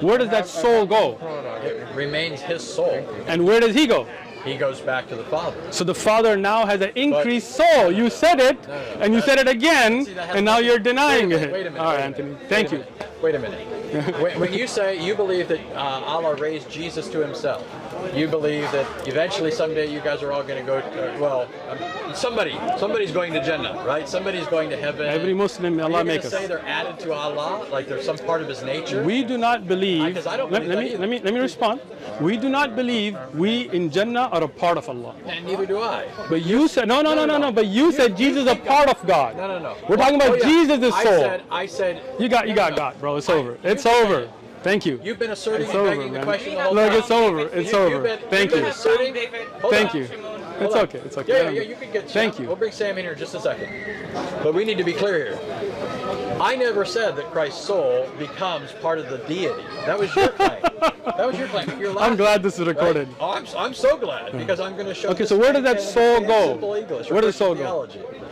where does that soul go? it remains his soul. And where does he go? He goes back to the Father. So the Father now has an increased soul. You said it, and you said it again, See, that has and now nothing- you're denying wait a it. minute, All right, wait a Anthony. minute, Thank wait a you. minute, Wait a minute. When you say you believe that Allah raised Jesus to himself, you believe that eventually someday you guys are all going to go, somebody's going to Jannah, right? Somebody's going to heaven. Every Muslim, Allah You're make going us. to say they're added to Allah, like they're some part of his nature? We do not believe. 'Cause I don't Let, believe let that me either. let me respond. We do not believe we in Jannah are a part of Allah. And neither do I. But you said no. But you said Jesus is a part of God. No. We're talking about Jesus' soul. I said. You got God, bro. It's over. It's over. Thank you. You've been asserting It's and over, begging the man. question the whole Look, time. it's over. It's over. Thank you've you. been asserting. Hold Thank on. you. Hold It's on. okay. It's okay. Yeah, you can get. Thank you. We'll bring Sam in here in just a second. But we need to be clear here. I never said that Christ's soul becomes part of the deity. That was your claim. That was your claim. You're I'm laughing, glad this is right? recorded. Oh, I'm so glad because I'm going to show. Okay, this so where does man that in soul go? simple English, or Where does the soul Christian go? theology.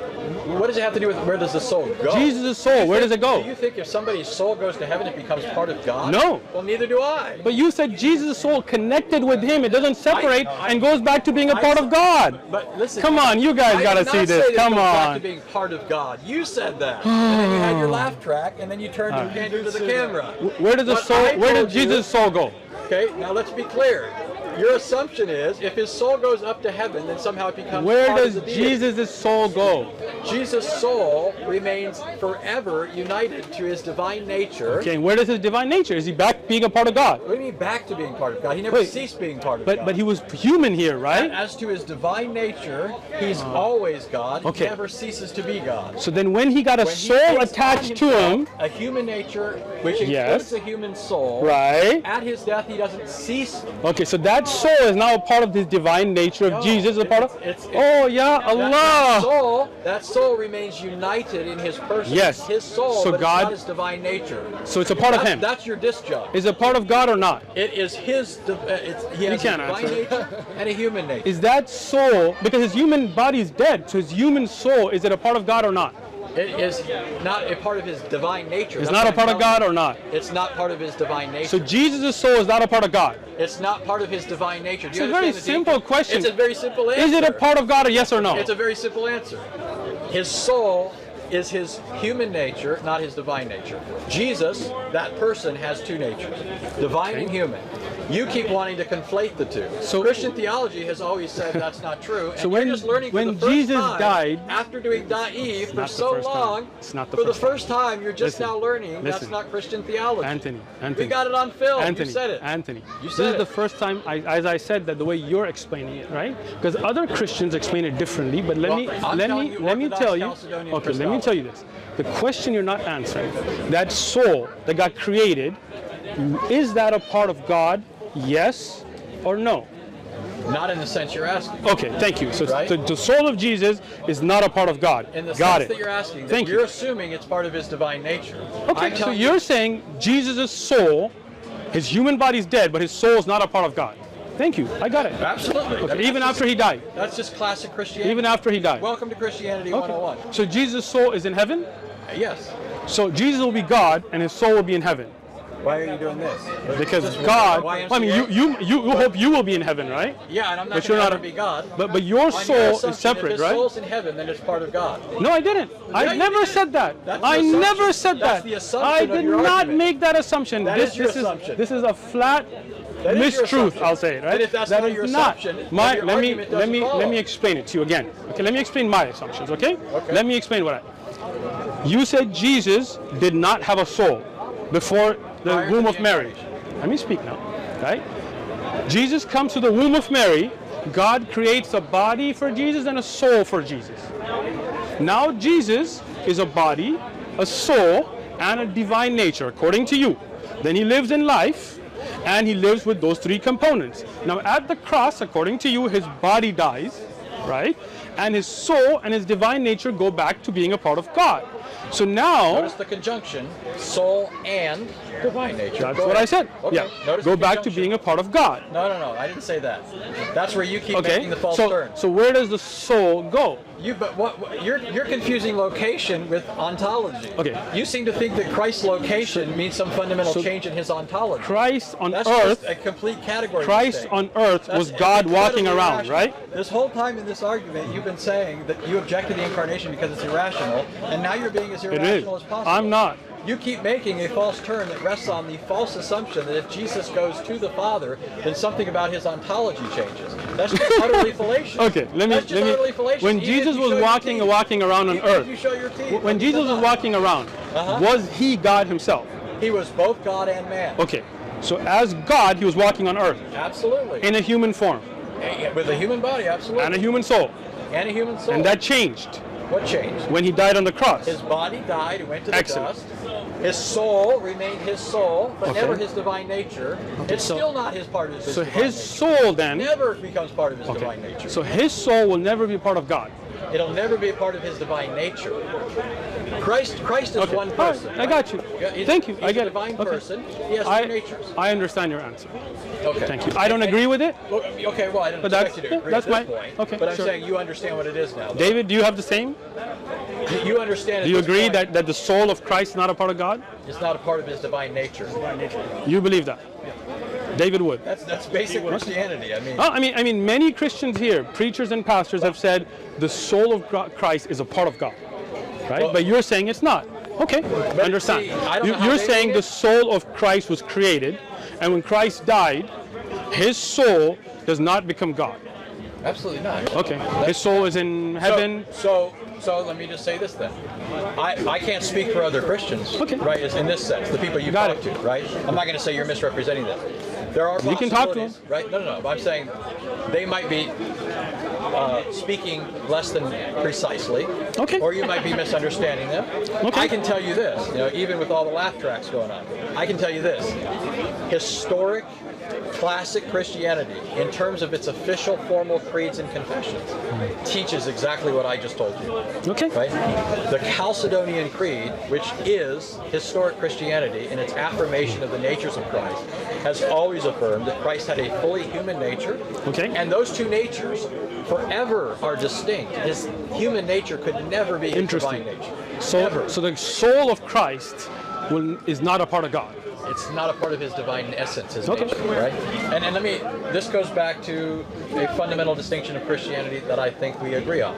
What does it have to do with where does the soul go? Jesus' soul. Where does it go? Do you think if somebody's soul goes to heaven, it becomes part of God? No. Well, neither do I. But you said Jesus' soul connected with him. It doesn't separate I- and goes back to being a part of God. But listen, Come on, you guys I gotta did see not this. say that it Come goes back on. to being part of God. You said that, and then you had your laugh track, and then you turned your hand to the camera. Where does the What soul? I Where told did you- Jesus' soul go? Okay, now let's be clear. Your assumption is if his soul goes up to heaven, then somehow it becomes Where part does of the deity. Jesus' soul go? Jesus' soul remains forever united to his divine nature. Okay, and where does his divine nature? Is he back being a part of God? What do you mean back to being part of God? He never Wait, ceased being part of God. But he was human here, right? As to his divine nature, he's always God. Okay. He never ceases to be God. So then when he got a When he soul takes on attached to himself him, a human nature, which Yes. includes a human soul, right? at his death he doesn't cease. Okay, so that soul is now a part of the divine nature of No, Jesus, a part of. it's- Oh yeah, That Allah. soul remains united in his person. Yes. It's his soul, So but God- it's not his divine nature. So it's a part of him. That's your disjunct. Is it a part of God or not? It is his. He has a can't divine answer. nature and a human nature. Is that soul, because his human body is dead, so his human soul, is it a part of God or not? It is not a part of his divine nature. It's That's not a what part I'm of God telling or not? you. It's not part of his divine nature. So Jesus' soul is not a part of God. It's not part of his divine nature. Do you It's a very understand the simple deep- question. It's a very simple answer. Is it a part of God or yes or no? It's a very simple answer. His soul is his human nature, not his divine nature. Jesus, that person, has two natures, divine and human. You keep wanting to conflate the two. So- Christian theology has always said that's not true. And So you're when- just learning for when the first Jesus time, died- after doing Da'if for not the so first time. long, It's not the for first the first time, you're just Listen. now learning that's Listen. not Christian theology. Anthony. We got it on film. Anthony, You said it. Anthony. You This said is it. the first time, as I said, that the way you're explaining it, right? Because other Christians explain it differently. But let Well, me I'm telling you let me Orthodox tell you. Chalcedonian Okay, let me Christology. tell you this. The question you're not answering, that soul that got created, is that a part of God? Yes or no? Not in the sense you're asking. Okay, thank you. So Right? the soul of Jesus is not a part of God. In the Got sense it. that you're asking, that Thank you're you. assuming it's part of his divine nature. Okay, I'm so telling you're saying Jesus' soul, his human body's dead, but his soul is not a part of God. Thank you. I got it. Absolutely. Okay, That's even just- after he died. That's just classic Christianity. Even after he died. Welcome to Christianity Okay. 101. So Jesus' soul is in heaven? Yes. So Jesus will be God and his soul will be in heaven. Why are you doing this? Because Just God, YMCA? I mean, you hope you will be in heaven, right? Yeah, and I'm not But you're going not to a- be God. But your On soul assumption, is separate, if his right? soul's in heaven, then it's part of God. No, I didn't. Yeah, I you never did. said that. That's the I assumption. never said That's that. the assumption I of did your not argument. make that assumption. That is your assumption. This is a flat That is your mistruth, assumption. I'll say it, right? And if that's That not is your not. assumption, then My, your let me argument doesn't follow. let me explain it to you again. Okay, let me explain my assumptions, okay? Okay. Let me explain what you said Jesus did not have a soul before the Prior to womb the of Mary. incarnation. Let me speak now, right? Jesus comes to the womb of Mary. God creates a body for Jesus and a soul for Jesus. Now Jesus is a body, a soul, and a divine nature, according to you. Then he lives in life, and he lives with those three components. Now at the cross, according to you, his body dies, right? And his soul and his divine nature go back to being a part of God. So now, Notice the conjunction, soul and divine nature. that's Go what ahead. I said. Okay. Yeah. Notice Go the back to conjunction. being a part of God. No, I didn't say that. That's where you keep Okay. making the false So, turn. so where does the soul go? You're confusing location with ontology. Okay. You seem to think that Christ's location means some fundamental so change in his ontology. Christ on That's earth, just a complete category Christ mistake. on earth That's was God walking incredibly around, irrational. right? This whole time in this argument, you've been saying that you object to the incarnation because it's irrational, and now you're being as It is. irrational as possible. I'm not. You keep making a false turn that rests on the false assumption that if Jesus goes to the Father, then something about his ontology changes. That's just utterly fallacious. Okay, That's just utterly fallacious. When Even Jesus if you was show your walking teeth. around on Even if earth, you show your teeth, when Jesus was walking around, Uh-huh. was he God himself? he was both God and man. Okay, so as God, he was walking on earth Absolutely. in a human form With a human body, absolutely. and a human soul, And a human soul. and that changed What changed? when he died on the cross. His body died and went to the Excellent. dust. His soul remained his soul, but Okay. never his divine nature. It's so- still not his part of his So divine his nature. soul then, Never becomes part of his okay, divine nature. so his soul will never be part of God. It'll never be a part of his divine nature. Christ is Okay, one all right, person. I got you. Yeah, he's- Thank you, I he's get a it. divine Okay. person. He has I, two natures. I understand your answer. Okay. Thank you. I don't agree with it. Well, okay, well, I don't But expect that's- you to agree that's at this my- point. okay, but I'm sure. saying you understand what it is now. David, do you have the same? You understand at Do you this agree point, that the soul of Christ is not a part of God? it's not a part of his divine nature. You believe that? David would. That's basic Christianity. I mean, Oh, I mean, many Christians here, preachers and pastors, have said the soul of Christ is a part of God, right? Well- but you're saying it's not. Okay, I understand. see, I don't know how You're they saying read the it. soul of Christ was created, and when Christ died, his soul does not become God. absolutely not. Okay, his soul is in heaven. So let me just say this then. I can't speak for other Christians, Okay. right? Is in this sense, the people you Got talk it. to, right? I'm not going to say you're misrepresenting them. There are You can talk to possibilities, right? No. But I'm saying they might be speaking less than precisely, Okay. or you might be misunderstanding them. Okay. I can tell you this, even with all the laugh tracks going on, I can tell you this: historic, classic Christianity, in terms of its official formal creeds and confessions, teaches exactly what I just told you. Okay. Right? The Chalcedonian Creed, which is historic Christianity in its affirmation of the natures of Christ, has always affirmed that Christ had a fully human nature. Okay. And those two natures forever are distinct. His human nature could never be his Interesting. divine nature. So, Never. so the soul of Christ is not a part of God. It's not a part of his divine essence, his Okay. nature, right? And this goes back to a fundamental distinction of Christianity that I think we agree on.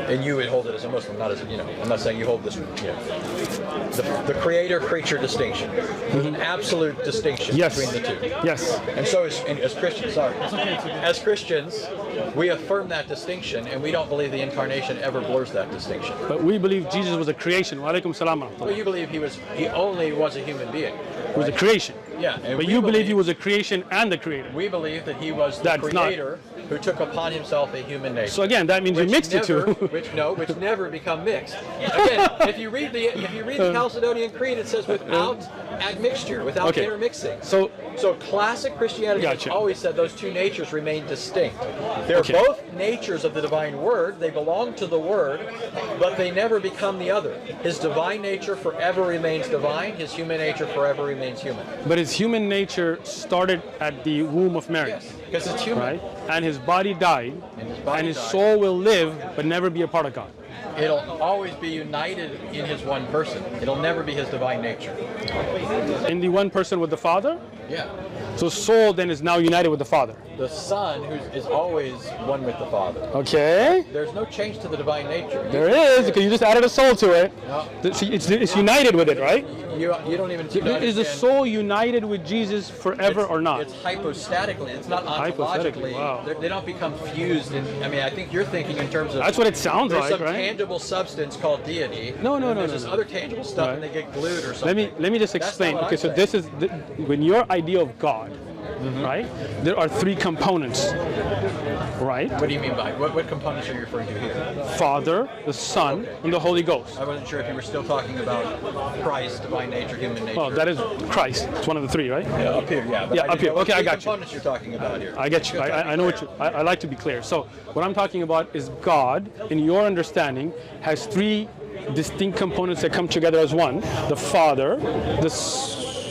And you would hold it as a Muslim, not as I'm not saying you hold this, the creator-creature distinction. There's an absolute distinction Yes. between the two. Yes. And so as Christians, as Christians, we affirm that distinction, and we don't believe the incarnation ever blurs that distinction. But we believe Jesus was a creation. Wa alaikum salam wa rahmatullah. Well, you believe he only was a human being. He was a creation. Yeah. And But we you believe he was a creation and the creator. We believe that he was the That's not- creator who took upon himself a human nature. So again, that means you mixed the two. which never become mixed. Again, if you read the Chalcedonian Creed, it says without admixture, without Okay. intermixing. So classic Christianity has Gotcha. always said those two natures remain distinct. They're Okay. both natures of the divine word. They belong to the word, but they never become the other. His divine nature forever remains divine. His human nature forever remains human. but his human nature started at the womb of Mary, Yes, because it's human. right? And his body died, And his soul will live, but never be a part of God. It'll always be united in his one person. It'll never be his divine nature. In the one person with the Father, Yeah. so soul then is now united with the Father. The Son, who is always one with the Father. Okay. There's no change to the divine nature. There is, because you just added a soul to it. No. See, it's united with it, right? You don't even Is the understand. soul united with Jesus forever It's- or not? It's hypostatically. It's not Hypostatically, ontologically. wow. They don't become fused. I think you're thinking in terms of. That's what it sounds there's like, some right? tangible substance called deity. No, and there's no, this no. other tangible stuff, and they Right. get glued or something. Let me just That's not explain. what Okay, I'm so saying. this is when your idea of God, right? There are three components, right? What do you mean by what components are you referring to here? Father, the Son, and the Holy Ghost. I wasn't sure if you were still talking about Christ, divine nature, human nature. Well, that is Christ. It's one of the three, right? Yeah, up here, yeah. But Yeah, I up didn't here. know what Okay, I three got you. components you're talking about here. I get you. I know what you. I like to be clear. So what I'm talking about is God, in your understanding, has three distinct components that come together as one. The Father,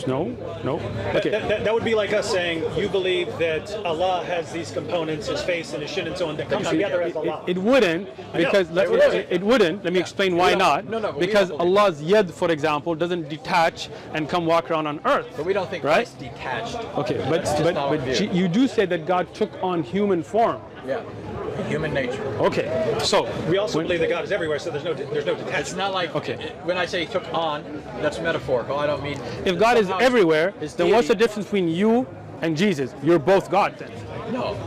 no. Okay. That would be like us saying you believe that Allah has these components, his face and his shin and so on, that come together as Allah. It wouldn't, because it wouldn't. Let me explain why not. No, because Allah's yad, for example, doesn't detach and come walk around on earth. But we don't think right? Christ detached. Okay, That's just not what we do. you do say that God took on human form. Yeah. Human nature. Okay, so We also believe that God is everywhere, so there's no detachment. It's not like Okay. when I say took on, that's metaphorical. I don't mean. if God is somehow everywhere, his then what's the deity- difference between you and Jesus? You're both God then. No.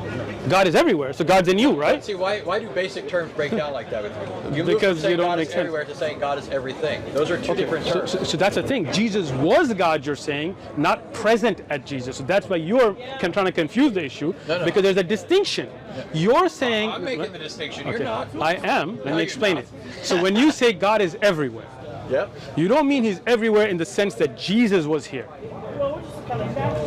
God is everywhere, so God's in you, right? See, why do basic terms break down like that with you? You move Because from saying you don't God make is sense. everywhere to saying God is everything. Those are two different terms. So that's the thing. Jesus was God, you're saying, not present at Jesus. So that's why you're trying to confuse the issue, No. because there's a distinction. You're saying... I'm making the distinction. Okay, You're not. I am. Let No, me you're explain not. it. So when you say God is everywhere, Yep. you don't mean he's everywhere in the sense that Jesus was here.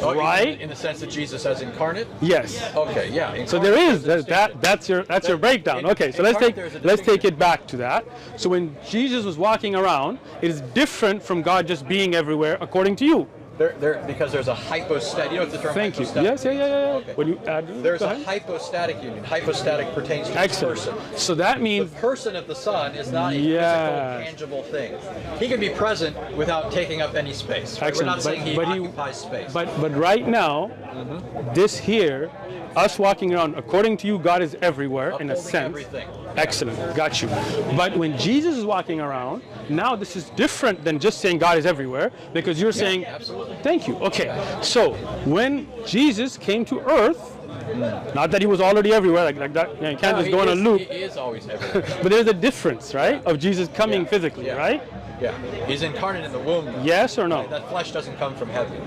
Oh, you Right? mean in the sense that Jesus as incarnate. Yes. Okay. Yeah. So there is that's your breakdown. Okay, so let's take it back to that. So when Jesus was walking around, it is different from God just being everywhere, according to you. Because there's a hypostatic. You know what the term Thank you. hypostatic Yes, yeah. Okay. When you add, There's go a ahead. hypostatic union. Hypostatic pertains to the Excellent. person. So that The means person of the Son is not a Yes. physical, tangible thing. He can be present without taking up any space. Right? We're not saying he occupies space. But right now, this here, us walking around, according to you, God is everywhere in a Upholding sense. everything. Excellent, got you. But when Jesus is walking around, now this is different than just saying God is everywhere, because you're saying, absolutely. thank you. Okay, so when Jesus came to earth, not that he was already everywhere like that, you can't just go on a loop, He is always everywhere. but there's a difference, right, of Jesus coming Yeah, physically, yeah. right? Yeah. He's incarnate in the womb. Though. Yes or no? That flesh doesn't come from heaven.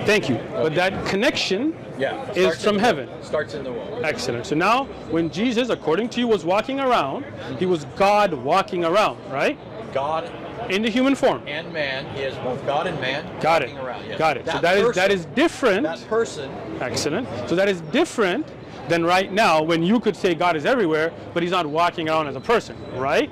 Thank you. But that connection Yeah. is Starts from in the heaven. womb. Starts in the womb. Excellent. So now, when Jesus, according to you, was walking around, he was God walking around, right? God In the human form. and man. He is both God and man. Got it. walking Around. Yes. Got it. So person, that is different. That person. Excellent. So that is different than right now when you could say God is everywhere, but he's not walking around as a person, right?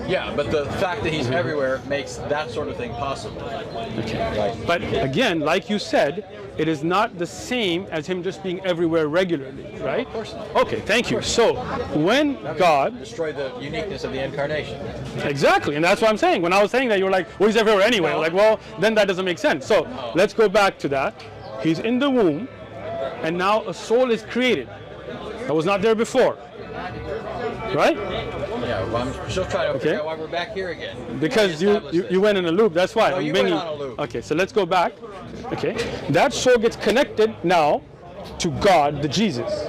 Yeah, but the fact that he's everywhere makes that sort of thing possible. Right. But again, like you said, it is not the same as him just being everywhere regularly, right? Of course not. Okay, thank you. So when God, Destroy the uniqueness of the incarnation. exactly, and that's what I'm saying. When I was saying that, you were like, well, he's everywhere anyway. Like, well, then that doesn't make sense. So let's go back to that. He's in the womb, and now a soul is created that was not there before, right? Yeah, well, I'm still trying to figure out why we're back here again. Because you Established this. went in a loop. That's why. No, I'm you bringing. went on a loop. Okay, so let's go back. Okay, that soul gets connected now to God, the Jesus,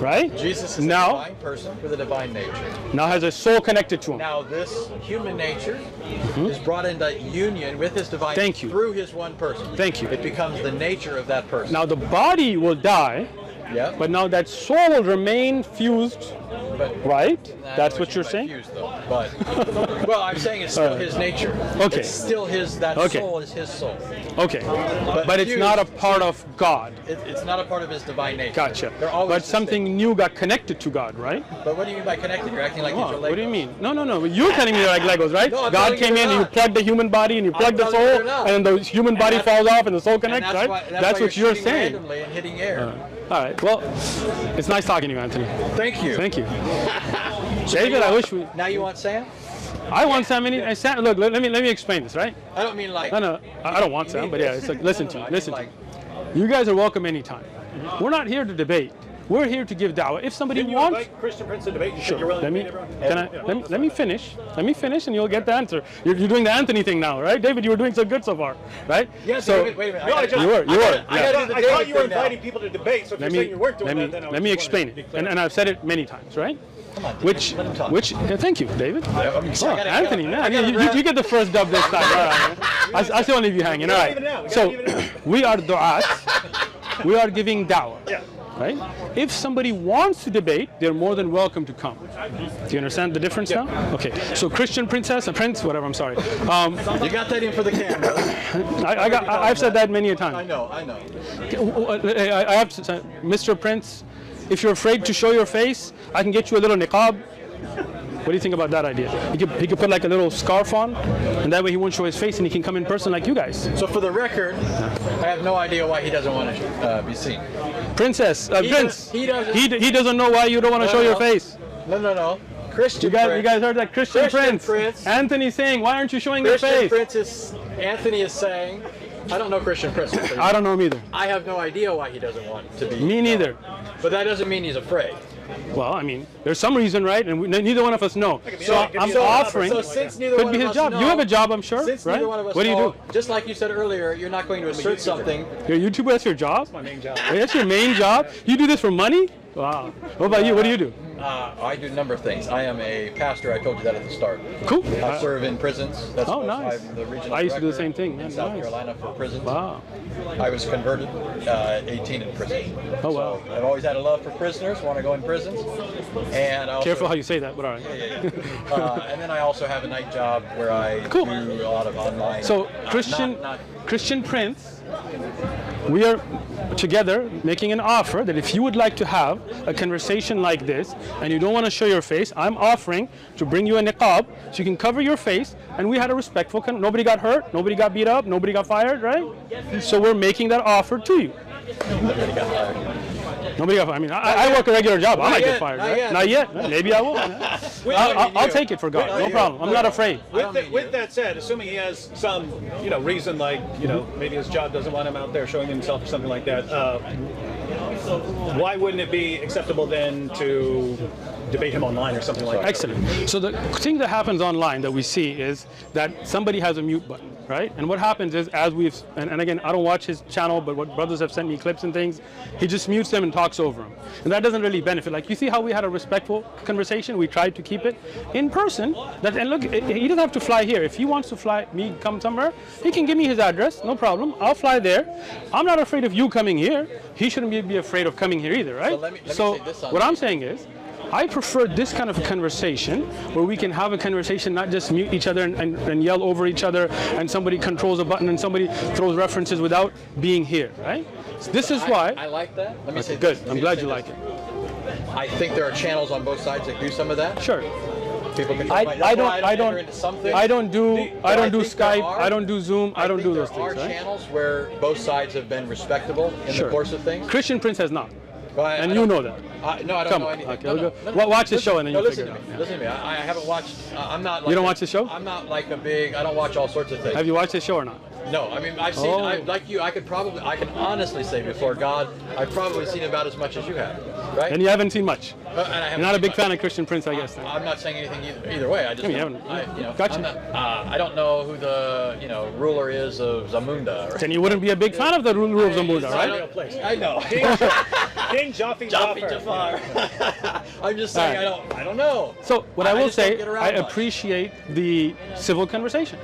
right? Jesus is now, a divine person with a divine nature. now has a soul connected to him. Now this human nature is brought into union with his divine Thank you. through his one person. Thank you. It becomes the nature of that person. Now the body will die, yeah, but now that soul will remain fused, but right? I That's know what you're by saying. fused, though, but well, I'm saying it's still his nature. Okay. It's still his. That Okay. soul is his soul. Okay, but it's not a fused, part of God. It's not a part of his divine nature. Gotcha. They're always But something new got connected to God, right? But what do you mean by connected? You're acting like these are Legos. What do you mean? No. You're telling me they're like Legos, right? No, I'm God telling you came in they're and you not. plugged the human body and you plugged the telling you soul, they're not. and then the human body that's- falls off and the soul And connects, that's right? why, That's why what you're shooting saying. randomly and hitting air. All right. Well, it's nice talking to you, Anthony. Thank you. Thank you. David, I wish we. Now you want Sam? I want Sam. Look, let me explain this, right? I don't mean like. No, I don't want You Sam, mean but yeah, this? it's like listen No, to I me, mean listen to like- me. You guys are welcome anytime. We're not here to debate. We're here to give da'wah. If somebody Didn't you wants, invite Christian Prince to debate? You said sure. you're willing Let to me, debate everyone? let me finish. Let me finish, and you'll get the answer. You're doing the Anthony thing now, right, David? You were doing so good so far, right? Yes, So David, wait a minute. No, I just- you were. I yeah. gotta do the I David thought you were thing now. inviting people to debate, so if you're saying you weren't doing that, then I was let me just explain wanted to it, be clear. and I've said it many times, right? Come on, David, Which, let him talk. thank you, David. I'm sorry, I gotta- Anthony, I man, gotta you get the first dub this time. All right. I still want to leave you hanging. All even now, right. we So gotta even now. we are du'at. We are giving da'wah. Yeah. Right? If somebody wants to debate, they're more than welcome to come. Do you understand the difference now? Okay. So Christian princess, a prince, whatever. I'm sorry. You got that in for the camera. I've said that many a time. I know. I have to say, Mr. Prince, if you're afraid to show your face, I can get you a little niqab. What do you think about that idea? He could put like a little scarf on, and that way he won't show his face, and he can come in person like you guys. So for the record, I have no idea why he doesn't want to be seen. Princess, Prince. He doesn't. He doesn't know why you don't want to show your face. No. Christian You Prince. guys heard that? Christian Prince. Anthony's saying, why aren't you showing your face? Anthony is saying, I don't know Christian Prince. I don't know him either. I have no idea why he doesn't want to be. Me neither. But that doesn't mean he's afraid. Well, I mean, there's some reason, right? And neither one of us know. So I'm offering. So since neither could one be of his us job. know, You have a job, I'm sure, since right? neither one of us What do you know, do? just like you said earlier, you're not going to assert something. You're a YouTuber. That's your job. My main job. Wait, that's your main job. You do this for money? Wow. What about you? What do you do? I do a number of things. I am a pastor. I told you that at the start. Cool. I serve in prisons. That's Oh, nice. I'm the regional I used to do the director same thing. in Man, South nice. Carolina for prisons. Wow. I was converted 18 in prison. Oh, wow. So I've always had a love for prisoners. Want to go in prisons. And I also, Careful how you say that, but all right. and then I also have a night job where I Cool. do a lot of online. So Christian not Christian Prince, we are together making an offer that if you would like to have a conversation like this and you don't want to show your face, I'm offering to bring you a niqab so you can cover your face, and we had a respectful nobody got hurt, nobody got beat up, nobody got fired, right? So we're making that offer to you. Nobody got fired. I mean, I work a regular job. I might get fired, right? Not yet. Maybe I will. I'll take it for God. No problem. I'm not afraid. With that said, assuming he has some, reason like, maybe his job doesn't want him out there showing himself or something like that, why wouldn't it be acceptable then to debate him online or something like that? Excellent. So the thing that happens online that we see is that somebody has a mute button, right? And what happens is, as we've, and again, I don't watch his channel, but what brothers have sent me clips and things, he just mutes them and talks over them. And that doesn't really benefit. Like, you see how we had a respectful conversation? We tried to keep it in person. And look, he doesn't have to fly here. If he wants to come somewhere, he can give me his address, no problem. I'll fly there. I'm not afraid of you coming here. He shouldn't be afraid of coming here either, right? So let me So say this on what that. I'm saying is, I prefer this kind of conversation where we can have a conversation, not just mute each other and yell over each other, and somebody controls a button and somebody throws references without being here, right? So this is why. I like that. Let me say Good. this. Let I'm me glad say you this. like it. I think there are channels on both sides that do some of that. Sure. People can I don't do Skype. I don't do Zoom. I don't do those There are things, right? channels where both sides have been respectable in the course of things. Christian Prince has not. But And I you don't- know that. No, I don't Come know on. anything. Okay, No, we'll no, go- no, watch the listen- show and then no, you'll listen figure to it me. out. Listen to me. I haven't watched. I'm not. Like You don't watch the show? I'm not like a big. I don't watch all sorts of things. Have you watched his show or not? No, I mean I've seen. Oh. Like you, I can honestly say before God, I've probably seen about as much as you have, right? And you haven't seen much. And I haven't You're not a seen big much. fan of Christian Prince, I guess. Then. I'm not saying anything either way. I just You don't- haven't. Gotcha. I'm not, I don't know who the ruler is of Zamunda. Or, Then you wouldn't be a big fan of the rule of Zamunda, I right? don't- I know. King Jaffe Jafar. I'm just saying Alright. I don't know. So what I will just don't say, get around I much. appreciate the civil conversation.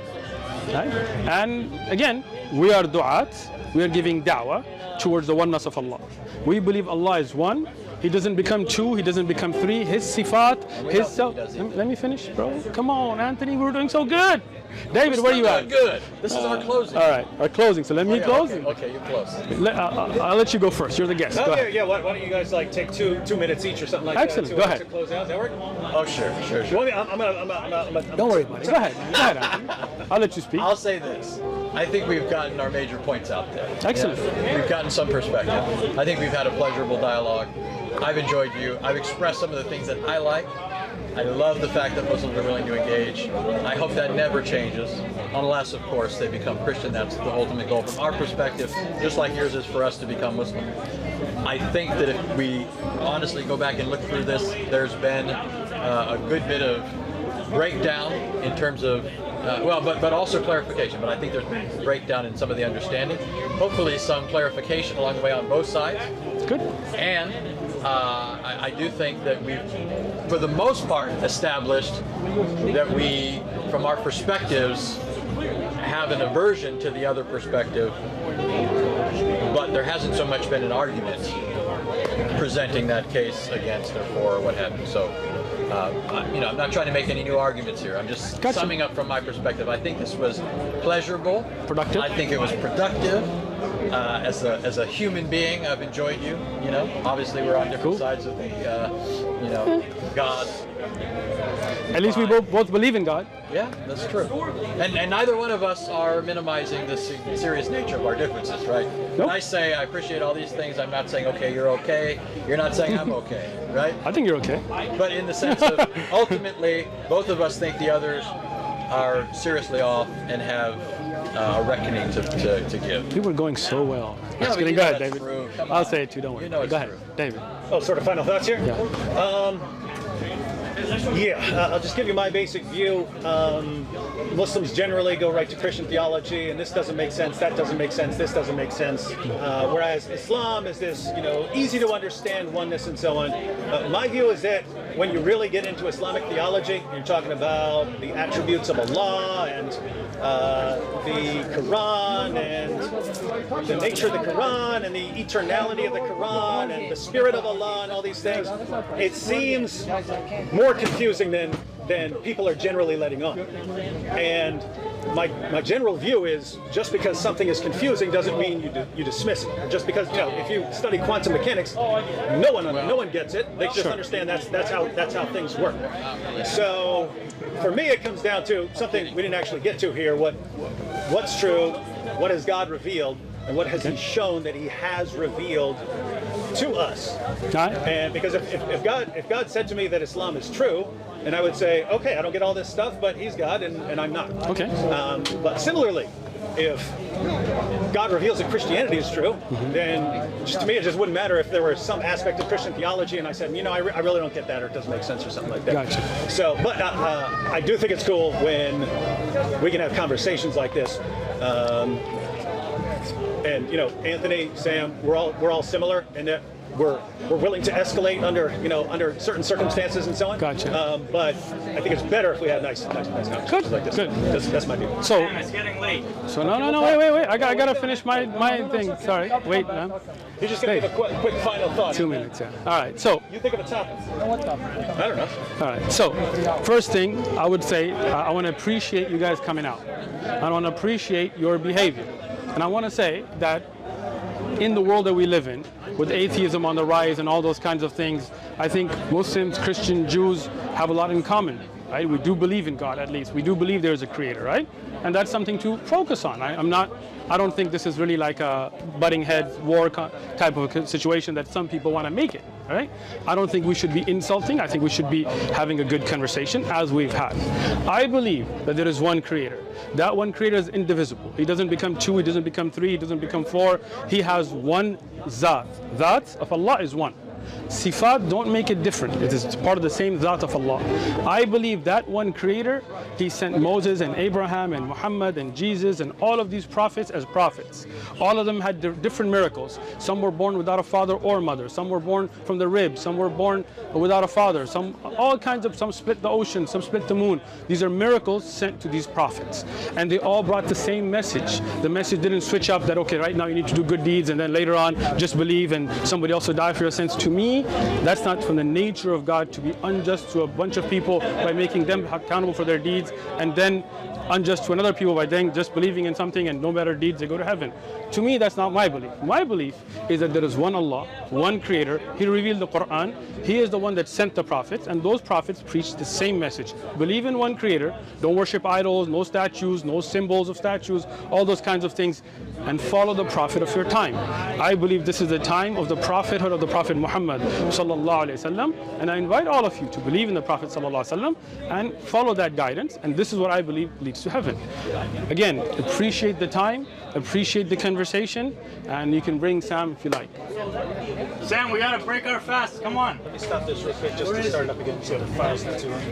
Right? And again, we are du'at, we are giving da'wah towards the oneness of Allah. We believe Allah is one. He doesn't become two, he doesn't become three. His sifat, his self. Let me finish, bro. Come on, Anthony, we're doing so good. David, where are you at? Good. This is our closing. All right, our closing. So let me close. Okay, you're close. I'll let you go first. You're the guest. Go ahead. Yeah, why don't you guys take two minutes each or something like Excellent. that? Go ahead. To close out. Does that work? Oh, sure. Well, I'm gonna Don't worry about it. Go ahead. Go ahead, Anthony. I'll let you speak. I'll say this. I think we've gotten our major points out there. Excellent. We've gotten some perspective. I think we've had a pleasurable dialogue. I've enjoyed you. I've expressed some of the things that I like. I love the fact that Muslims are willing to engage. I hope that never changes, unless, of course, they become Christian. That's the ultimate goal from our perspective, just like yours is for us to become Muslim. I think that if we honestly go back and look through this, there's been a good bit of breakdown in terms of, but also clarification. But I think there's been breakdown in some of the understanding. Hopefully some clarification along the way on both sides. Good. And I do think that we've, for the most part, established that we, from our perspectives, have an aversion to the other perspective, but there hasn't so much been an argument presenting that case against or for or what have you. So, I'm not trying to make any new arguments here. I'm just summing up from my perspective. I think this was pleasurable. Productive. I think it was productive. as a human being, I've enjoyed you. You know, obviously we're on different sides of the, you know, God. At least we both believe in God. Yeah, that's true. And neither one of us are minimizing the serious nature of our differences, right? Nope. When I say I appreciate all these things, I'm not saying, okay, you're okay. You're not saying I'm okay, right? I think you're okay. But in the sense of, ultimately, both of us think the others are seriously off and have a reckoning to give. You were going so well. Yeah, Just but kidding. you Go know ahead, that's David. true. Come I'll on. say it too. Don't worry. You know it's Go ahead, true. David. Oh, sort of final thoughts here? Yeah. Yeah, I'll just give you my basic view. Muslims generally go right to Christian theology, and this doesn't make sense, that doesn't make sense, this doesn't make sense. Whereas Islam is this, you know, easy to understand oneness and so on. My view is that when you really get into Islamic theology, you're talking about the attributes of Allah and the Quran and the nature of the Quran and the eternality of the Quran and the spirit of Allah and all these things. It seems more confusing than people are generally letting on. And my general view is just because something is confusing doesn't mean you dismiss it. Just because, you know, if you study quantum mechanics, no one gets it. They just understand that's how things work. So for me, it comes down to something we didn't actually get to here. What's true? What has God revealed? And what has He shown that He has revealed to us? And because if God said to me that Islam is true, and I would say, okay, I don't get all this stuff, but He's God and I'm not. Okay. But similarly, if God reveals that Christianity is true, then just to me it just wouldn't matter if there were some aspect of Christian theology and I said, you know, I really don't get that, or it doesn't make sense, or something like that. Gotcha. So, but I do think it's cool when we can have conversations like this. And you know, Anthony, Sam, we're all similar in that we're willing to escalate under certain circumstances and so on. Gotcha. But I think it's better if we have nice conversations like this. Good. That's my view. So It's getting late. So no, wait. I gotta finish my thing. Sorry. Wait, man. You're just gonna give a quick final thought. 2 minutes, yeah. All right. So You think of a topic. I don't know. all right. So first thing I would say, I want to appreciate you guys coming out. I want to appreciate your behavior, and I want to say that in the world that we live in, with atheism on the rise and all those kinds of things, I think Muslims, Christians, Jews have a lot in common, right? We do believe in God, at least. We do believe there's a creator, right? And that's something to focus on. I don't think this is really like a butting heads war type of a situation that some people want to make it, right? I don't think we should be insulting. I think we should be having a good conversation, as we've had. I believe that there is one creator. That one creator is indivisible. He doesn't become two, he doesn't become three, he doesn't become four. He has one Zat. Zat of Allah is one. Sifat don't make it different. It is part of the same Zat of Allah. I believe that one creator, He sent Moses and Abraham and Muhammad and Jesus and all of these prophets as prophets. All of them had different miracles. Some were born without a father or mother. Some were born from the rib. Some were born without a father. Some split the ocean. Some split the moon. These are miracles sent to these prophets. And they all brought the same message. The message didn't switch up that, okay, right now you need to do good deeds and then later on just believe and somebody else will die for your sins. To me, that's not from the nature of God to be unjust to a bunch of people by making them accountable for their deeds, and then unjust to another people by then just believing in something and no matter deeds they go to heaven. To me, that's not my belief. My belief is that there is one Allah, one creator. He revealed the Quran. He is the one that sent the prophets, and those prophets preached the same message. Believe in one creator, don't worship idols, no statues, no symbols of statues, all those kinds of things, and follow the prophet of your time. I believe this is the time of the prophethood of the Prophet Muhammad sallallahu alaihi wasallam, and I invite all of you to believe in the Prophet sallallahu alaihi wasallam and follow that guidance, and this is what I believe leads to heaven. Again, appreciate the time, appreciate the conversation, and you can bring Sam if you like. Sam, we gotta break our fast. Come on. Let me stop this real quick just to start up again so the files not too long.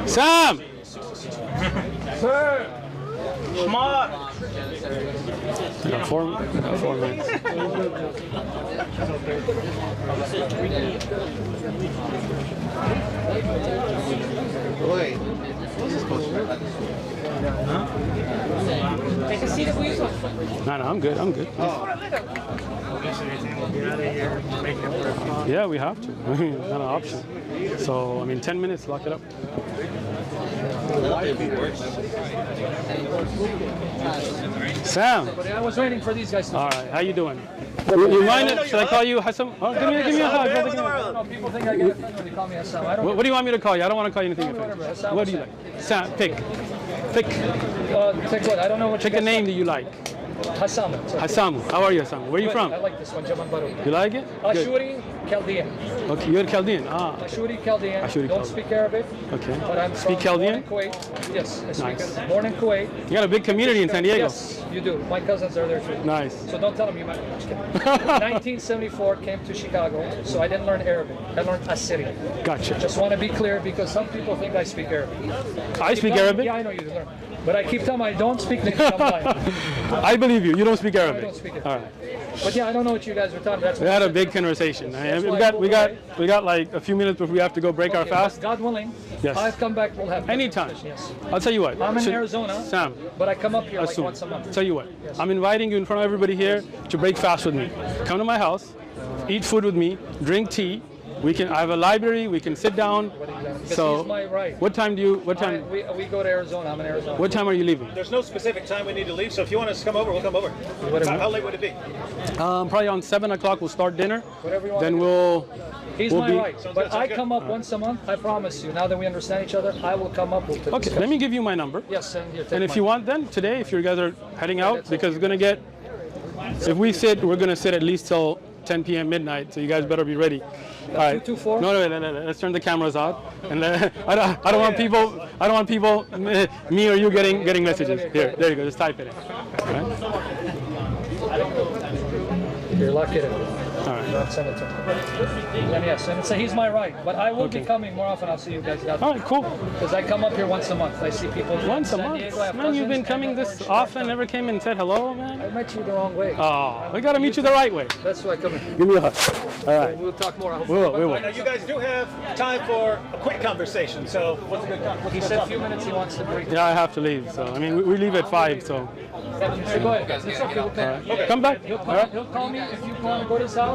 Sam! Sir! Come on. We got 4 minutes. Take a seat if we use one. No, I'm good. Yeah, we have to. Not an option. So, 10 minutes, lock it up. Sam. But I was waiting for these guys to. All right, how you doing? You mind it? Should I call you Hassan? Oh, give me a hug. Brother, give me a hug. No, people think I get offended when they call me Hassan. I don't. What do you want me to call you? I don't want to call you anything Whatever, offensive. Hassan, What do you Hassan. like? Sam, pick. Take what? I don't know what. Pick a name that you like. Hassan. Hassan. How are you, Hassan? Where are you from? I like this one, Jaman Baru. You like it? Good. Ashuri Chaldean. Okay, you're Chaldean. Ah, Ashuri Chaldean. Ashuri Don't Chaldean. speak Arabic. okay. But I'm Speak from Chaldean? born in Kuwait. Yes, I speak Nice. it. Born in Kuwait. You got a big community in San Diego. Yes, you do. My cousins are there too. Nice. So don't tell them you might. Just kidding. 1974 came to Chicago, so I didn't learn Arabic. I learned Assyrian. Gotcha. Just want to be clear because some people think I speak Arabic. I speak Arabic. Yeah, I know you learn. But I keep telling them I don't speak English. I'm lying. I believe you. You don't speak I Arabic. don't speak it. All right. But yeah, I don't know what you guys were talking about. We had a big conversation. We got like a few minutes before we have to go break our fast. God willing, Yes. I've come back. We'll have Anytime. Yes. I'll tell you what. I'm in Should- Arizona, Sam, but I come up here like assume. once a month. Tell you what. I'm inviting you in front of everybody here to break fast with me. Come to my house, eat food with me, drink tea. I have a library. We can sit down. Because So, he's my right. what time? We go to Arizona. I'm in Arizona. What time are you leaving? There's no specific time we need to leave, so if you want us to come over, we'll come over. How late would it be? Probably on 7 o'clock. We'll start dinner. Whatever you want. Then to do. we'll. He's we'll my be- right. Sounds But good, sounds I good. come up once a month. I promise you. Now that we understand each other, I will come up. We'll Okay. Let me give you my number. Yes, and you take And if mine. you want, then today, if you guys are heading out, that's because it's gonna get. If we sit, we're gonna sit at least till 10 p.m. midnight. So you guys better be ready. All right. 224? No. Let's turn the cameras out. And I don't want people. I don't want people. Me or you getting messages. Here, there you go. Just type it in. All right. You're lucky to. All right. I'll send it to him. And yes, and so he's my right. But I will be coming more often. I'll see you guys out. All right. Cool. Because I come up here once a month. I see people. in Once a San month. Diego. I have Man, you've been cousins, coming and this often. Never came and said hello, man. I met you the wrong way. Oh, we gotta meet you the right way. That's why I come in. Give me a hug. All right. We'll talk more. We will. We Now, will. you guys do have time for a quick conversation, so what's a good He said a few minutes he wants to break. Yeah, I have to leave. So I mean, we leave at 5. So So go ahead. It's okay. We'll come. come back. He'll All right. call me if you want to go to his house.